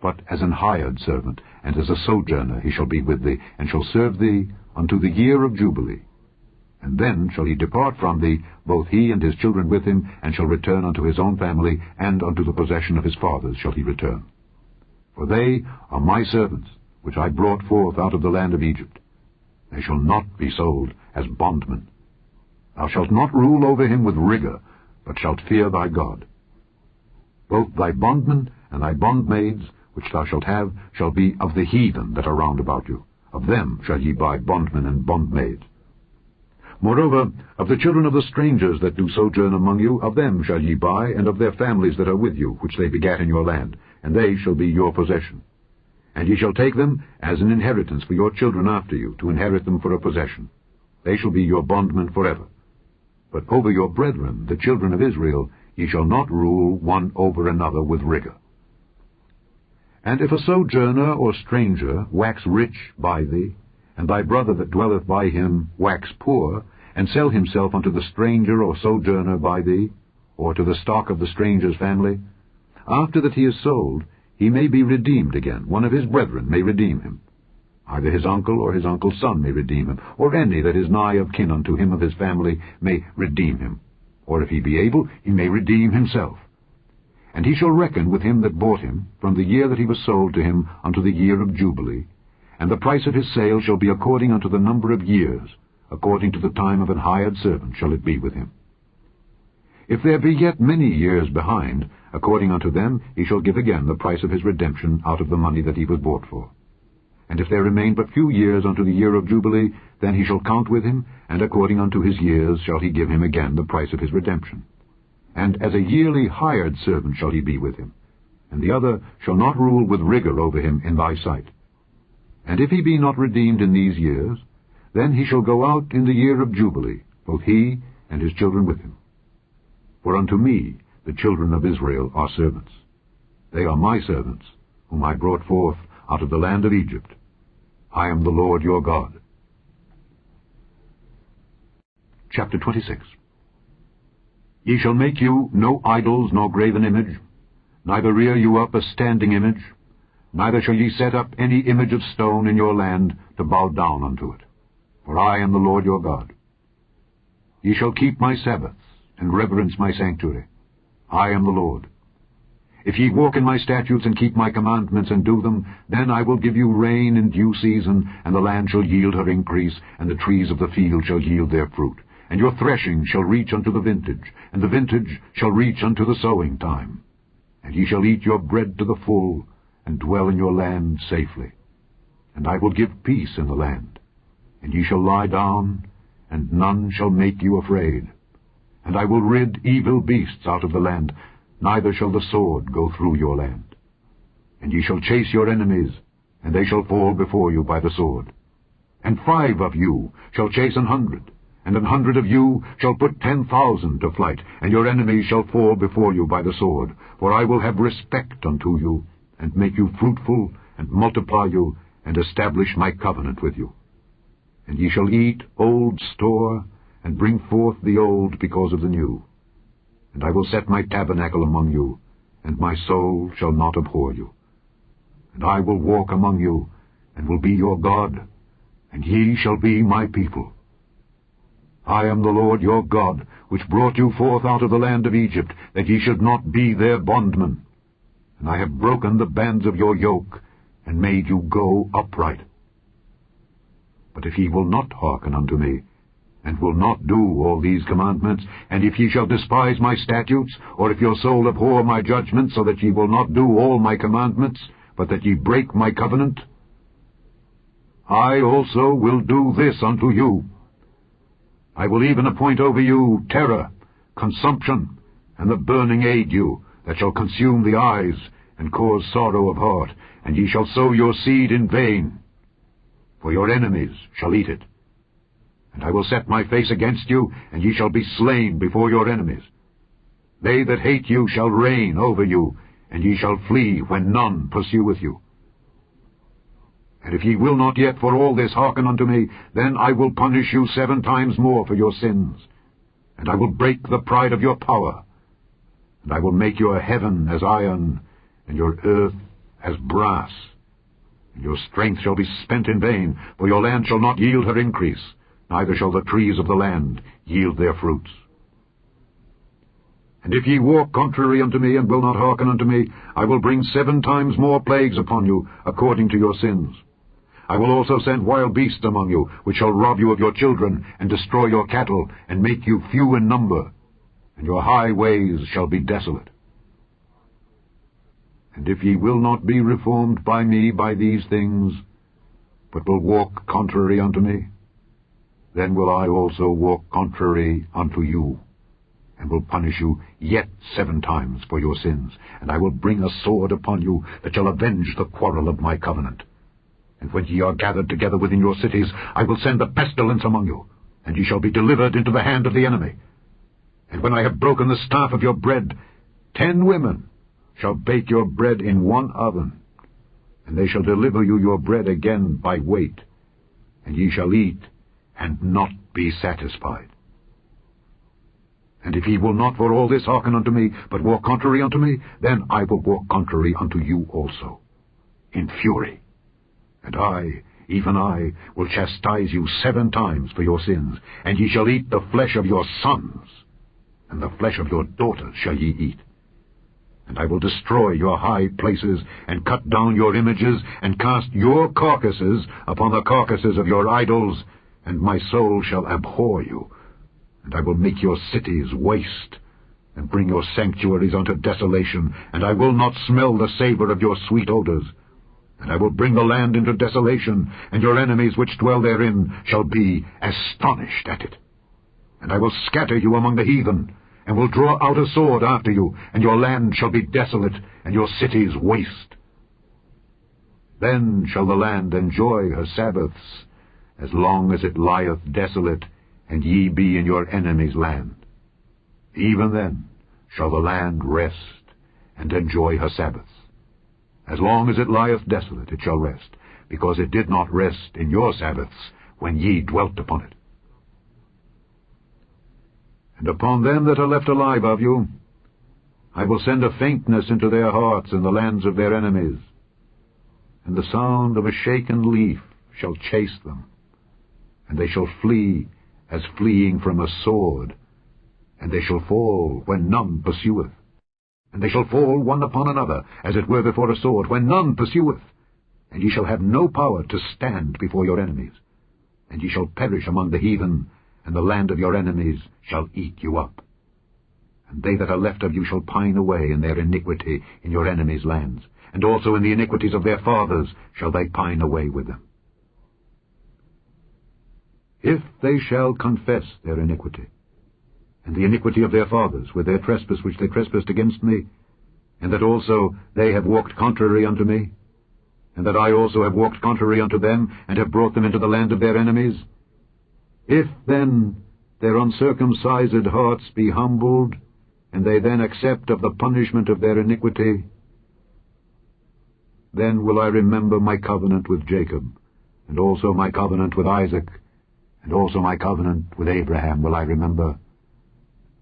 but as an hired servant, and as a sojourner he shall be with thee, and shall serve thee unto the year of Jubilee. And then shall he depart from thee, both he and his children with him, and shall return unto his own family, and unto the possession of his fathers shall he return. For they are my servants, which I brought forth out of the land of Egypt. They shall not be sold as bondmen. Thou shalt not rule over him with rigor, but shalt fear thy God. Both thy bondmen and thy bondmaids, which thou shalt have, shall be of the heathen that are round about you. Of them shall ye buy bondmen and bondmaids. Moreover, of the children of the strangers that do sojourn among you, of them shall ye buy, and of their families that are with you, which they begat in your land, and they shall be your possession. And ye shall take them as an inheritance for your children after you, to inherit them for a possession. They shall be your bondmen forever. But over your brethren, the children of Israel, ye shall not rule one over another with rigor. And if a sojourner or stranger wax rich by thee, and thy brother that dwelleth by him wax poor, and sell himself unto the stranger or sojourner by thee, or to the stock of the stranger's family, after that he is sold, he may be redeemed again. One of his brethren may redeem him. Either his uncle or his uncle's son may redeem him, or any that is nigh of kin unto him of his family may redeem him. Or if he be able, he may redeem himself. And he shall reckon with him that bought him, from the year that he was sold to him unto the year of Jubilee, and the price of his sale shall be according unto the number of years, according to the time of an hired servant shall it be with him. If there be yet many years behind, according unto them he shall give again the price of his redemption out of the money that he was bought for. And if there remain but few years unto the year of Jubilee, then he shall count with him, and according unto his years shall he give him again the price of his redemption. And as a yearly hired servant shall he be with him, and the other shall not rule with rigor over him in thy sight. And if he be not redeemed in these years, then he shall go out in the year of Jubilee, both he and his children with him. For unto me the children of Israel are servants. They are my servants, whom I brought forth out of the land of Egypt. I am the Lord your God. Chapter 26. Ye shall make you no idols nor graven image, neither rear you up a standing image, neither shall ye set up any image of stone in your land to bow down unto it. For I am the Lord your God. Ye shall keep my Sabbaths, and reverence my sanctuary. I am the Lord. If ye walk in my statutes and keep my commandments and do them, then I will give you rain in due season, and the land shall yield her increase, and the trees of the field shall yield their fruit. And your threshing shall reach unto the vintage, and the vintage shall reach unto the sowing time. And ye shall eat your bread to the full, and dwell in your land safely. And I will give peace in the land. And ye shall lie down, and none shall make you afraid. And I will rid evil beasts out of the land, neither shall the sword go through your land. And ye shall chase your enemies, and they shall fall before you by the sword. And 5 of you shall chase 100, and 100 of you shall put 10,000 to flight, and your enemies shall fall before you by the sword. For I will have respect unto you, and make you fruitful, and multiply you, and establish my covenant with you. And ye shall eat old store, and bring forth the old because of the new. And I will set my tabernacle among you, and my soul shall not abhor you. And I will walk among you, and will be your God, and ye shall be my people. I am the Lord your God, which brought you forth out of the land of Egypt, that ye should not be their bondmen. And I have broken the bands of your yoke, and made you go upright. But if ye will not hearken unto me, and will not do all these commandments, and if ye shall despise my statutes, or if your soul abhor my judgments, so that ye will not do all my commandments, but that ye break my covenant, I also will do this unto you. I will even appoint over you terror, consumption, and the burning ague, that shall consume the eyes, and cause sorrow of heart, and ye shall sow your seed in vain, for your enemies shall eat it. And I will set my face against you, and ye shall be slain before your enemies. They that hate you shall reign over you, and ye shall flee when none pursueth you. And if ye will not yet for all this hearken unto me, then I will punish you 7 times more for your sins. And I will break the pride of your power. And I will make your heaven as iron, and your earth as brass. And your strength shall be spent in vain, for your land shall not yield her increase, neither shall the trees of the land yield their fruits. And if ye walk contrary unto me, and will not hearken unto me, I will bring 7 times more plagues upon you, according to your sins. I will also send wild beasts among you, which shall rob you of your children, and destroy your cattle, and make you few in number, and your highways shall be desolate. And if ye will not be reformed by me by these things, but will walk contrary unto me, then will I also walk contrary unto you, and will punish you yet 7 times for your sins, and I will bring a sword upon you that shall avenge the quarrel of my covenant. And when ye are gathered together within your cities, I will send the pestilence among you, and ye shall be delivered into the hand of the enemy. And when I have broken the staff of your bread, 10 women shall bake your bread in 1 oven, and they shall deliver you your bread again by weight, and ye shall eat, and not be satisfied. And if ye will not for all this hearken unto me, but walk contrary unto me, then I will walk contrary unto you also, in fury. And I, even I, will chastise you 7 times for your sins, and ye shall eat the flesh of your sons, and the flesh of your daughters shall ye eat. And I will destroy your high places, and cut down your images, and cast your carcasses upon the carcasses of your idols, and my soul shall abhor you. And I will make your cities waste, and bring your sanctuaries unto desolation, and I will not smell the savor of your sweet odors. And I will bring the land into desolation, and your enemies which dwell therein shall be astonished at it. And I will scatter you among the heathen, and will draw out a sword after you, and your land shall be desolate, and your cities waste. Then shall the land enjoy her Sabbaths, as long as it lieth desolate, and ye be in your enemy's land. Even then shall the land rest, and enjoy her Sabbaths. As long as it lieth desolate, it shall rest, because it did not rest in your Sabbaths when ye dwelt upon it. And upon them that are left alive of you, I will send a faintness into their hearts in the lands of their enemies, and the sound of a shaken leaf shall chase them, and they shall flee as fleeing from a sword, and they shall fall when none pursueth. And they shall fall one upon another, as it were before a sword, when none pursueth. And ye shall have no power to stand before your enemies. And ye shall perish among the heathen, and the land of your enemies shall eat you up. And they that are left of you shall pine away in their iniquity in your enemies' lands, and also in the iniquities of their fathers shall they pine away with them. If they shall confess their iniquity, and the iniquity of their fathers, with their trespass which they trespassed against me, and that also they have walked contrary unto me, and that I also have walked contrary unto them, and have brought them into the land of their enemies, if then their uncircumcised hearts be humbled, and they then accept of the punishment of their iniquity, then will I remember my covenant with Jacob, and also my covenant with Isaac, and also my covenant with Abraham will I remember,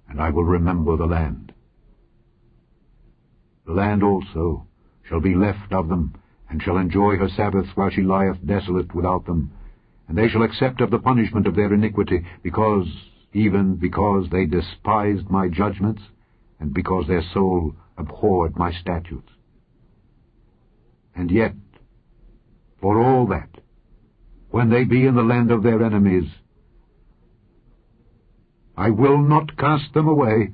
and I will remember the land. The land also shall be left of them, and shall enjoy her Sabbaths while she lieth desolate without them, and they shall accept of the punishment of their iniquity, even because they despised my judgments, and because their soul abhorred my statutes. And yet, for all that, when they be in the land of their enemies, I will not cast them away,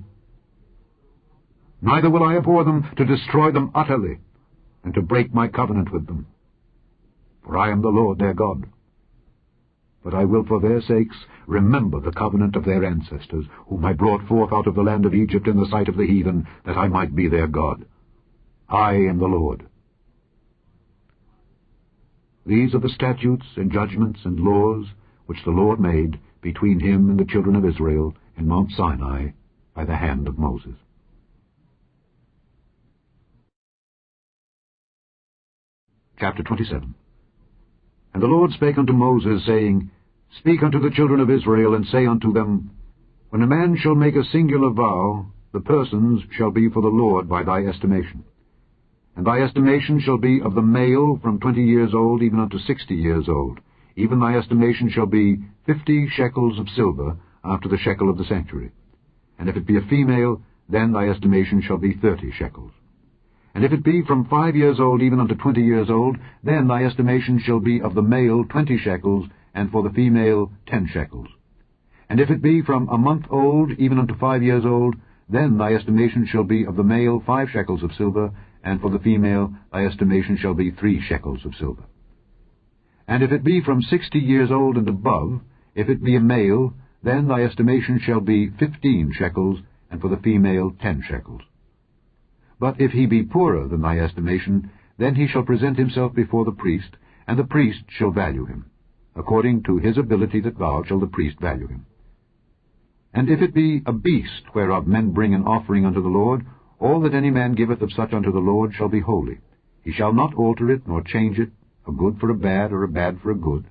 neither will I abhor them to destroy them utterly, and to break my covenant with them. For I am the Lord their God. But I will for their sakes remember the covenant of their ancestors, whom I brought forth out of the land of Egypt in the sight of the heathen, that I might be their God. I am the Lord. These are the statutes and judgments and laws which the Lord made between him and the children of Israel in Mount Sinai by the hand of Moses. Chapter 27. And the Lord spake unto Moses, saying, Speak unto the children of Israel, and say unto them, When a man shall make a singular vow, the persons shall be for the Lord by thy estimation. And thy estimation shall be of the male from 20 years old even unto 60 years old. Even thy estimation shall be 50 shekels of silver after the shekel of the sanctuary. And if it be a female, then thy estimation shall be 30 shekels. And if it be from 5 years old even unto 20 years old, then thy estimation shall be of the male 20 shekels, and for the female 10 shekels. And if it be from a month old even unto 5 years old, then thy estimation shall be of the male 5 shekels of silver, and for the female thy estimation shall be 3 shekels of silver. And if it be from 60 years old and above, if it be a male, then thy estimation shall be 15 shekels, and for the female 10 shekels. But if he be poorer than thy estimation, then he shall present himself before the priest, and the priest shall value him. According to his ability that vowed shall the priest value him. And if it be a beast whereof men bring an offering unto the Lord, all that any man giveth of such unto the Lord shall be holy. He shall not alter it, nor change it, a good for a bad, or a bad for a good.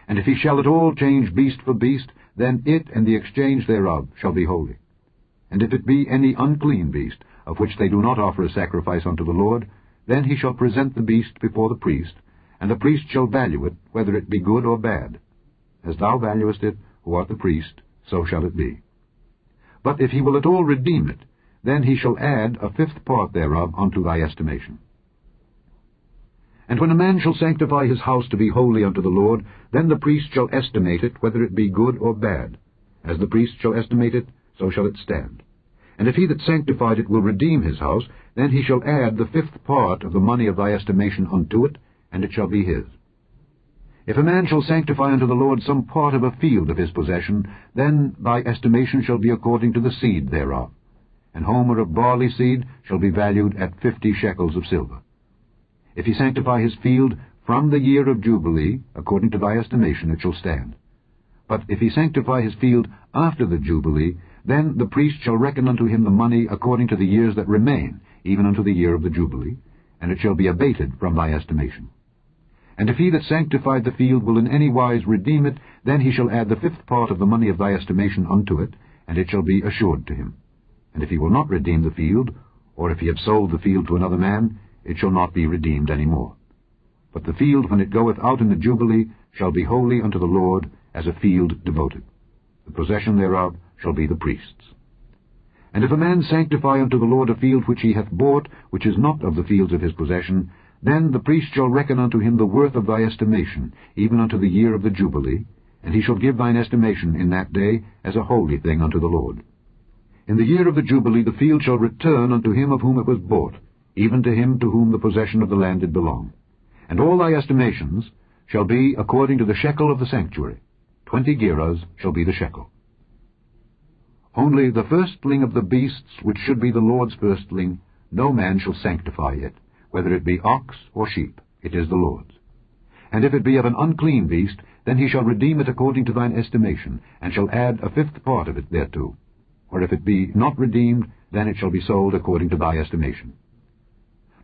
And if he shall at all change beast for beast, then it and the exchange thereof shall be holy. And if it be any unclean beast, of which they do not offer a sacrifice unto the Lord, then he shall present the beast before the priest, and the priest shall value it, whether it be good or bad. As thou valuest it, who art the priest, so shall it be. But if he will at all redeem it, then he shall add a 5th part thereof unto thy estimation. And when a man shall sanctify his house to be holy unto the Lord, then the priest shall estimate it, whether it be good or bad. As the priest shall estimate it, so shall it stand. And if he that sanctified it will redeem his house, then he shall add the 5th part of the money of thy estimation unto it, and it shall be his. If a man shall sanctify unto the Lord some part of a field of his possession, then thy estimation shall be according to the seed thereof. An homer of barley seed shall be valued at 50 shekels of silver. If he sanctify his field from the year of Jubilee, according to thy estimation it shall stand. But if he sanctify his field after the Jubilee, then the priest shall reckon unto him the money according to the years that remain, even unto the year of the Jubilee, and it shall be abated from thy estimation. And if he that sanctified the field will in any wise redeem it, then he shall add the 5th part of the money of thy estimation unto it, and it shall be assured to him. And if he will not redeem the field, or if he have sold the field to another man, it shall not be redeemed any more. But the field, when it goeth out in the Jubilee, shall be holy unto the Lord, as a field devoted. The possession thereof shall be the priest's. And if a man sanctify unto the Lord a field which he hath bought, which is not of the fields of his possession, then the priest shall reckon unto him the worth of thy estimation, even unto the year of the Jubilee, and he shall give thine estimation in that day as a holy thing unto the Lord. In the year of the Jubilee the field shall return unto him of whom it was bought, even to him to whom the possession of the land did belong. And all thy estimations shall be according to the shekel of the sanctuary. 20 gerahs shall be the shekel. Only the firstling of the beasts, which should be the Lord's firstling, no man shall sanctify it, whether it be ox or sheep, it is the Lord's. And if it be of an unclean beast, then he shall redeem it according to thine estimation, and shall add a 5th part of it thereto. Or if it be not redeemed, then it shall be sold according to thy estimation.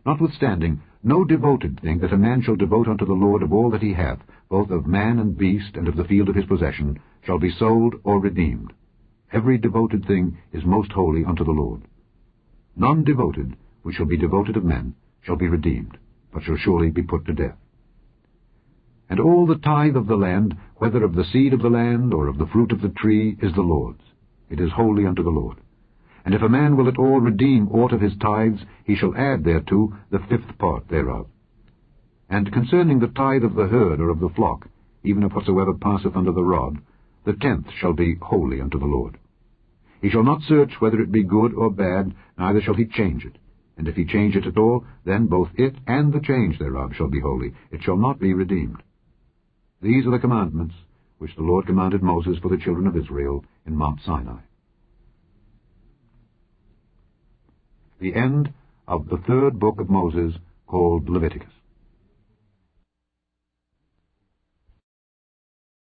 Notwithstanding, no devoted thing that a man shall devote unto the Lord of all that he hath, both of man and beast, and of the field of his possession, shall be sold or redeemed. Every devoted thing is most holy unto the Lord. None devoted, which shall be devoted of men, shall be redeemed, but shall surely be put to death. And all the tithe of the land, whether of the seed of the land, or of the fruit of the tree, is the Lord's. It is holy unto the Lord. And if a man will at all redeem aught of his tithes, he shall add thereto the 5th part thereof. And concerning the tithe of the herd or of the flock, even of whatsoever passeth under the rod, the 10th shall be holy unto the Lord. He shall not search whether it be good or bad, neither shall he change it. And if he change it at all, then both it and the change thereof shall be holy. It shall not be redeemed. These are the commandments which the Lord commanded Moses for the children of Israel in Mount Sinai. The end of the 3rd book of Moses, called Leviticus.